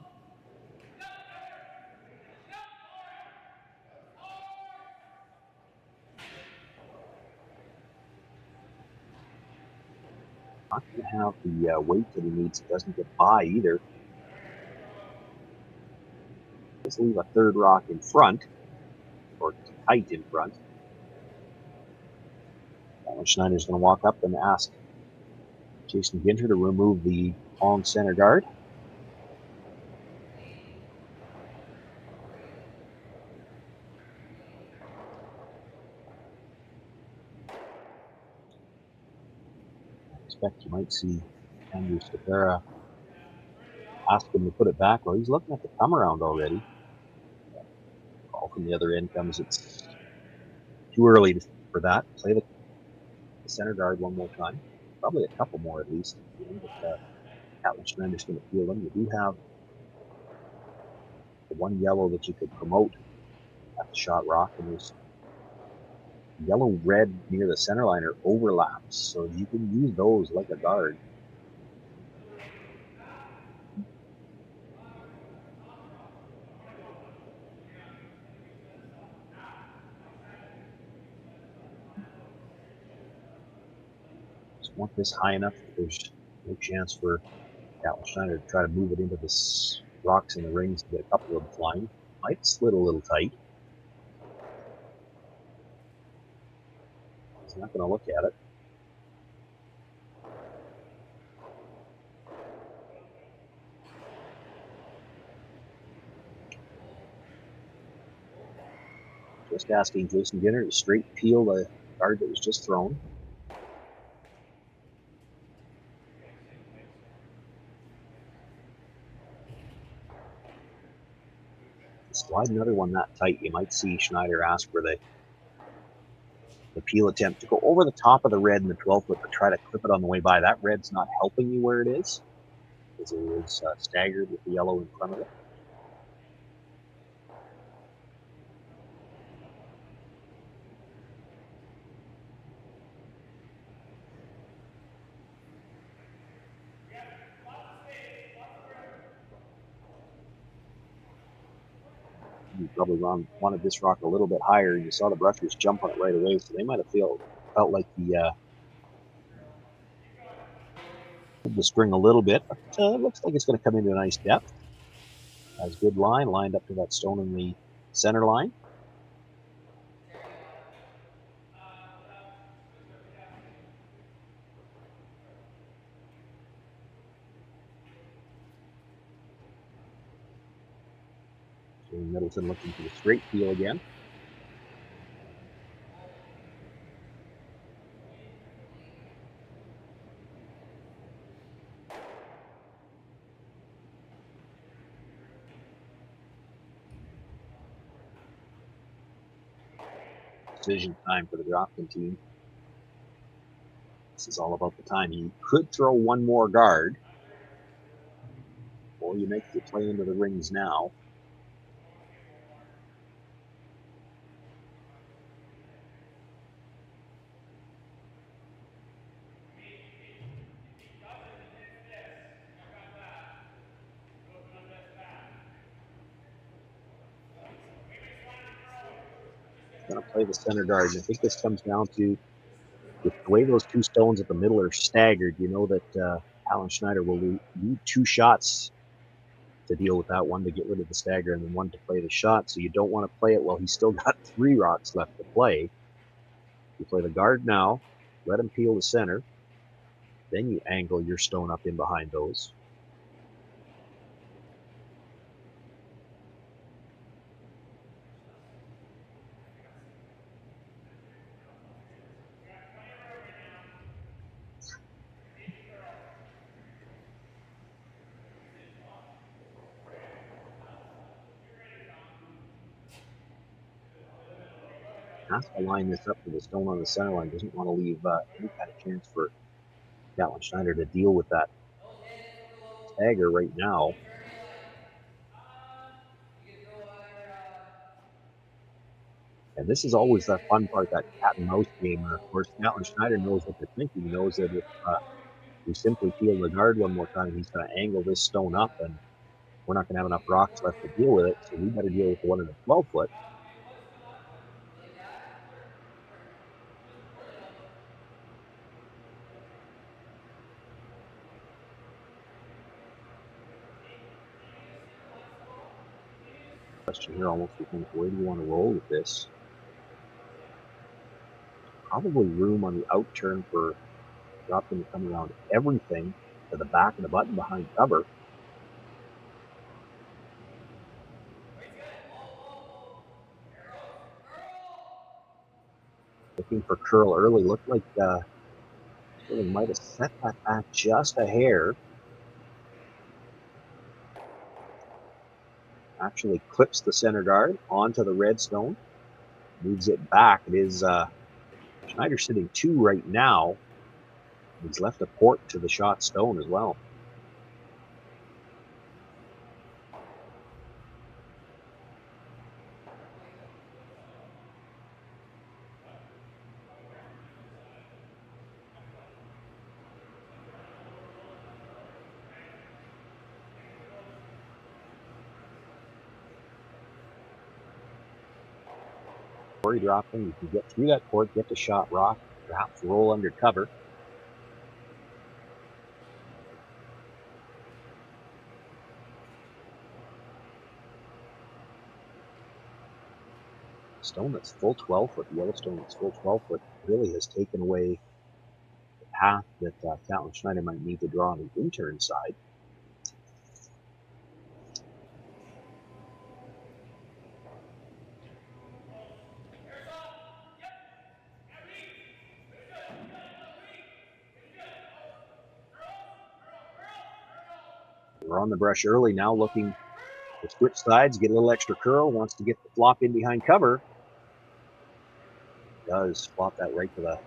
Not going to have the weight that he needs. It doesn't get by either. Let's leave a 3rd rock in front, or tight in front. Schneider's going to walk up and ask Jason Ginter to remove the long center guard. I expect you might see Andrew Stefera ask him to put it back. Well, he's looking at the come around already. Call from the other end comes. It's too early for that. Play the center guard one more time. Probably a couple more at least. But Catlin Schneider's going to field them. You do have the one yellow that you could promote at the shot rock, and there's yellow red near the center line are overlaps, so you can use those like a guard. Just want this high enough that there's no chance for Catlin Schneider to try to move it into the rocks in the rings to get a couple of them flying. Might slid a little tight. He's not going to look at it. Just asking Jason Ginter to straight peel the guard that was just thrown. Slide another one that tight. You might see Schneider ask for the peel attempt to go over the top of the red in the 12-foot, but try to clip it on the way by. That red's not helping you where it is, because it is staggered with the yellow in front of it. You probably wanted this rock a little bit higher. You saw the brushers jump on it right away, so they might have felt like the string a little bit, but it looks like it's going to come into a nice depth. Has good line, lined up to that stone in the center line. Middleton looking for the straight peel again. decision time for the Dropkin team. This is all about the time. You could throw one more guard, or you make your play into the rings now. Going to play the center guard, and I think this comes down to with the way those two stones at the middle are staggered. You know that Catlin Schneider will need 2 shots to deal with that, one to get rid of the stagger and then one to play the shot. So you don't want to play it while he's still got 3 rocks left to play. You play the guard now, let him peel the center, then you angle your stone up in behind those. Has to line this up with the stone on the center line. Doesn't want to leave any kind of chance for Catlin Schneider to deal with that stagger right now. And this is always that fun part, that cat and mouse game. Of course, Catlin Schneider knows what they're thinking. He knows that if we simply peel the guard one more time, he's going to angle this stone up, and we're not going to have enough rocks left to deal with it. So we better deal with the one in the 12-foot. Question here, almost we think, where do you want to roll with this? Probably room on the out turn for Dropkin to come around everything to the back of the button behind cover. Looking for curl early. Looked like Sterling might have set that back just a hair. Actually clips the center guard onto the red stone. Moves it back. It is Schneider sitting 2 right now. He's left a port to the shot stone as well. Korey Dropkin, you can get through that port, get the shot rock, perhaps roll under cover. Stone that's full 12-foot, the yellow stone that's full 12-foot, really has taken away the path that Catlin Schneider might need to draw on the in-turn side. We're on the brush early now, looking to switch sides, get a little extra curl, wants to get the flop in behind cover. Does flop that right to the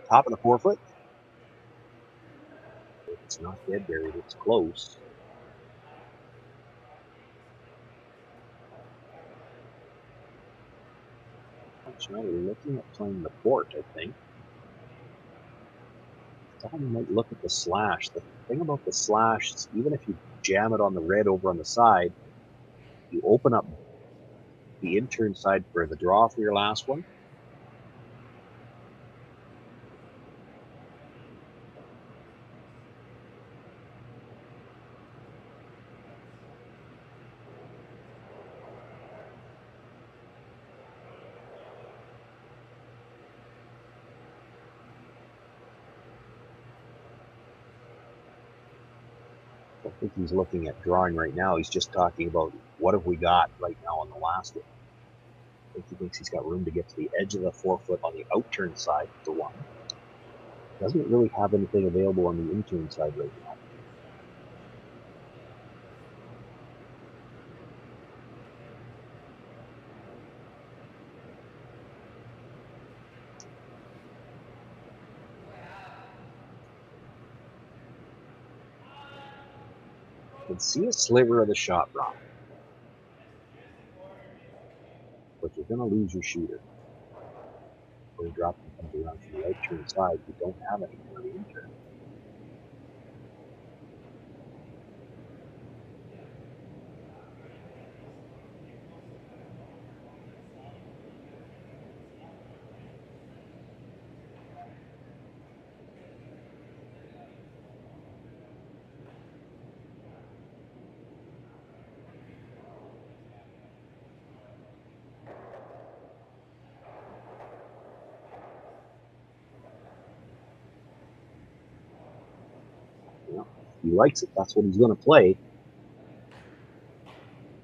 top of the 4-foot. It's not dead buried, it's close. Schneider looking at playing the port, I think. I thought he might look at the slash. The thing about the slash is even if you jam it on the red over on the side, you open up the in-turn side for the draw for your last one. I think he's looking at drawing right now. He's just talking about what have we got right now on the last one. I think he thinks he's got room to get to the edge of the 4-foot on the out-turn side for one. Doesn't really have anything available on the in-turn side right now. can see a sliver of the shot rock, but you're going to lose your shooter. Korey Dropkin comes around from the out turn side. You don't have anything on the in turn. He likes it. That's what he's going to play.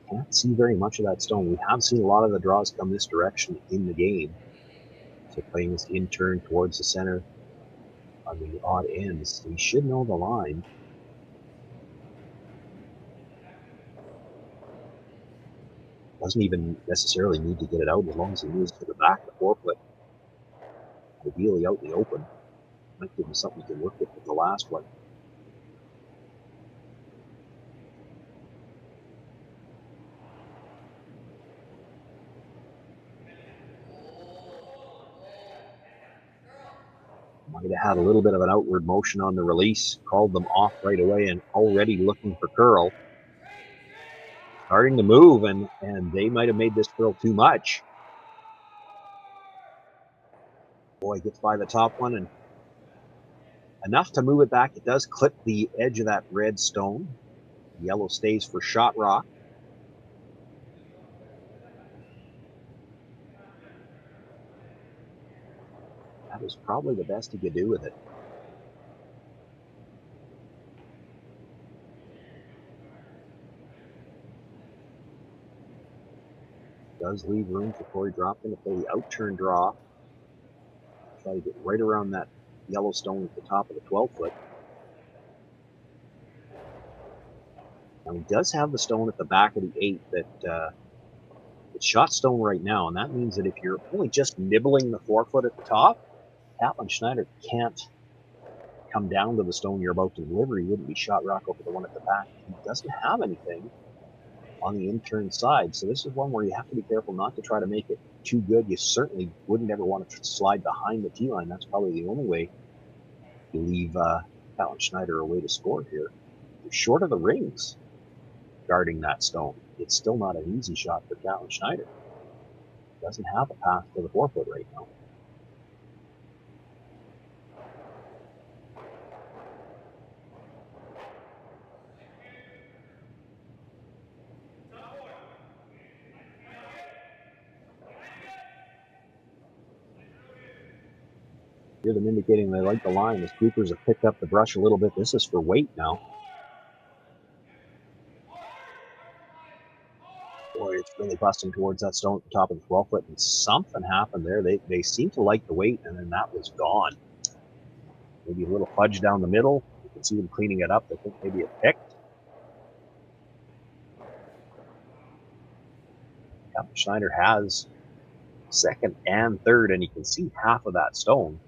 Can't see very much of that stone. We have seen a lot of the draws come this direction in the game. So playing this in turn towards the center on the odd ends. He should know the line. Doesn't even necessarily need to get it out as long as he moves to the back of the forefoot. Ideally out in the open. Might give him something to work with the last one. Might have had a little bit of an outward motion on the release, called them off right away, and already looking for curl. Starting to move, and they might have made this curl too much. Boy, gets by the top one, and enough to move it back. It does clip the edge of that red stone. Yellow stays for shot rock. That was probably the best he could do with it. Does leave room for Korey Dropkin to play the out-turn draw. Try to get right around that yellow stone at the top of the 12-foot. Now he does have the stone at the back of the 8 that it's shot stone right now, and that means that if you're only just nibbling the 4-foot at the top, Catlin Schneider can't come down to the stone you're about to deliver. He wouldn't be shot rock over the one at the back. He doesn't have anything on the in-turn side, so this is one where you have to be careful not to try to make it too good. You certainly wouldn't ever want to slide behind the tee line. That's probably the only way you leave Catlin Schneider a way to score here. You're short of the rings guarding that stone. It's still not an easy shot for Catlin Schneider. Doesn't have a path to the 4-foot right now. Hear them indicating they like the line as Coopers have picked up the brush a little bit. This is for weight now. Boy, it's really busting towards that stone at the top of the 12-foot, and something happened there. They seem to like the weight, and then that was gone. Maybe a little fudge down the middle. You can see them cleaning it up. I think maybe it picked. Catlin Schneider has second and third, and you can see half of that stone.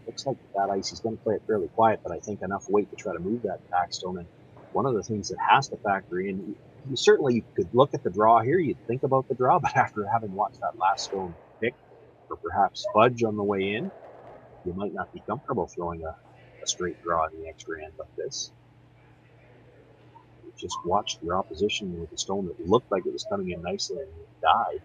Looks like that ice, he's going to play it fairly quiet, but I think enough weight to try to move that back stone. And one of the things that has to factor in, you certainly could look at the draw here, you'd think about the draw, but after having watched that last stone pick, or perhaps fudge on the way in, you might not be comfortable throwing a straight draw in the extra end like this. You just watched your opposition with a stone that looked like it was coming in nicely and it died.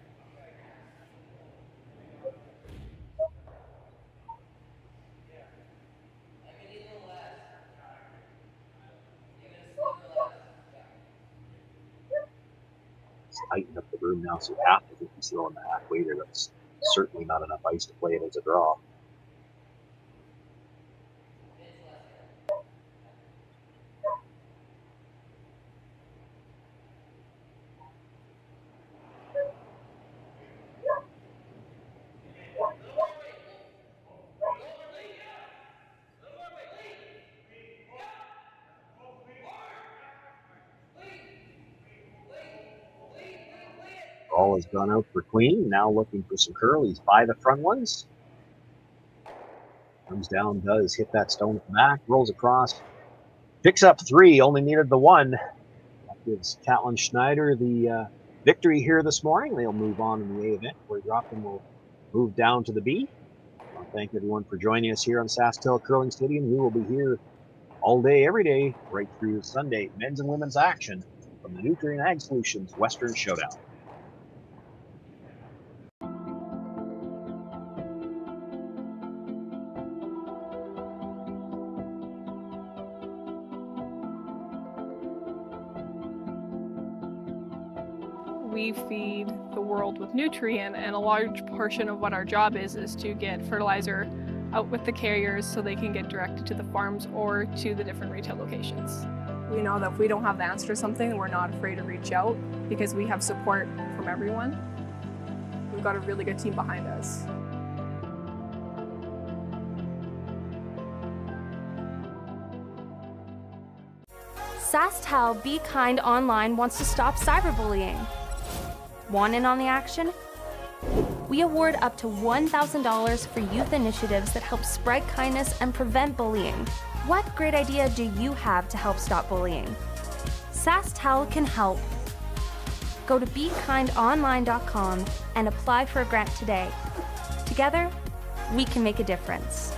Tighten up the room now, so you have to think he's throwing the halfway there. That's certainly not enough ice to play it as a draw. Ball has gone out for Queen. Now looking for some curlies by the front ones. Comes down, does hit that stone at the back, rolls across, picks up 3, only needed the 1. That gives Catlin Schneider the victory here this morning. They'll move on in the A event. Korey Dropkin will move down to the B. I want to thank everyone for joining us here on SaskTel Curling Stadium. We will be here all day, every day, right through Sunday. Men's and women's action from the Nutrien Ag Solutions Western Showdown. We feed the world with Nutrien, and a large portion of what our job is to get fertilizer out with the carriers so they can get directed to the farms or to the different retail locations. We know that if we don't have the answer to something, we're not afraid to reach out because we have support from everyone. We've got a really good team behind us. SaskTel Be Kind Online wants to stop cyberbullying. Want in on the action? We award up to $1,000 for youth initiatives that help spread kindness and prevent bullying. What great idea do you have to help stop bullying? SaskTel can help. Go to BeKindOnline.com and apply for a grant today. Together, we can make a difference.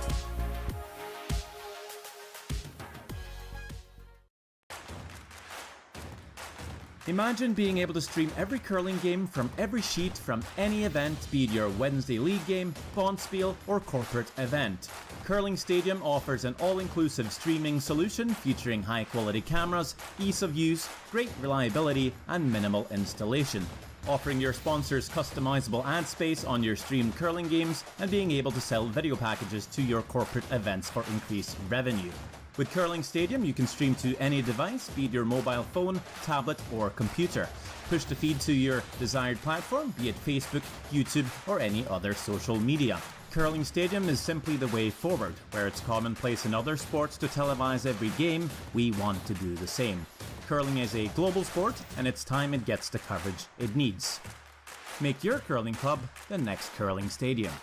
Imagine being able to stream every curling game from every sheet from any event, be it your Wednesday league game, bonspiel, or corporate event. Curling Stadium offers an all-inclusive streaming solution featuring high-quality cameras, ease of use, great reliability, and minimal installation. Offering your sponsors customizable ad space on your streamed curling games and being able to sell video packages to your corporate events for increased revenue. With Curling Stadium, you can stream to any device, be it your mobile phone, tablet, or computer. Push the feed to your desired platform, be it Facebook, YouTube, or any other social media. Curling Stadium is simply the way forward. Where it's commonplace in other sports to televise every game, we want to do the same. Curling is a global sport, and it's time it gets the coverage it needs. Make your curling club the next Curling Stadium.